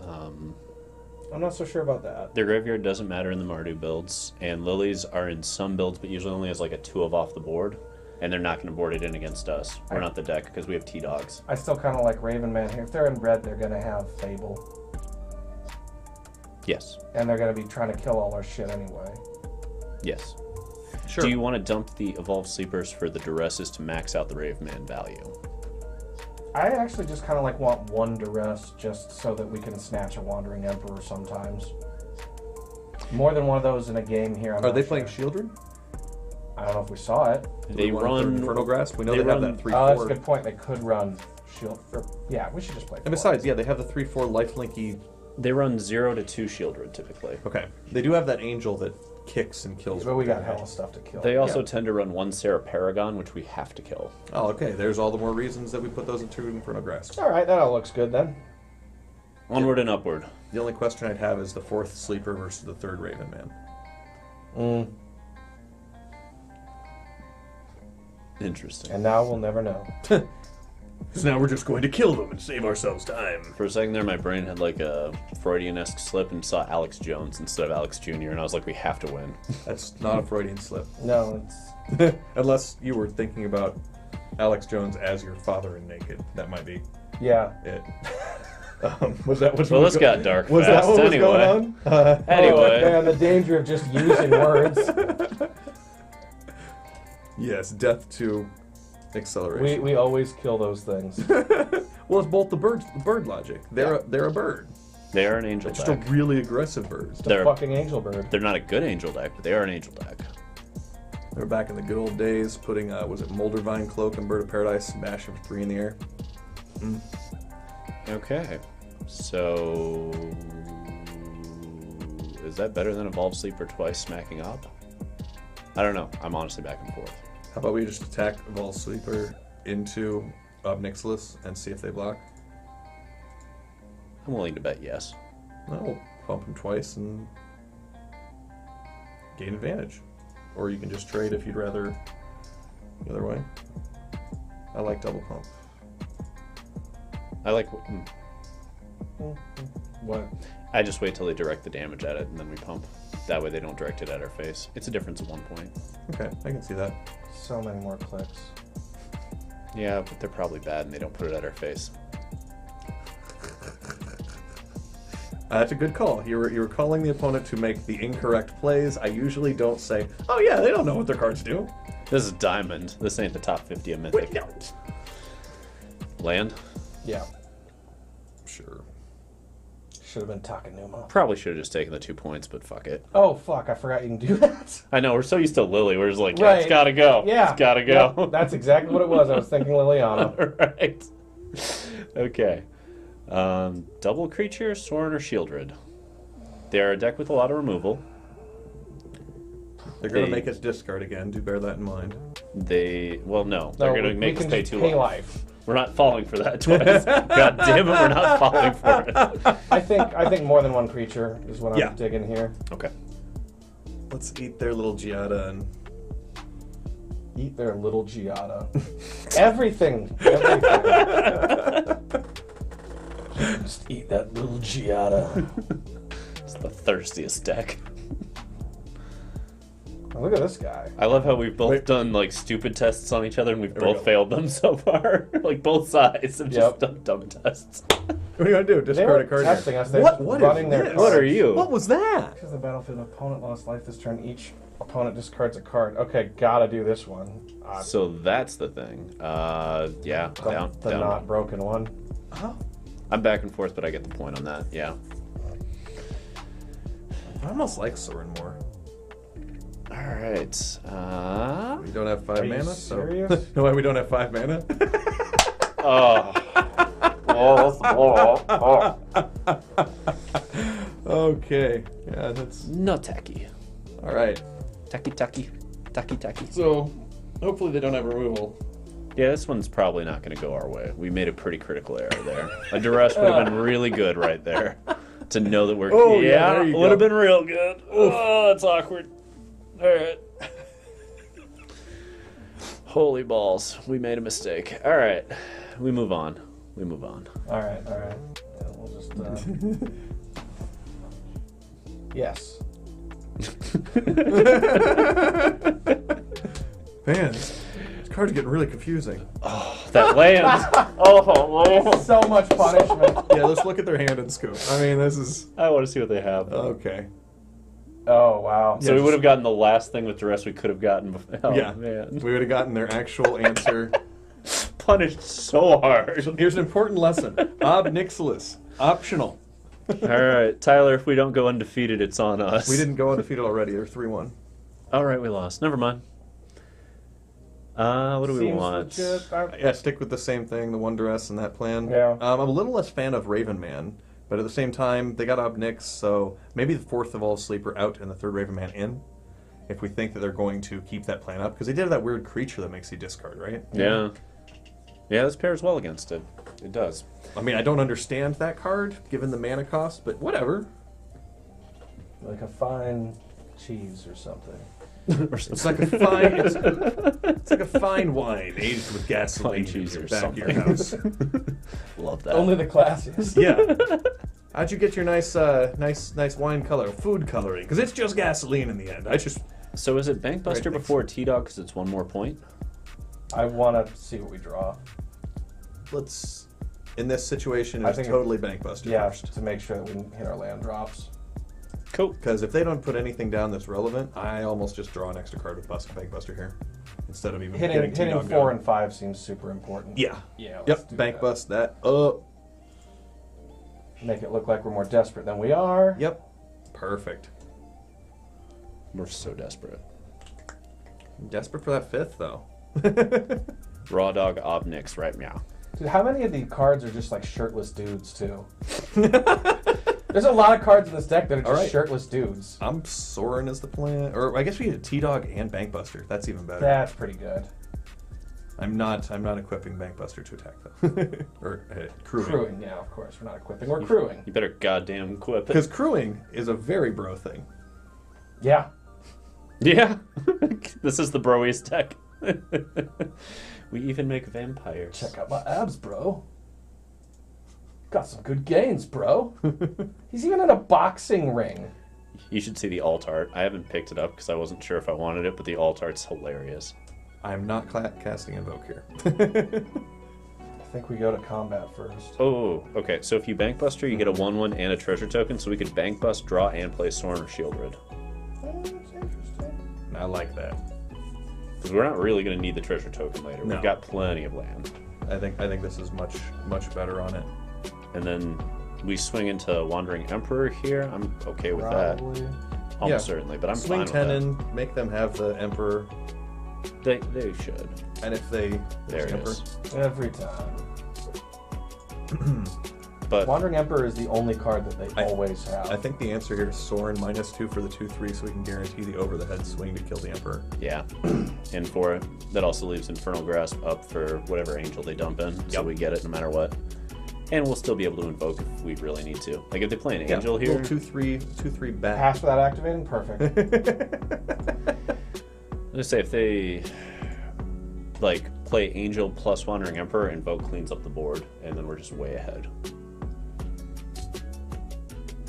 I'm not so sure about that. Their graveyard doesn't matter in the Mardu builds, and Lilies are in some builds, but usually only has like a 2 of off the board, and they're not going to board it in against us. We're not the deck because we have T-Dogs. I still kind of like Ravenman here. If they're in red, they're going to have Fable. Yes. And they're going to be trying to kill all our shit anyway. Yes. Sure. Do you want to dump the Evolved Sleepers for the Duresses to max out the Raveman value? I actually just kind of like want 1 Duress just so that we can snatch a Wandering Emperor sometimes. More than one of those in a game here. Are they playing Shieldred? I don't know if we saw it. They run Infernal Grasp. We know they they have run- that 3/4. Oh, that's a good point. They could run Shield. Yeah, we should just play. And besides, yeah, they have the 3/4 lifelinky. They run 0 to 2 Shieldred typically. Okay, they do have that angel that kicks and kills. But we got hella stuff to kill. They also tend to run 1 Sarah Paragon, which we have to kill. Oh, okay. There's all the more reasons that we put those into Infernal Grasp. All right, that all looks good then. Onward and upward. The only question I'd have is the 4th Sleeper versus the 3rd Raven Man. Interesting. And now we'll never know. Because now we're just going to kill them and save ourselves time. For a second there, my brain had like a Freudian-esque slip and saw Alex Jones instead of Alex Jr., and I was like, we have to win. That's not a Freudian slip. No, it's Unless you were thinking about Alex Jones as your father in Naked. That might be yeah. it. Was that what Well, this got dark Was fast. that what was Anyway. going on? Anyway. Oh, man, the danger of just using words. Yes, death to acceleration. We always kill those things. Well, it's both the bird logic. They're a bird. They are an angel Just deck. a really aggressive bird. It's a They're- fucking angel bird. They're not a good angel deck, but they are an angel deck. They're back in the good old days, putting was it Moldervine Cloak and Bird of Paradise, smash of 3 in the air. Okay. So... is that better than Evolved Sleeper twice smacking up? I don't know. I'm honestly back and forth. How about we just attack Evolved Sleeper into Nixilis and see if they block? I'm willing to bet yes. No, we'll pump them twice and gain advantage. Or you can just trade if you'd rather the other way. I like double pump. I like... What? I just wait till they direct the damage at it, and then we pump. That way they don't direct it at our face. It's a difference of 1 point. Okay, I can see that. So many more clicks. Yeah, but they're probably bad, and they don't put it at our face. That's a good call. You were calling the opponent to make the incorrect plays. I usually don't say, oh yeah, they don't know what their cards do. This is Diamond. This ain't the top 50 of Mythic. Wait, no. Land? Yeah. Sure. Should have been Takenuma. Probably should have just taken the 2 points, but fuck it. Oh, fuck. I forgot you can do that. I know, we're so used to Lily. We're just like, yeah, Right. it's gotta go. Yeah. It's gotta go. Yep, that's exactly what it was. I was thinking Liliana. Right. Okay. Double creature, Sorin, or Shieldred. They are a deck with a lot of removal. They're going to They- make us discard again. Do bear that in mind. Well, no. They're going to make us pay just 2 pay life. life. We're not falling for that twice. God damn it, we're not falling for it. I think more than one creature is what Yeah. I'm digging here. Okay. Let's eat their little Giada and... Eat their little Giada. Everything. Just eat that little Giada. It's the thirstiest deck. Oh, look at this guy. I love how we've both Wait. done like stupid tests on each other and we've There we both go. failed them so far. Like both sides have just done dumb tests. What are you going to do? They Discard were a card testing here. us. They're What? just What running is their this? What are you? What was that? Because the battlefield opponent lost life this turn, each opponent discards a card. Okay, gotta do this one. So that's the thing. Yeah, The down. not broken one. Oh. I'm back and forth, but I get the point on that. Yeah. I almost like Sorin more. All right. We don't have 5 Are you mana, serious? so no, we don't have 5 mana. Okay, yeah, that's No tacky. all right. Tacky. So hopefully they don't have removal. Yeah, this one's probably not going to go our way. We made a pretty critical error there. A duress would have been really good right there. To know that we're... Oh, yeah, there you would have go. been real good. Oh, that's awkward. All right. Holy balls. We made a mistake. All right. We move on. All right. Yeah, we'll just. Yes. Man, this card's getting really confusing. That lands. So much punishment. Yeah, let's look at their hand and scoop. I mean, this is I want to see what they have. okay. Oh wow. So we would have gotten the last thing with duress we could have gotten. Oh, Yeah, man. we would have gotten their actual answer. Punished so hard. Here's an important lesson: Ob Nixilis, optional. All right, Tyler, if we don't go undefeated, it's on us. We didn't go undefeated already. They're 3-1. All right, we lost. Never mind. What do we Seems want? legit. Yeah, stick with the same thing, the one duress and that plan. Yeah. I'm a little less fan of Raven Man, but at the same time, they got Ob Nix, so maybe the 4th Evolved Sleeper out and the 3rd Raven Man in, if we think that they're going to keep that plan up. Because they did have that weird creature that makes you discard, right? Yeah. Yeah, this pairs well against it. It does. I mean, I don't understand that card, given the mana cost, but whatever. Like a fine cheese or something. It's like a fine, it's like a fine wine aged with gasoline Fine cheese in or the back of your something. house. Love that. Only the classiest. Yeah. How'd you get your nice wine color, food coloring? Because it's just gasoline in the end. So is it Bankbuster Right, before T-Dog because it's 1 more point? I want to see what we draw. Let's. In this situation, I it's think totally Bankbuster Yeah, first. to make sure that we can hit our land drops. Cool. Because if they don't put anything down that's relevant, I almost just draw an extra card with Bankbuster here, instead of even getting Hitting T-Dog 4 going. and 5 seems super important. Yeah. Yeah. Let's do Bank that. bust that up. Make it look like we're more desperate than we are. Yep. Perfect. We're so desperate. I'm desperate for that 5th though. Raw Dog Obnix, right? Meow. Dude, how many of the cards are just like shirtless dudes too? There's a lot of cards in this deck that are just All right. shirtless dudes. I'm Sorin as the plan, or I guess we had T-Dog and Bankbuster. That's even better. That's pretty good. I'm not equipping Bankbuster to attack though, or crewing. Crewing, yeah, of course. We're not equipping, we're crewing. You better goddamn equip it. Because crewing is a very bro thing. Yeah. Yeah. This is the broiest deck. We even make vampires. Check out my abs, bro. Got some good gains, bro. He's even in a boxing ring. You should see the alt art. I haven't picked it up because I wasn't sure if I wanted it, but the alt art's hilarious. I'm not casting Invoke here. I think we go to combat first. Oh, okay. So if you Bankbuster, you get a 1/1 and a treasure token, so we could Bankbust, draw, and play Sorin or Shieldred. That's interesting. I like that. Because we're not really going to need the treasure token later. No. We've got plenty of land. I think this is much better on it. And then we swing into Wandering Emperor here. I'm okay with Probably. that. Almost certainly, but I'm Swing fine 10 with in, make them have the Emperor, that. They should. and if they There it Emperor. is. Every time. But Wandering Emperor is the only card that they always have. I think the answer here is Sorin -2 for the 2/3, so we can guarantee the over the head swing to kill the Emperor. yeah. And for it, that also leaves Infernal Grasp up for whatever angel they dump in, so Yep. we get it no matter what. And we'll still be able to invoke if we really need to. Like if they play an angel here. Little 2/3 back. Pass without activating? Perfect. Let's say if they like play angel plus Wandering Emperor, invoke cleans up the board, and then we're just way ahead.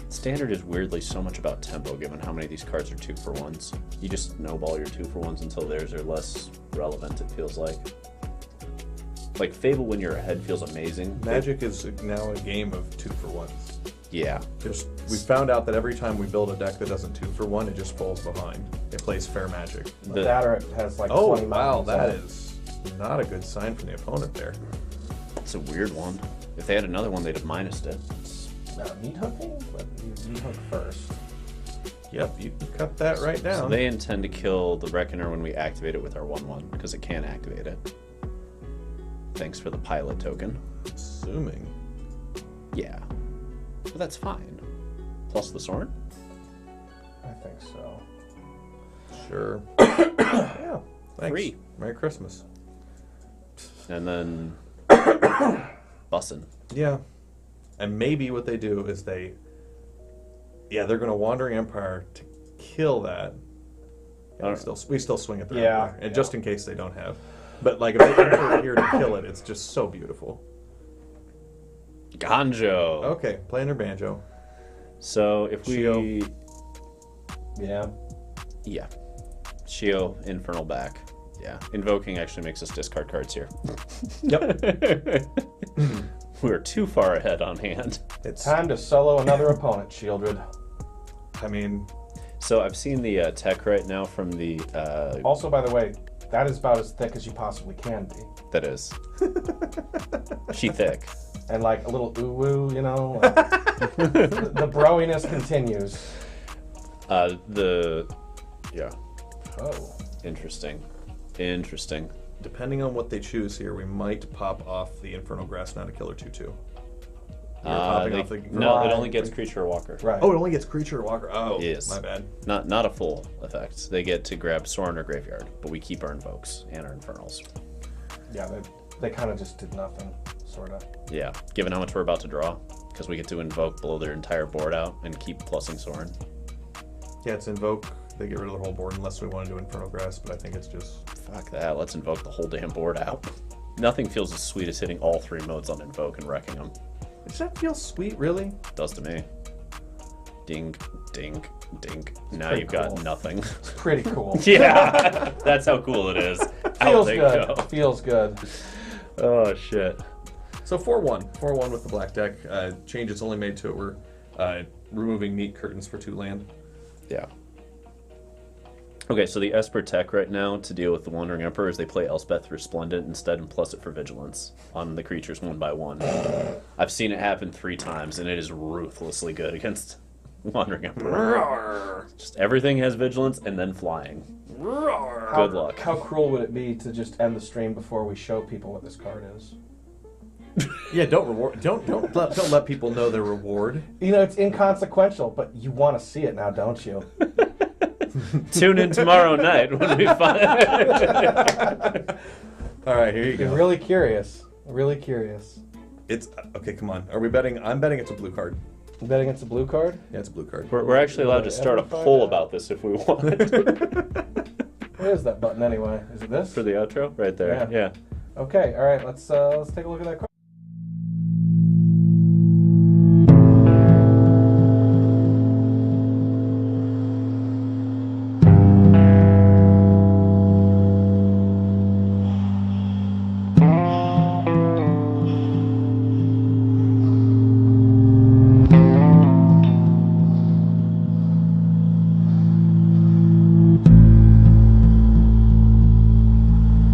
Standard is weirdly so much about tempo, given how many of these cards are 2-for-1s. You just snowball your 2-for-1s until theirs are less relevant, it feels like. Like, Fable when you're ahead feels amazing. Magic is now a game of 2-for-1s. Yeah. We found out that every time we build a deck that doesn't 2-for-1, it just falls behind. It plays fair magic. That or it has like Wow, 20 mountains in that it. is not a good sign from the opponent there. It's a weird one. If they had another one, they'd have minused it. Meat hooking? But you meat hook first. Yep, you can cut that right down. So they intend to kill the Reckoner when we activate it with our 1/1 because it can activate it. Thanks for the pilot token. Assuming. Yeah. But that's fine. Plus the Sorin? I think so. Sure. Yeah. Thanks. Free. Merry Christmas. And then bussin'. Yeah. And maybe what they do is they're going to Wandering Empire to kill that. And we still swing at the Emperor, and just in case they don't have. But like if they enter here to kill it, it's just so beautiful. Ganjo. Okay, playing their Banjo. So if we... Shio. Yeah. Yeah. Shio, Infernal back. Yeah. Invoking actually makes us discard cards here. Yep. We're too far ahead on hand. It's time to solo another opponent, Shieldred. I mean... So I've seen the tech right now from the... Also, by the way, that is about as thick as you possibly can be. That is. She thick. And like a little ooh-woo, you know? Like, the broiness continues. Yeah. Oh. Interesting. Depending on what they choose here, we might pop off the Infernal Grass Not a Killer 2/2. No, it only gets creature or walker. Right. Oh, it only gets creature or walker. Oh, Yes. my bad. Not a full effect. They get to grab Sorin or Graveyard, but we keep our invokes and our infernals. Yeah, they kind of just did nothing, sort of. Yeah, given how much we're about to draw, because we get to invoke, blow their entire board out, and keep plussing Sorin. Yeah, it's invoke. They get rid of the whole board unless we want to do Infernal Grass, but I think it's just... Fuck that, let's invoke the whole damn board out. Nothing feels as sweet as hitting all 3 modes on invoke and wrecking them. Does that feel sweet, really? Does to me. Ding, ding, ding. Now pretty you've got cool. nothing. It's pretty cool. Yeah, that's how cool it is. Feels Out they good. go. Feels good. Oh, shit. So 4/1. 4/1 with the black deck. Changes only made to it were removing Neat Curtains for 2 land. Yeah. Okay, so the Esper tech right now to deal with the Wandering Emperor is they play Elspeth Resplendent instead and plus it for Vigilance on the creatures 1 by 1. I've seen it happen 3 times, and it is ruthlessly good against Wandering Emperor. Just everything has Vigilance and then flying. Good luck. How cruel would it be to just end the stream before we show people what this card is? Yeah, don't let people know their reward. You know, it's inconsequential, but you want to see it now, don't you? Tune in tomorrow night when we find. All right, here you go. I'm really curious. Really curious. It's okay. Come on. Are we betting? I'm betting it's a blue card. I'm betting it's a blue card. Yeah, it's a blue card. We're actually allowed to start a poll about this if we want. Where is that button anyway? Is it this? For the outro, right there. Yeah. Okay. All right. Let's take a look at that card.